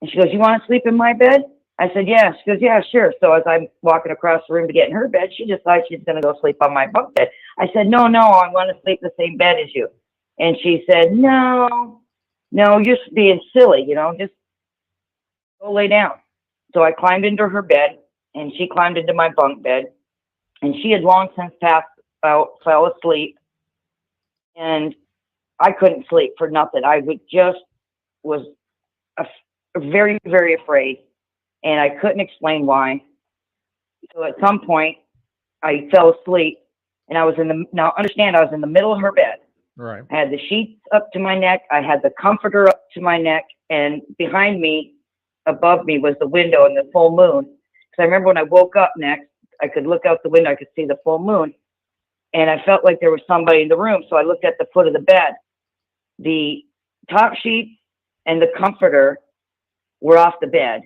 And she goes, you want to sleep in my bed? I said, yeah. She goes, yeah, sure. So as I'm walking across the room to get in her bed, she decides she's going to go sleep on my bunk bed. I said, no, I want to sleep in the same bed as you. And she said, no, you're just being silly, just go lay down. So I climbed into her bed, and she climbed into my bunk bed, and she had long since passed out, fell asleep, and I couldn't sleep for nothing. I was very, very afraid, and I couldn't explain why. So at some point, I fell asleep, and I was in the middle of her bed. Right. I had the sheets up to my neck. I had the comforter up to my neck, and behind me, above me, was the window and the full moon. Because I remember when I woke up next, I could look out the window, I could see the full moon, and I felt like there was somebody in the room. So I looked at the foot of the bed. The top sheet and the comforter were off the bed,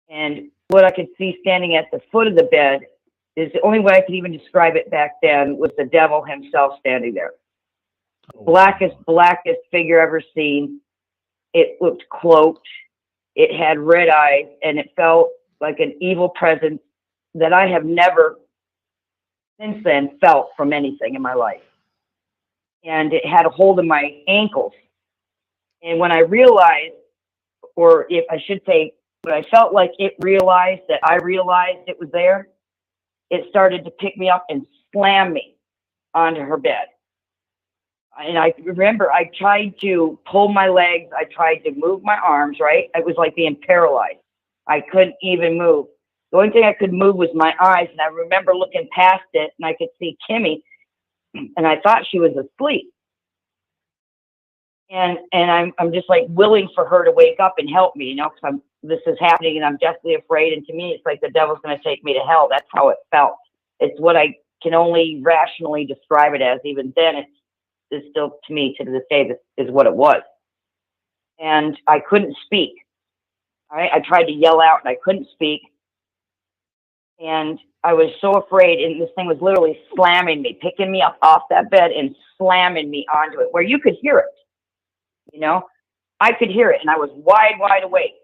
and what I could see standing at the foot of the bed is the only way I could even describe it back then was the devil himself standing there. Blackest figure ever seen. It looked cloaked. It had red eyes, and it felt like an evil presence that I have never since then felt from anything in my life. And it had a hold of my ankles. And when I realized, or if I should say, when I felt like it realized that I realized it was there, it started to pick me up and slam me onto her bed. And I remember I tried to pull my legs. I tried to move my arms, right? It was like being paralyzed. I couldn't even move. The only thing I could move was my eyes. And I remember looking past it, and I could see Kimmy, and I thought she was asleep. And I'm just like willing for her to wake up and help me, you know, because this is happening and I'm deathly afraid. And to me, it's like the devil's going to take me to hell. That's how it felt. It's what I can only rationally describe it as. Even then, it's still, to me, to this day, this is what it was. And I couldn't speak. All right, I tried to yell out and I couldn't speak. And I was so afraid, and this thing was literally slamming me, picking me up off that bed and slamming me onto it, where you could hear it. You know, I could hear it, and I was wide awake.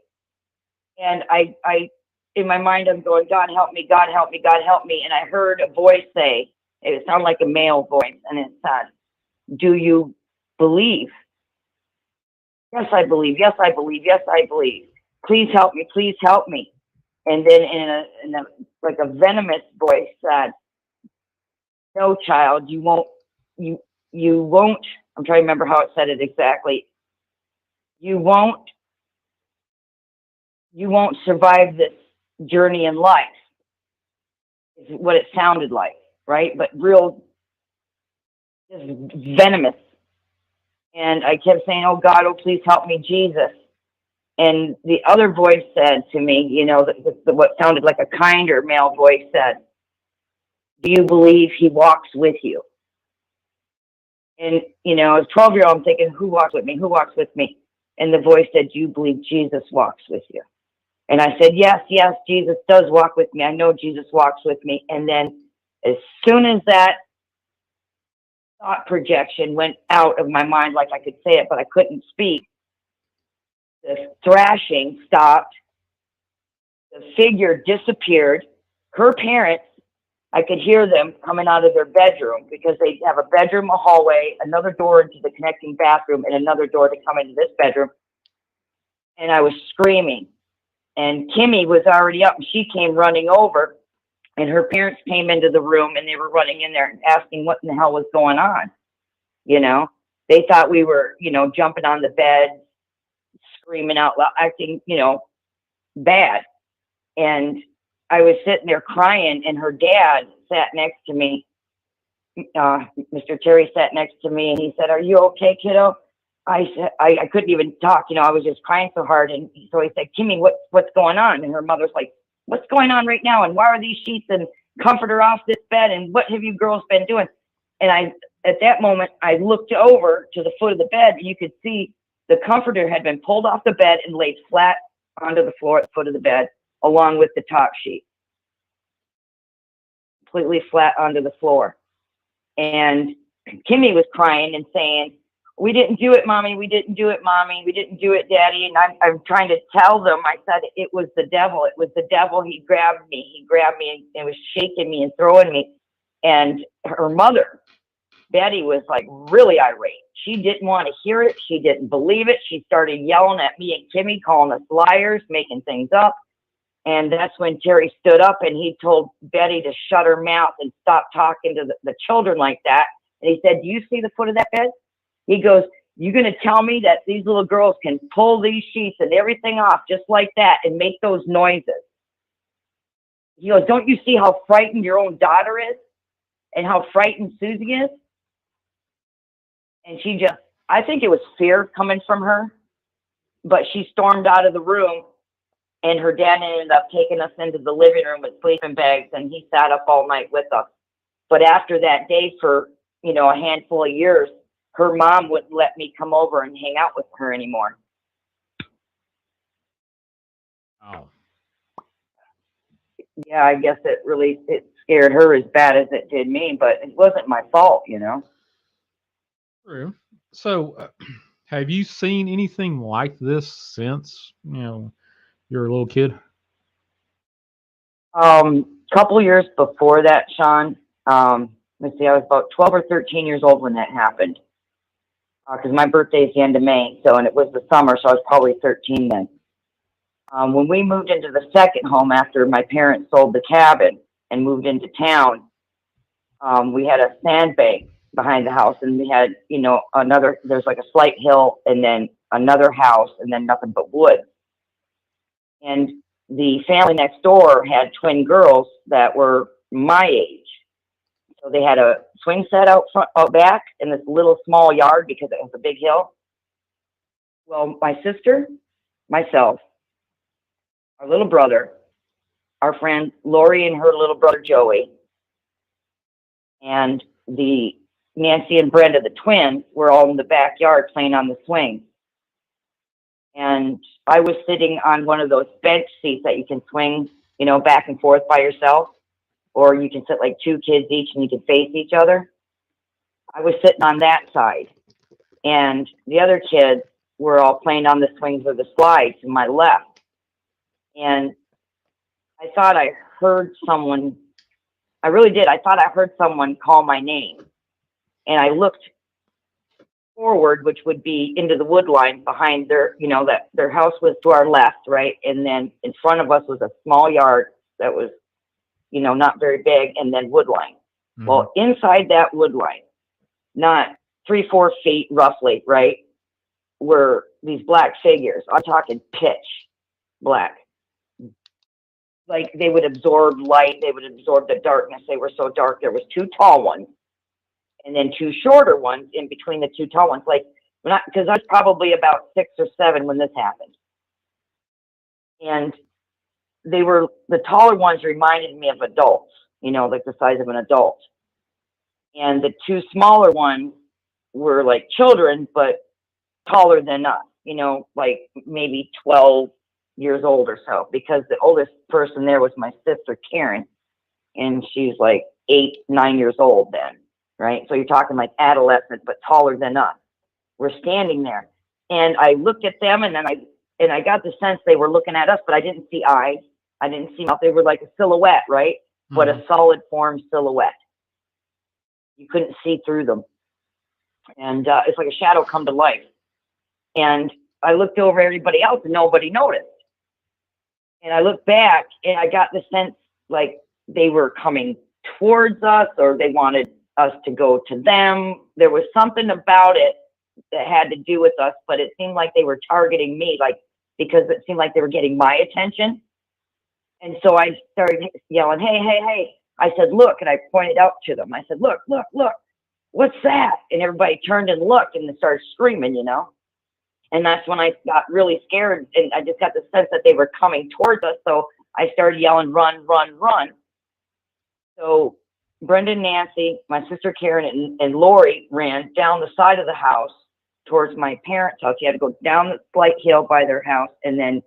And I, in my mind, I'm going, God help me, God help me, God help me. And I heard a voice say, it sounded like a male voice, and it said, do you believe? Yes, I believe. Yes, I believe. Yes, I believe. Please help me. Please help me. And then in a like a venomous voice said, no, child, you won't. I'm trying to remember how it said it exactly. You won't survive this journey in life, is what it sounded like, right? But real, just venomous. And I kept saying, oh God, oh please help me, Jesus. And the other voice said to me, you know, what sounded like a kinder male voice said, do you believe he walks with you? And, you know, as 12-year-old, I'm thinking, who walks with me? Who walks with me? And the voice said, do you believe Jesus walks with you? And I said, yes, Jesus does walk with me. I know Jesus walks with me. And then as soon as that thought projection went out of my mind, like I could say it, but I couldn't speak, the thrashing stopped. The figure disappeared. Her parents, I could hear them coming out of their bedroom, because they have a bedroom, a hallway, another door into the connecting bathroom, and another door to come into this bedroom. And I was screaming. And Kimmy was already up, and she came running over, and her parents came into the room, and they were running in there and asking what in the hell was going on. You know, they thought we were, you know, jumping on the bed, screaming out loud, acting, you know, bad. And I was sitting there crying, and her dad sat next to me. Mr. Terry sat next to me, and he said, are you okay, kiddo? I said, I couldn't even talk, you know, I was just crying so hard. And so he said, Kimmy, what's going on? And her mother's like, what's going on right now? And why are these sheets and comforter off this bed? And what have you girls been doing? And at that moment, I looked over to the foot of the bed, and you could see the comforter had been pulled off the bed and laid flat onto the floor at the foot of the bed, along with the top sheet, completely flat onto the floor. And Kimmy was crying and saying, we didn't do it, Mommy. We didn't do it, Mommy. We didn't do it, Daddy. And I'm trying to tell them, I said, it was the devil. It was the devil. He grabbed me and was shaking me and throwing me. And her mother, Betty, was like really irate. She didn't want to hear it. She didn't believe it. She started yelling at me and Kimmy, calling us liars, making things up. And that's when Terry stood up and he told Betty to shut her mouth and stop talking to the children like that. And he said, do you see the foot of that bed? He goes, you're going to tell me that these little girls can pull these sheets and everything off just like that and make those noises? He goes, don't you see how frightened your own daughter is and how frightened Susie is? And she just, I think it was fear coming from her, but she stormed out of the room, and her dad ended up taking us into the living room with sleeping bags, and he sat up all night with us. But after that day, for, a handful of years, her mom wouldn't let me come over and hang out with her anymore. Oh. Yeah, I guess it scared her as bad as it did me, but it wasn't my fault, True. So, have you seen anything like this since you're a little kid? Couple years before that, Sean, let's see, I was about 12 or 13 years old when that happened. Because my birthday is the end of May, and it was the summer, so I was probably 13 then. When we moved into the second home after my parents sold the cabin and moved into town, we had a sandbank behind the house, and we had, there's like a slight hill and then another house and then nothing but wood. And the family next door had twin girls that were my age. So they had a swing set out back in this little small yard because it was a big hill. Well, my sister, myself, our little brother, our friend Lori and her little brother Joey, and the Nancy and Brenda, the twins, were all in the backyard playing on the swing. And I was sitting on one of those bench seats that you can swing, back and forth by yourself, or you can sit like two kids each and you can face each other. I was sitting on that side, and the other kids were all playing on the swings or the slides to my left. And I thought I heard someone, I really did. I thought I heard someone call my name. And I looked forward, which would be into the wood line behind their, that their house was to our left, right? And then in front of us was a small yard that was, not very big, and then wood line. Mm-hmm. Well, inside that wood line, not 3-4 feet roughly, right, were these black figures. I'm talking pitch black. Like they would absorb light, they would absorb the darkness. They were so dark. There was 2 tall ones and then 2 shorter ones in between the 2 tall ones. Like, because I was probably about 6 or 7 when this happened. And the taller ones reminded me of adults, like the size of an adult. And the 2 smaller ones were like children, but taller than us, like maybe 12 years old or so, because the oldest person there was my sister Karen, and she's like 8, 9 years old then, right? So you're talking like adolescent, but taller than us. We're standing there, and I looked at them, and then I got the sense they were looking at us, but I didn't see eyes, I didn't see mouth. They were like a silhouette, right? Mm-hmm. But a solid form silhouette. You couldn't see through them, and it's like a shadow come to life. And I looked over everybody else, and nobody noticed. And I looked back, and I got the sense like they were coming towards us, or they wanted us to go to them. There was something about it that had to do with us, but it seemed like they were targeting me, like, because it seemed like they were getting my attention. And so I started yelling, hey, hey, hey. I said, look, and I pointed out to them. I said, look, look, look, what's that? And everybody turned and looked, and they started screaming, And that's when I got really scared, and I just got the sense that they were coming towards us. So I started yelling, run, run, run. So Brenda and Nancy, my sister Karen, and Lori ran down the side of the house towards my parents' house. You had to go down the slight hill by their house and then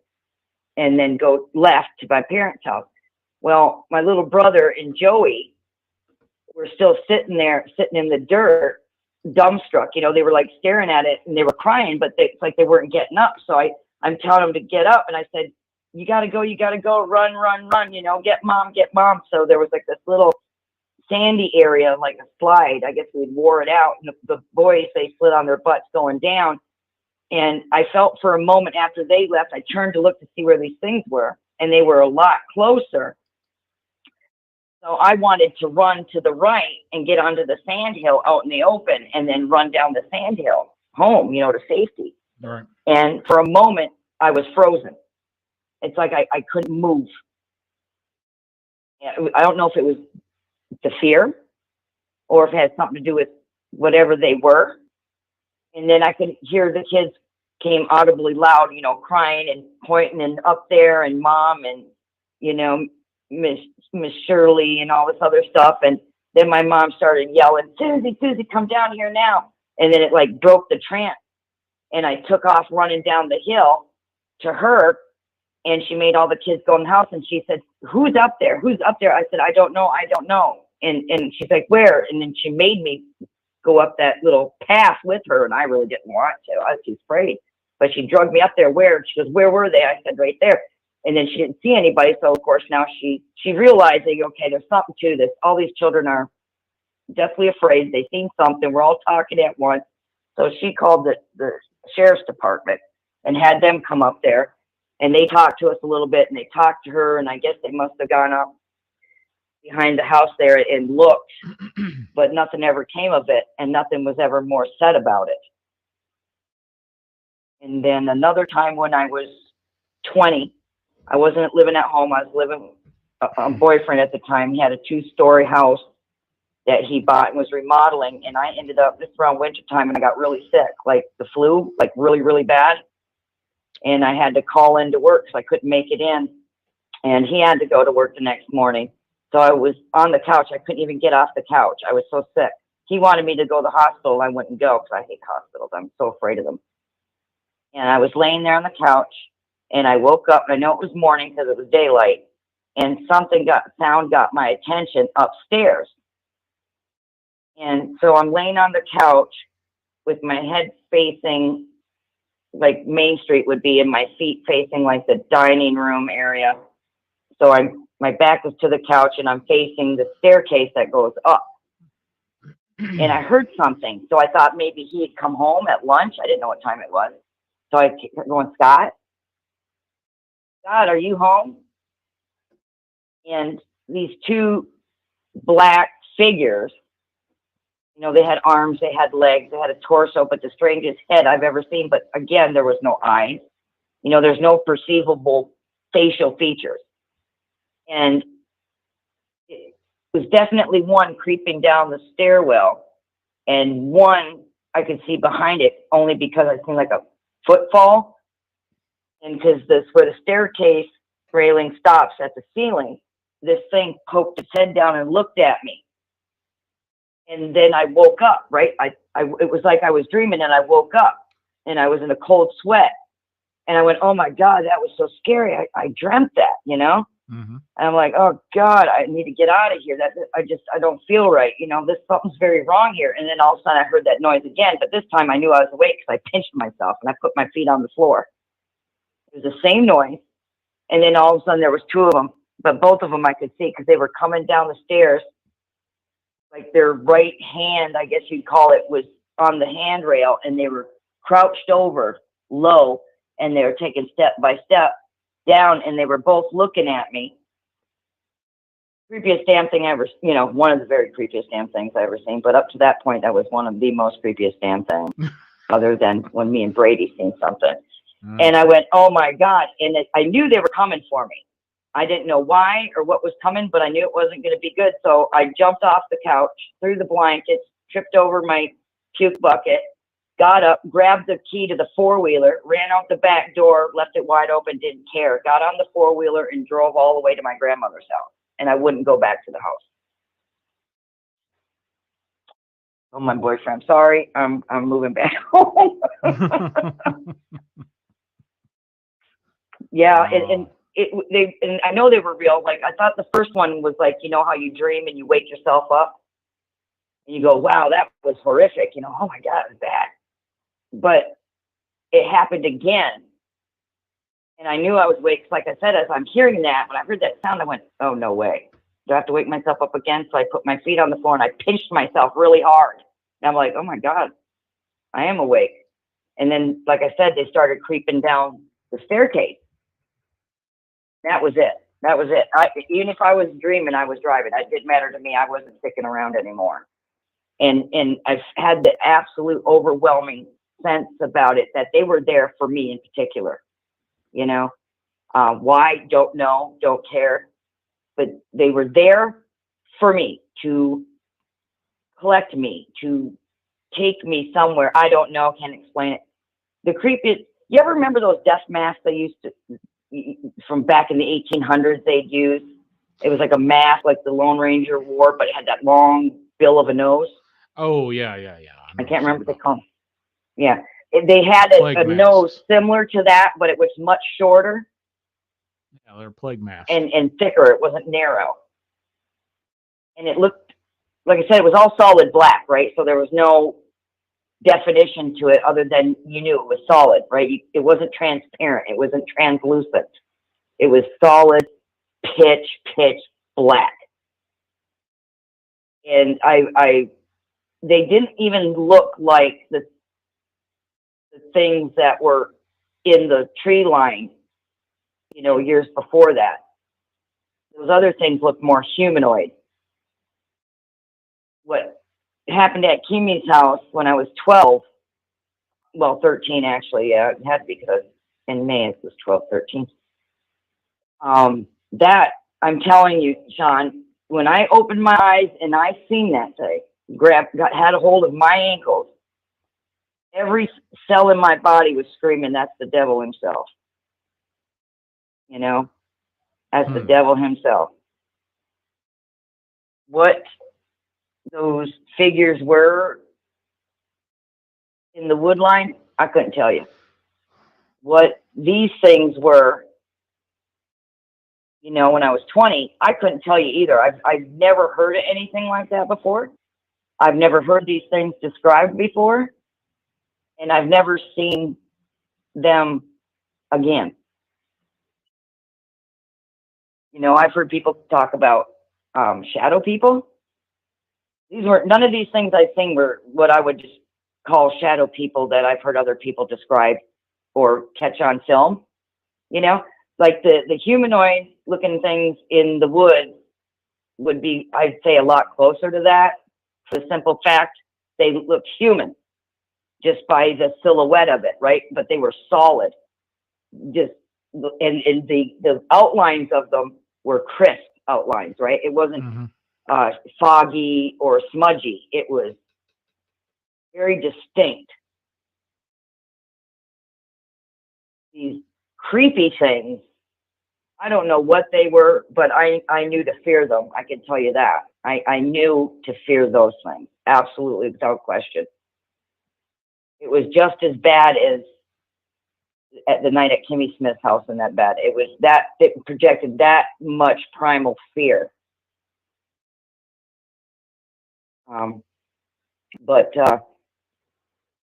go left to my parents' house. Well, my little brother and Joey were still sitting in the dirt, dumbstruck. They were like staring at it, and they were crying, but it's like they weren't getting up. So I'm telling them to get up, and I said, you gotta go, run, run, run, get mom. So there was like this little sandy area, like a slide. I guess we wore it out, and the boys, they slid on their butts going down. And I felt for a moment after they left, I turned to look to see where these things were, and they were a lot closer. So I wanted to run to the right and get onto the sandhill out in the open and then run down the sandhill home, you know, to safety. Right. And for a moment, I was frozen. It's like I couldn't move. I don't know if it was the fear or if it had something to do with whatever they were. And then I could hear the kids came audibly loud, you know, crying and pointing and up there and mom and, you know, Miss Shirley and all this other stuff. And then my mom started yelling, Susie, come down here now. And then it like broke the trance. And I took off running down the hill to her. And she made all the kids go in the house. And she said, who's up there? Who's up there? I said, I don't know. And she's like, where? And then she made me go up that little path with her. And I really didn't want to. I was too afraid. But she drugged me up there. Where? She goes, where were they? I said, right there. And then she didn't see anybody. So, of course, now she's realizing, okay, there's something to this. All these children are deathly afraid. They've seen something. We're all talking at once. So she called the sheriff's department and had them come up there. And they talked to us a little bit, and they talked to her. And I guess they must have gone up behind the house there and looked. But nothing ever came of it. And nothing was ever more said about it. And then another time when I was 20, I wasn't living at home. I was living a boyfriend at the time. He had a 2-story house that he bought and was remodeling. And I ended up, this around winter time, and I got really sick, like the flu, like really, really bad. And I had to call into work because I couldn't make it in. And he had to go to work the next morning. So I was on the couch. I couldn't even get off the couch. I was so sick. He wanted me to go to the hospital. I wouldn't go because I hate hospitals. I'm so afraid of them. And I was laying there on the couch. And I woke up, and I know it was morning because it was daylight, and sound got my attention upstairs. And so I'm laying on the couch with my head facing like Main Street would be, and my feet facing like the dining room area. So my back was to the couch, and I'm facing the staircase that goes up. And I heard something. So I thought maybe he had come home at lunch. I didn't know what time it was. So I kept going, Scott, are you home? And these 2 black figures, you know, they had arms, they had legs, they had a torso, but the strangest head I've ever seen. But again, there was no eyes. You know, there's no perceivable facial features. And it was definitely one creeping down the stairwell, and one I could see behind it only because I seen like a footfall. And because where the staircase railing stops at the ceiling, this thing poked its head down and looked at me. And then I woke up, right? It was like I was dreaming, and I woke up, and I was in a cold sweat. And I went, oh my God, that was so scary. I dreamt that, you know? Mm-hmm. And I'm like, oh God, I need to get out of here. I don't feel right. You know, something's very wrong here. And then all of a sudden I heard that noise again, but this time I knew I was awake because I pinched myself and I put my feet on the floor. It was the same noise. And then all of a sudden there was 2 of them, but both of them I could see because they were coming down the stairs. Like their right hand, I guess you'd call it, was on the handrail, and they were crouched over low, and they were taking step by step down, and they were both looking at me. Creepiest damn thing I ever, you know, one of the very creepiest damn things I ever seen. But up to that point, that was one of the most creepiest damn things, other than when me and Brady seen something. And I went, oh my God. And I knew they were coming for me. I didn't know why or what was coming, but I knew it wasn't going to be good. So I jumped off the couch, threw the blankets, tripped over my puke bucket, got up, grabbed the key to the 4-wheeler, ran out the back door, left it wide open, didn't care, got on the 4-wheeler and drove all the way to my grandmother's house. And I wouldn't go back to the house. Oh, my boyfriend, sorry, I'm moving back home. Yeah, and I know they were real. Like, I thought the first one was like, you know how you dream and you wake yourself up and you go, wow, that was horrific. You know, oh my God, it was bad. But it happened again. And I knew I was awake. Like I said, as I'm hearing that, when I heard that sound, I went, oh, no way. Do I have to wake myself up again? So I put my feet on the floor and I pinched myself really hard. And I'm like, oh my God, I am awake. And then, like I said, they started creeping down the staircase. That was it. That was it. Even if I was dreaming, I was driving. It didn't matter to me. I wasn't sticking around anymore. And I've had the absolute overwhelming sense about it that they were there for me in particular. You know, why? Don't know, don't care. But they were there for me to collect me, to take me somewhere. I don't know, can't explain it. The creep is, you ever remember those death masks they used to, from back in the 1800s, they'd use? It was like a mask like the Lone Ranger wore, but it had that long bill of a nose. Oh, yeah. I can't remember what they call them. Yeah. They had Plague a masks. nose similar to that, but it was much shorter. Yeah, they're plague masks. And thicker. It wasn't narrow. And it looked, like I said, it was all solid black, right? So there was no definition to it other than you knew it was solid, right? It wasn't transparent. It wasn't translucent. It was solid, pitch black. And they didn't even look like the things that were in the tree line, you know, years before that. Those other things looked more humanoid. What happened at Kimi's house when I was 12, well, 13 actually, yeah, it had to be because in May it was 12, 13. That, I'm telling you, Sean, when I opened my eyes and I seen that thing, had a hold of my ankles, every cell in my body was screaming, that's the devil himself. You know, that's the devil himself. What those figures were in the wood line, I couldn't tell you. What these things were, you know, when I was 20, I couldn't tell you either. I've never heard of anything like that before. I've never heard these things described before. And I've never seen them again. You know, I've heard people talk about shadow people. None of these things I've seen were what I would just call shadow people that I've heard other people describe or catch on film. You know, like the humanoid looking things in the woods would be, I'd say, a lot closer to that, for the simple fact they looked human just by the silhouette of it, right? But they were solid. Just and the outlines of them were crisp outlines, right? It wasn't foggy or smudgy. It was very distinct. These creepy things, I don't know what they were, but I knew to fear them. I can tell you that. I knew to fear those things, absolutely, without question. It was just as bad as at the night at Kimmy Smith's house in that bed. It was that, it projected that much primal fear. But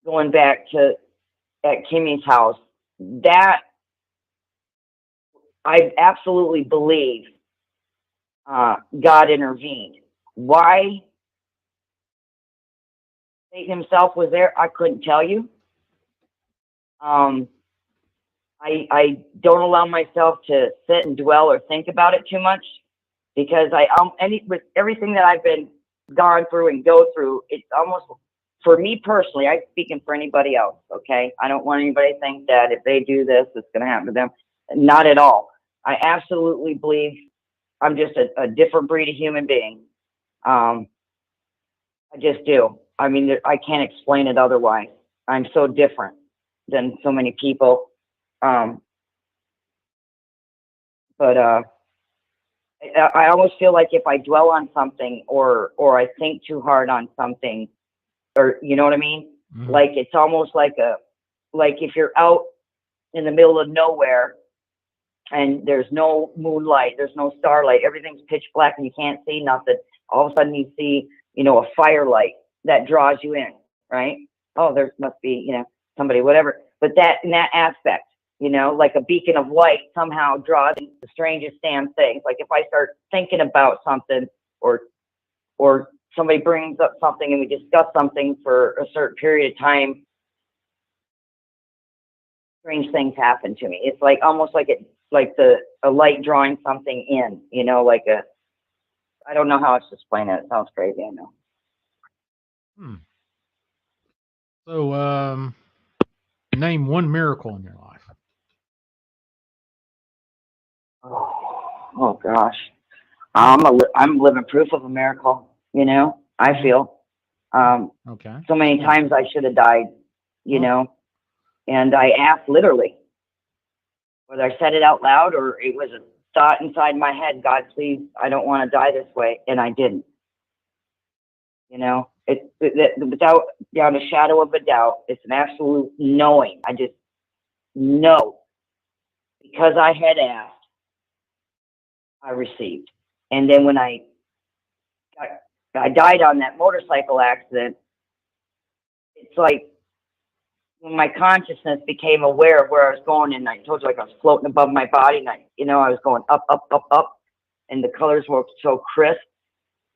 going back to at Kimmy's house, that I absolutely believe God intervened. Why Satan himself was there, I couldn't tell you. I don't allow myself to sit and dwell or think about it too much, because with everything that I've been gone through and go through, it's almost, for me personally, I'm speaking for anybody else, okay? I don't want anybody to think that if they do this, it's going to happen to them. Not at all. I absolutely believe I'm just a different breed of human being. I just do. I mean, I can't explain it otherwise. I'm so different than so many people. But I almost feel like if I dwell on something or I think too hard on something, or you know what I mean? Mm-hmm. Like it's almost like if you're out in the middle of nowhere and there's no moonlight, there's no starlight, everything's pitch black and you can't see nothing. All of a sudden you see, you know, a firelight that draws you in, right? Oh, there must be, you know, somebody, whatever. But that, in that aspect, you know, like a beacon of light somehow draws in the strangest damn things. Like if I start thinking about something or somebody brings up something and we discuss something for a certain period of time, strange things happen to me. It's like almost like like a light drawing something in, you know, like I don't know how else to explain it. It sounds crazy, I know. Hmm. So, name one miracle in your life. Oh gosh. I'm living proof of a miracle, you know, I feel. Okay. So many times I should have died, you know, and I asked literally, whether I said it out loud or it was a thought inside my head, God, please, I don't want to die this way. And I didn't, you know, without down a shadow of a doubt, it's an absolute knowing. I just know because I had asked, I received. And then when I died on that motorcycle accident, it's like when my consciousness became aware of where I was going, and I told you, like I was floating above my body, and I was going up, up, up, up, and the colors were so crisp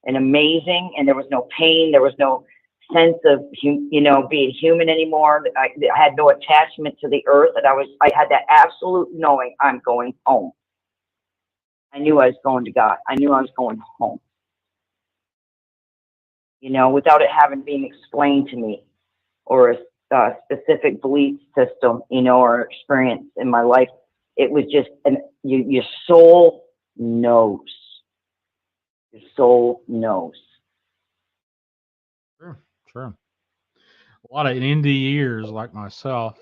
and amazing, and there was no pain, there was no sense of being human anymore. I had no attachment to the earth, and I had that absolute knowing I'm going home. I knew I was going to God. I knew I was going home. Without it having been explained to me, or a specific belief system, or experience in my life. It was just, your soul knows. Your soul knows. Sure. A lot of NDEers like myself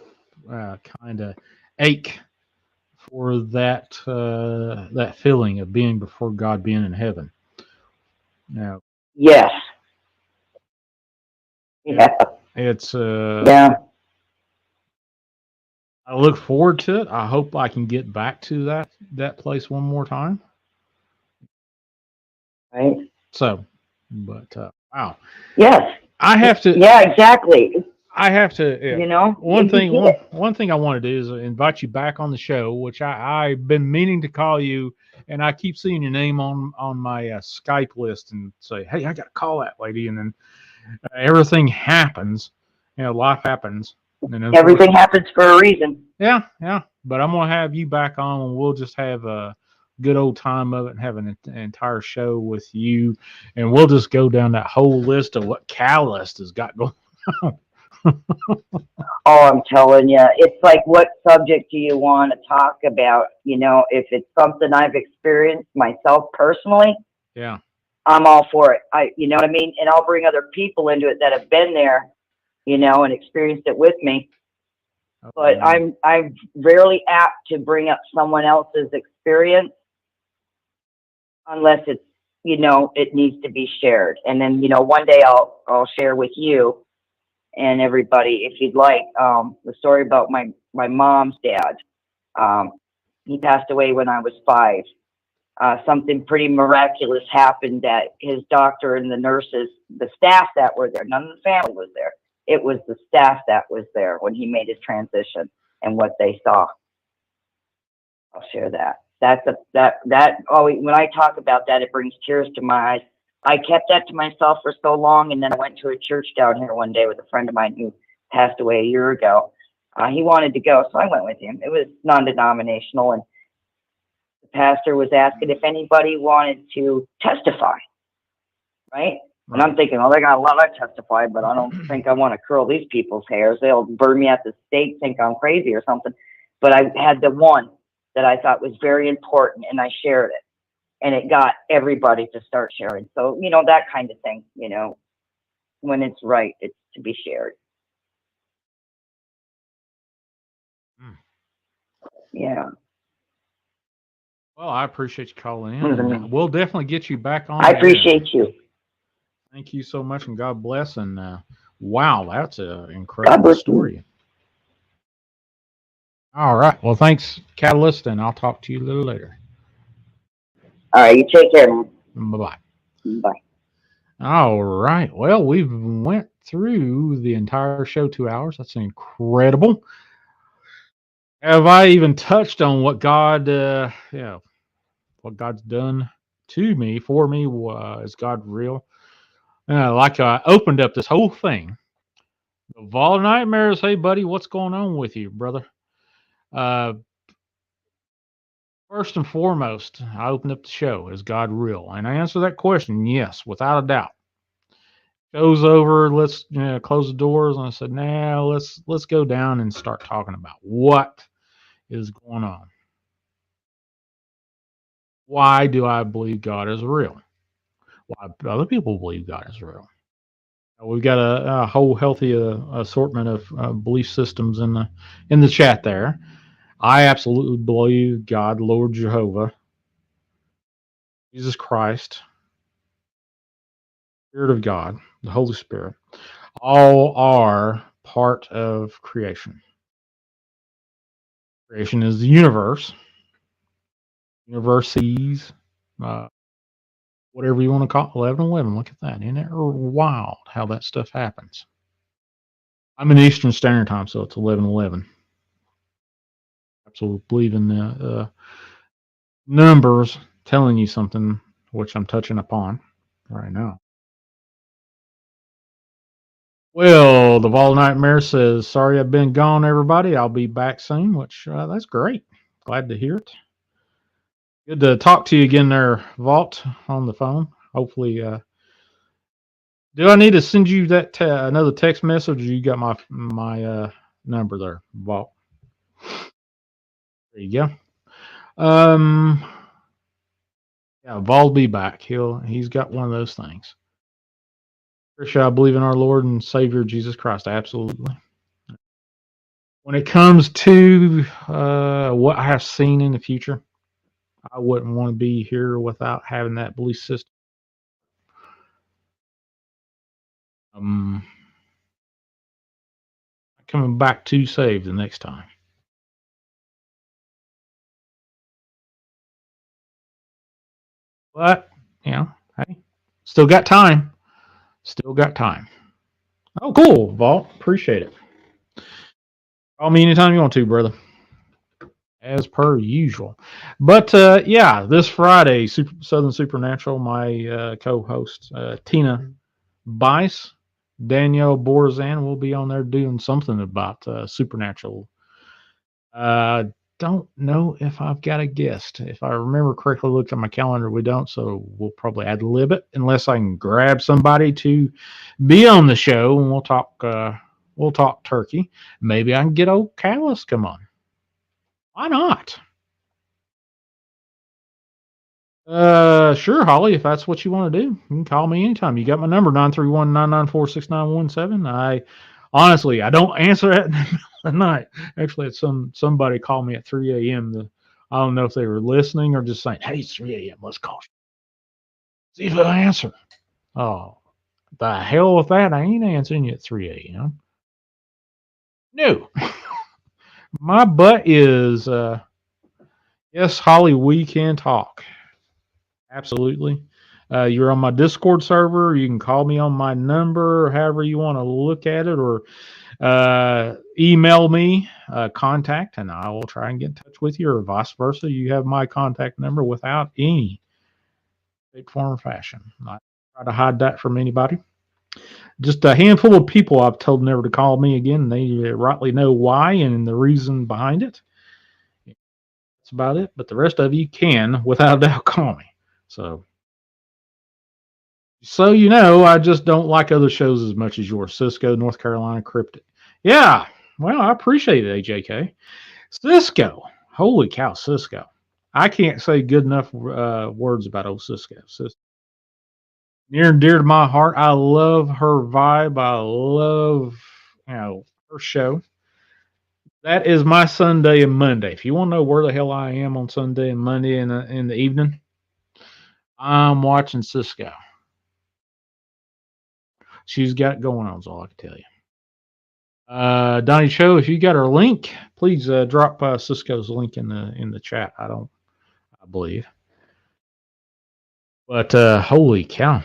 kind of ache for that feeling of being before God, being in heaven. Now, Yes. Yeah. it's Yeah. I look forward to it. I hope I can get back to that place one more time. Right. So, but wow. Yes. I have to. Yeah, exactly. I have to. Yeah. One thing I want to do is invite you back on the show, which I've been meaning to call you, and I keep seeing your name on my Skype list and say, hey, I got to call that lady, and then everything happens. Life happens. And everything happens for a reason. Yeah. But I'm gonna have you back on, and we'll just have a good old time of it and have an entire show with you, and we'll just go down that whole list of what Catalyst has got going on. Oh, I'm telling you, it's like, what subject do you want to talk about? If it's something I've experienced myself personally, yeah, I'm all for it. You know what I mean? And I'll bring other people into it that have been there, and experienced it with me. But I'm rarely apt to bring up someone else's experience unless it's, it needs to be shared. And then, one day I'll share with you and everybody, if you'd like, the story about my mom's dad. He passed away when I was 5. Something pretty miraculous happened, that his doctor and the nurses, the staff that were there, none of the family was there. It was the staff that was there when he made his transition, and what they saw. I'll share that. When I talk about that, it brings tears to my eyes. I kept that to myself for so long, and then I went to a church down here one day with a friend of mine who passed away a year ago. He wanted to go, so I went with him. It was non-denominational, and the pastor was asking if anybody wanted to testify, right? And I'm thinking, they got a lot of testify, but I don't think I want to curl these people's hairs. They'll burn me at the stake, think I'm crazy or something. But I had the one that I thought was very important, and I shared it. And it got everybody to start sharing. So, that kind of thing, when it's right, it's to be shared. Yeah. Well, I appreciate you calling in. And we'll definitely get you back on. I appreciate you. Thank you so much, and God bless. And wow, that's an incredible story. All right. Well, thanks, Catalyst, and I'll talk to you a little later. All right. You take care, man. Bye-bye. Bye. All right. Well, we've went through the entire show, 2 hours. That's incredible. Have I even touched on what God, what God's done to me, for me? Is God real? Like I opened up this whole thing of all nightmares. Hey, buddy, what's going on with you, brother? First and foremost, I opened up the show. Is God real? And I answer that question, yes, without a doubt. Show's over. Let's close the doors. And I said, now let's go down and start talking about what is going on. Why do I believe God is real? Why other people believe God is real? We've got a whole healthy assortment of belief systems in the chat there. I absolutely believe God, Lord Jehovah, Jesus Christ, Spirit of God, the Holy Spirit, all are part of creation. Creation is the universe, universities, uh, whatever you want to call it. 11:11. Look at that. Isn't it wild how that stuff happens? I'm in Eastern Standard Time, so it's 11:11. Absolutely believe in the numbers telling you something, which I'm touching upon right now. Well, the Vol Nightmare says, sorry I've been gone, everybody. I'll be back soon, which that's great. Glad to hear it. Good to talk to you again there, Vault, on the phone. Hopefully, do I need to send you that another text message, or you got my number there, Vault? There you go. Yeah, Vault will be back. He's got one of those things. Sure, I believe in our Lord and Savior Jesus Christ. Absolutely. When it comes to what I have seen in the future, I wouldn't want to be here without having that belief system. Coming back to save the next time. But, hey, still got time. Still got time. Oh, cool, Vault. Appreciate it. Call me anytime you want to, brother. As per usual. But, yeah, this Friday, Southern Supernatural, my co-host, Tina Bice, Danielle Borzan will be on there doing something about Supernatural. Don't know if I've got a guest. If I remember correctly, looked at my calendar, we don't, so we'll probably ad lib it unless I can grab somebody to be on the show, and we'll talk turkey. Maybe I can get old Callus come on. Why not? Sure, Holly, if that's what you want to do, you can call me anytime. You got my number, 931-994-6917. I honestly, I don't answer it in the middle of the night. Actually, it's somebody called me at 3 a.m. I don't know if they were listening or just saying, hey, it's 3 a.m. Let's call. See if I answer. Oh, the hell with that. I ain't answering you at 3 a.m. No. My butt is, yes, Holly, we can talk. Absolutely. You're on my Discord server. You can call me on my number, however you want to look at it, or email me contact, and I will try and get in touch with you, or vice versa. You have my contact number without any shape, form, or fashion. I try to hide that from anybody. Just a handful of people I've told never to call me again. And they rightly know why and the reason behind it. That's about it. But the rest of you can, without a doubt, call me. So you know, I just don't like other shows as much as yours. Cisco, North Carolina, Cryptic. Yeah, well, I appreciate it, AJK. Cisco. Holy cow, Cisco. I can't say good enough words about old Cisco. Near and dear to my heart. I love her vibe. I love, her show. That is my Sunday and Monday. If you want to know where the hell I am on Sunday and Monday in the evening, I'm watching Cisco. She's got going on, is all I can tell you. Donnie Cho, if you got her link, please drop Cisco's link in the chat. I believe. But holy cow.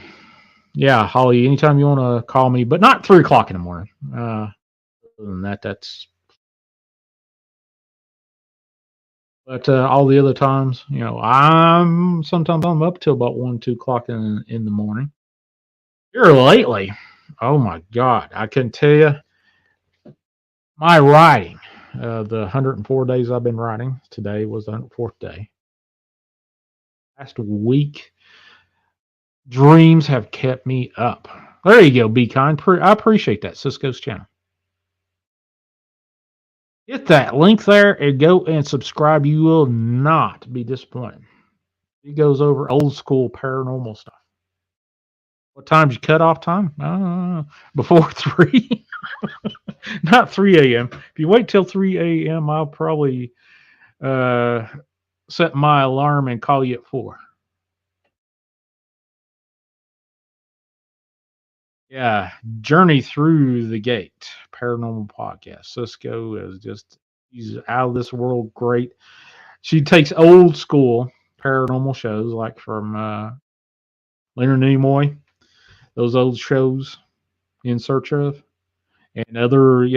Yeah, Holly, anytime you want to call me, but not 3 o'clock in the morning. Other than that, that's. But all the other times, sometimes I'm up till about 1, 2 o'clock in the morning. Here lately, oh my God, I can tell you, my writing, the 104 days I've been writing, today was the 104th day. last week. Dreams have kept me up. There you go, Be Kind. I appreciate that, Cisco's channel. Hit that link there and go and subscribe. You will not be disappointed. He goes over old school paranormal stuff. What time's your cutoff time? Before 3. Not 3 a.m. If you wait till 3 a.m., I'll probably set my alarm and call you at 4. Yeah, Journey Through the Gate, paranormal podcast. Cisco is he's out of this world great. She takes old school paranormal shows like from Leonard Nimoy, those old shows, In Search of, and other,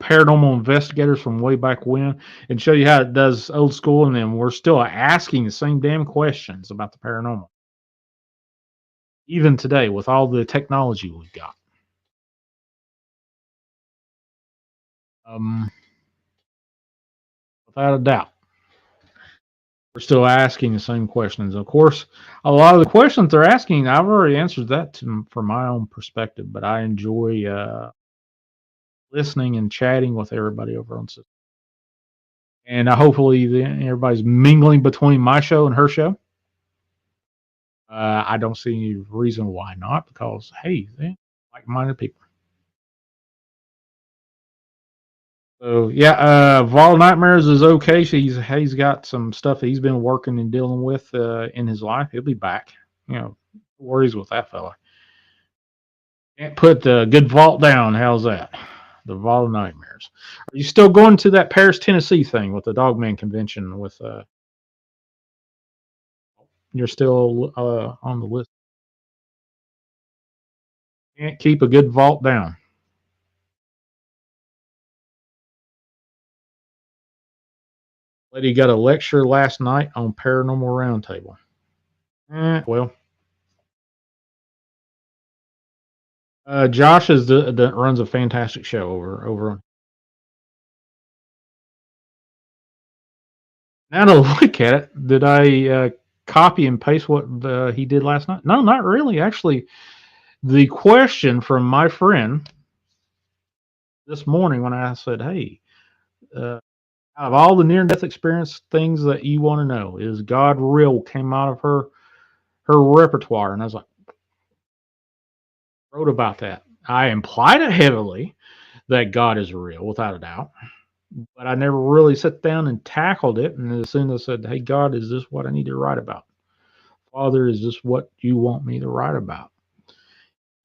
paranormal investigators from way back when, and show you how it does old school, and then we're still asking the same damn questions about the paranormal. Even today, with all the technology we've got. Without a doubt. We're still asking the same questions. Of course, a lot of the questions they're asking, I've already answered that from my own perspective, but I enjoy listening and chatting with everybody over on Cisco. And hopefully everybody's mingling between my show and her show. I don't see any reason why not, because, hey, they're like-minded people. So, yeah, Vol Nightmares is okay. He's got some stuff that he's been working and dealing with in his life. He'll be back. No worries with that fella. Can't put the good vault down. How's that? The Vol Nightmares. Are you still going to that Paris, Tennessee thing with the Dogman convention? You're still on the list. Can't keep a good vault down. Lady got a lecture last night on Paranormal Roundtable. Well, Josh runs a fantastic show over on. Now to look at it, did I copy and paste what he did last night? No, not really. Actually, the question from my friend this morning when I said, "Hey, out of all the near-death experience things that you want to know, is God real?" came out of her repertoire, and I was like, wrote about that. I implied it heavily that God is real, without a doubt, but I never really sat down and tackled it. And as soon as I said, "Hey, God, is this what I need to write about? Father, is this what you want me to write about?"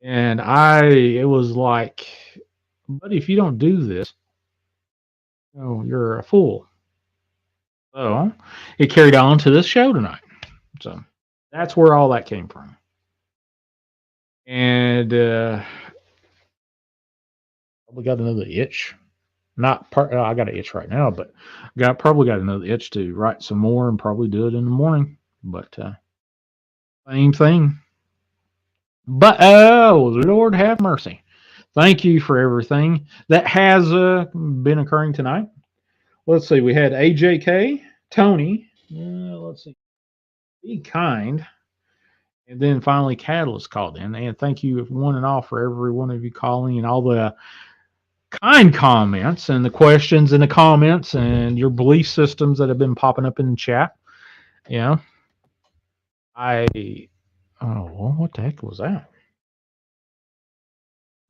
And it was like, "But if you don't do this, you're a fool." So it carried on to this show tonight. So that's where all that came from. And probably got another itch. Not part. I got an itch right now, but probably got another itch to write some more and probably do it in the morning. But same thing. But Lord have mercy. Thank you for everything that has been occurring tonight. Let's see. We had AJK, Tony. Let's see. Be Kind. And then finally, Catalyst called in. And thank you, one and all, for every one of you calling and all the kind comments and the questions in the comments and your belief systems that have been popping up in the chat. Oh, well, what the heck was that?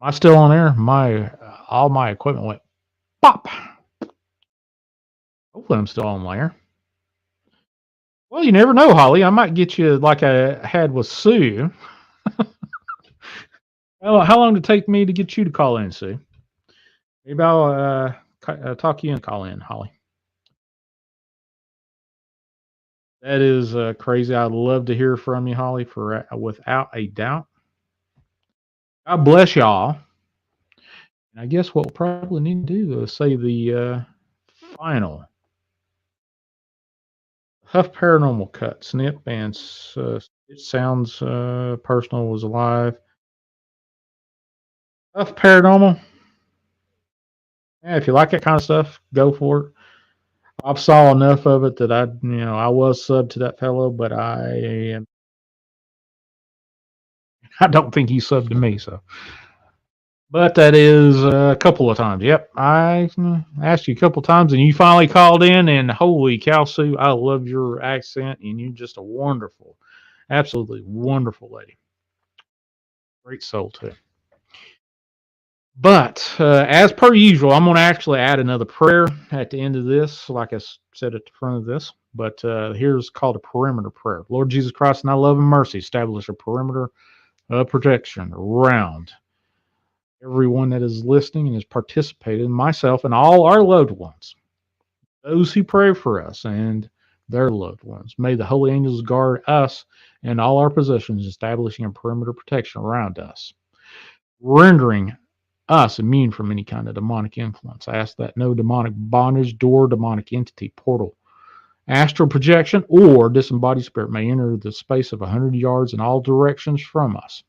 Am I still on air? All my equipment went pop. Hopefully I'm still on there. Well, you never know, Holly. I might get you like I had with Sue. Well, how long did it take me to get you to call in, Sue? Maybe I'll talk you and call in, Holly. That is crazy. I'd love to hear from you, Holly, without a doubt. God bless y'all. And I guess what we'll probably need to do is say the final Huff Paranormal cut. Snip and it sounds personal was alive. Huff Paranormal. Yeah, if you like that kind of stuff, go for it. I've saw enough of it that I was sub to that fellow, but I don't think he subbed to me. So, but that is a couple of times. Yep, I asked you a couple of times, and you finally called in. And holy cow, Sue, I love your accent, and you're just a wonderful, absolutely wonderful lady. Great soul too. But as per usual, I'm going to actually add another prayer at the end of this, like I said at the front of this. But here's called a perimeter prayer. Lord Jesus Christ, in thy love and mercy, establish a perimeter of protection around everyone that is listening and has participated, myself and all our loved ones, those who pray for us and their loved ones. May the holy angels guard us and all our possessions, establishing a perimeter protection around us, rendering us immune from any kind of demonic influence. I ask that no demonic bondage, door, demonic entity, portal, astral projection, or disembodied spirit may enter the space of 100 yards in all directions from us.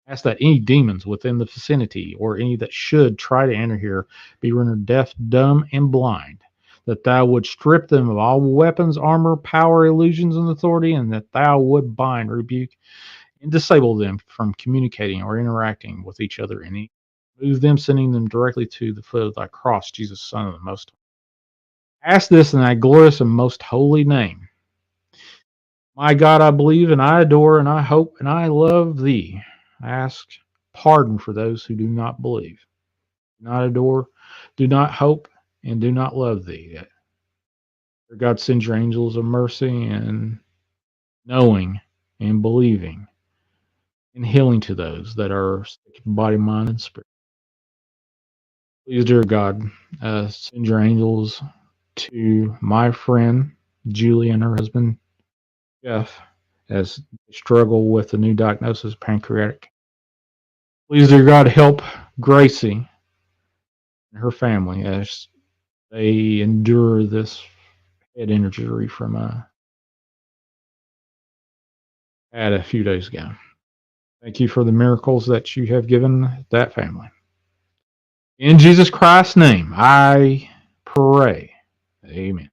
Ask that any demons within the vicinity or any that should try to enter here be rendered deaf, dumb, and blind. That thou would strip them of all weapons, armor, power, illusions, and authority, and that thou would bind, rebuke, and disable them from communicating or interacting with each other. And move them, sending them directly to the foot of thy cross, Jesus, Son of the Most High. Ask this in thy glorious and most holy name. My God, I believe and I adore and I hope and I love thee. I ask pardon for those who do not believe, do not adore, do not hope, and do not love thee. That God sends your angels of mercy and knowing and believing and healing to those that are sick in body, mind, and spirit. Please, dear God, send your angels to my friend Julie and her husband Jeff as they struggle with the new diagnosis of pancreatic. Please, dear God, help Gracie and her family as they endure this head injury from had a few days ago. Thank you for the miracles that you have given that family. In Jesus Christ's name, I pray. Amen.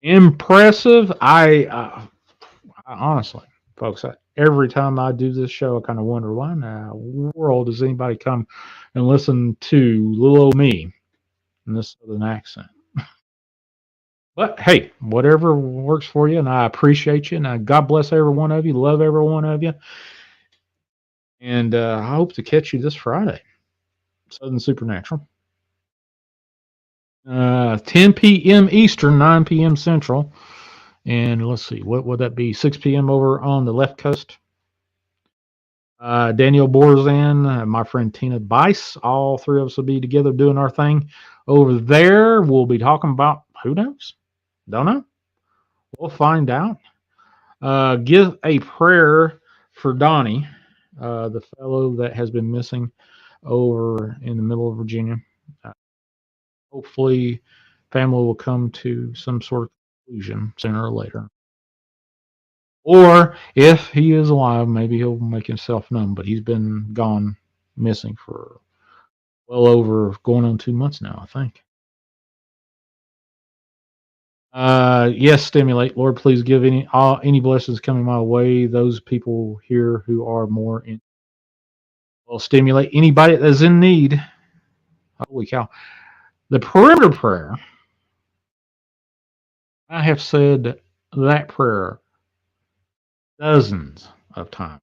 Impressive. I honestly, folks, every time I do this show, I kind of wonder why in the world does anybody come and listen to little old me in this southern accent? But hey, whatever works for you, and I appreciate you, and God bless every one of you. Love every one of you, and I hope to catch you this Friday, Southern Supernatural, 10 p.m. Eastern, 9 p.m. Central, and let's see, what would that be? 6 p.m. over on the left coast. Daniel Borzan, my friend Tina Bice, all three of us will be together doing our thing over there. We'll be talking about who knows, don't know. We'll find out. Give a prayer for Donnie, the fellow that has been missing over in the middle of Virginia. Uh, Hopefully, family will come to some sort of conclusion sooner or later. Or if he is alive, maybe he'll make himself known. But he's been gone, missing for well over going on 2 months now, I think. Yes, stimulate. Lord, please give any blessings coming my way. Those people here who are more in will stimulate anybody that's in need. Holy cow. The perimeter prayer, I have said that prayer dozens of times.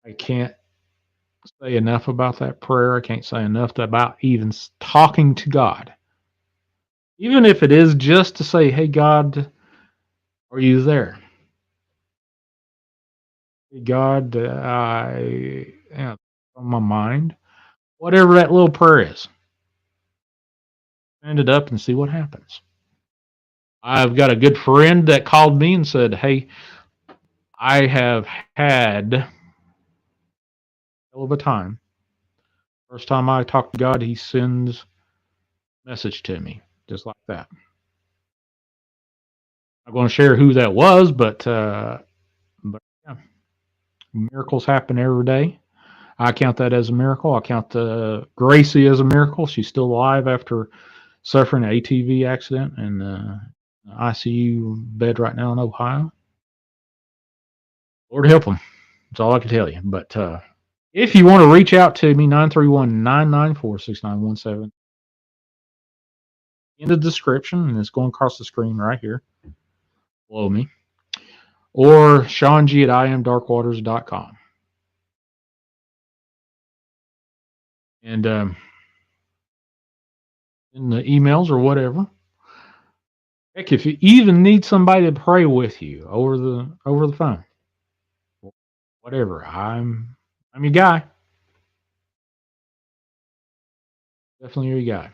I can't say enough about that prayer. I can't say enough about even talking to God. Even if it is just to say, hey, God, are you there? Hey, God, on my mind. Whatever that little prayer is, send it up and see what happens. I've got a good friend that called me and said, hey, I have had a hell of a time. First time I talk to God, he sends a message to me, just like that. I'm not going to share who that was, but yeah, miracles happen every day. I count that as a miracle. I count Gracie as a miracle. She's still alive after suffering an ATV accident in ICU bed right now in Ohio. Lord help them. That's all I can tell you. But if you want to reach out to me, 931-994-6917. In the description, and it's going across the screen right here below me. Or SeanG at imdarkwaters.com. And in the emails or whatever. Heck, if you even need somebody to pray with you over the phone, whatever, I'm your guy. Definitely your guy.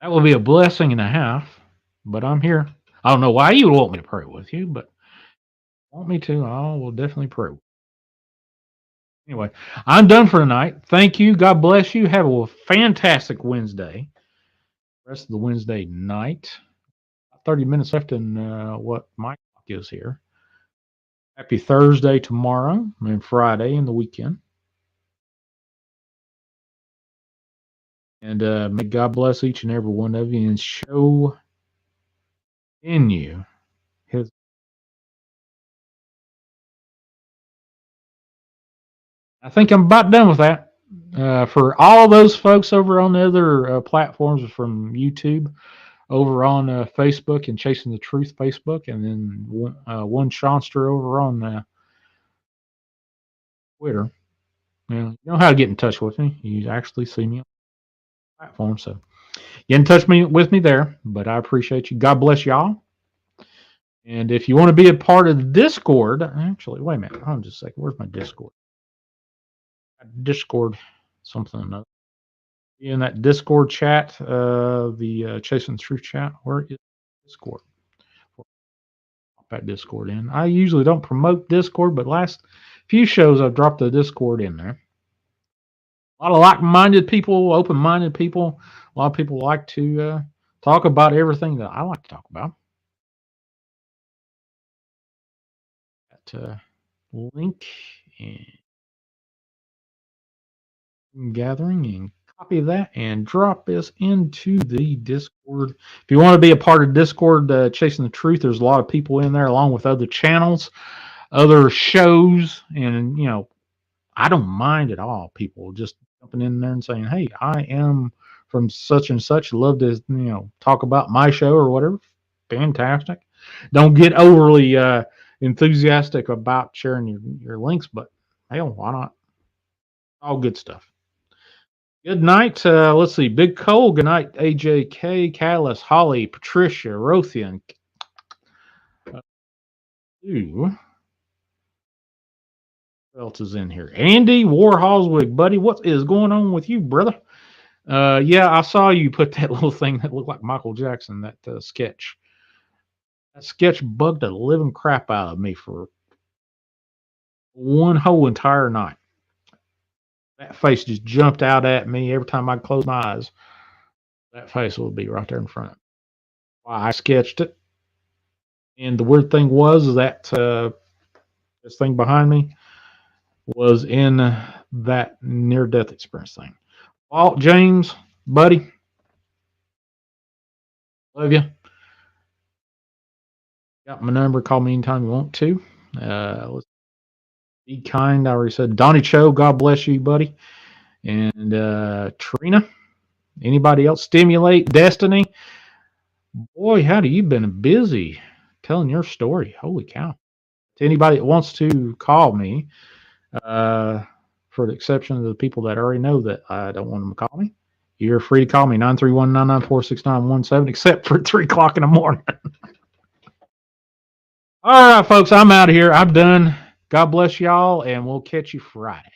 That will be a blessing and a half, but I'm here. I don't know why you want me to pray with you, but want me to, I will definitely pray. Anyway, I'm done for tonight. Thank you. God bless you. Have a fantastic Wednesday. Rest of the Wednesday night. 30 minutes left in what my clock is here. Happy Thursday tomorrow and Friday and the weekend. And may God bless each and every one of you and show in you His. I think I'm about done with that. For all those folks over on the other platforms from YouTube, over on Facebook and Chasing the Truth Facebook, and then one Seanster over on Twitter. You know how to get in touch with me. You actually see me on the platform, so get in touch with me there. But I appreciate you. God bless y'all. And if you want to be a part of the Discord, actually, wait a minute. Hold on just a second. Where's my Discord? Discord, something or another. In that Discord chat, the Chasing the Truth chat, where is Discord? Pop that Discord in. I usually don't promote Discord, but last few shows I've dropped the Discord in there. A lot of like-minded people, open-minded people. A lot of people like to talk about everything that I like to talk about. That link and gathering and copy that and drop this into the Discord. If you want to be a part of Discord, Chasing the Truth, there's a lot of people in there along with other channels, other shows, and I don't mind at all people just jumping in there and saying, "Hey, I am from such and such. Love to talk about my show or whatever." Fantastic. Don't get overly enthusiastic about sharing your links, but hell, why not? All good stuff. Good night. Let's see. Big Cole. Good night. AJK, Callus, Holly, Patricia, Rothian. Who else is in here? Andy Warholswig, buddy. What is going on with you, brother? Yeah, I saw you put that little thing that looked like Michael Jackson, that sketch. That sketch bugged the living crap out of me for one whole entire night. That face just jumped out at me every time I closed my eyes. That face would be right there in front. Why I sketched it. And the weird thing was that this thing behind me was in that near-death experience thing. Walt James, buddy, love you. Got my number. Call me anytime you want to. Let's be kind. I already said. Donnie Cho, God bless you, buddy. And Trina, anybody else? Stimulate, Destiny. Boy, howdy, you've been busy telling your story. Holy cow. To anybody that wants to call me, for the exception of the people that already know that I don't want them to call me, you're free to call me, 931-994-6917, except for 3 o'clock in the morning. All right, folks, I'm out of here. I'm done. God bless y'all, and we'll catch you Friday.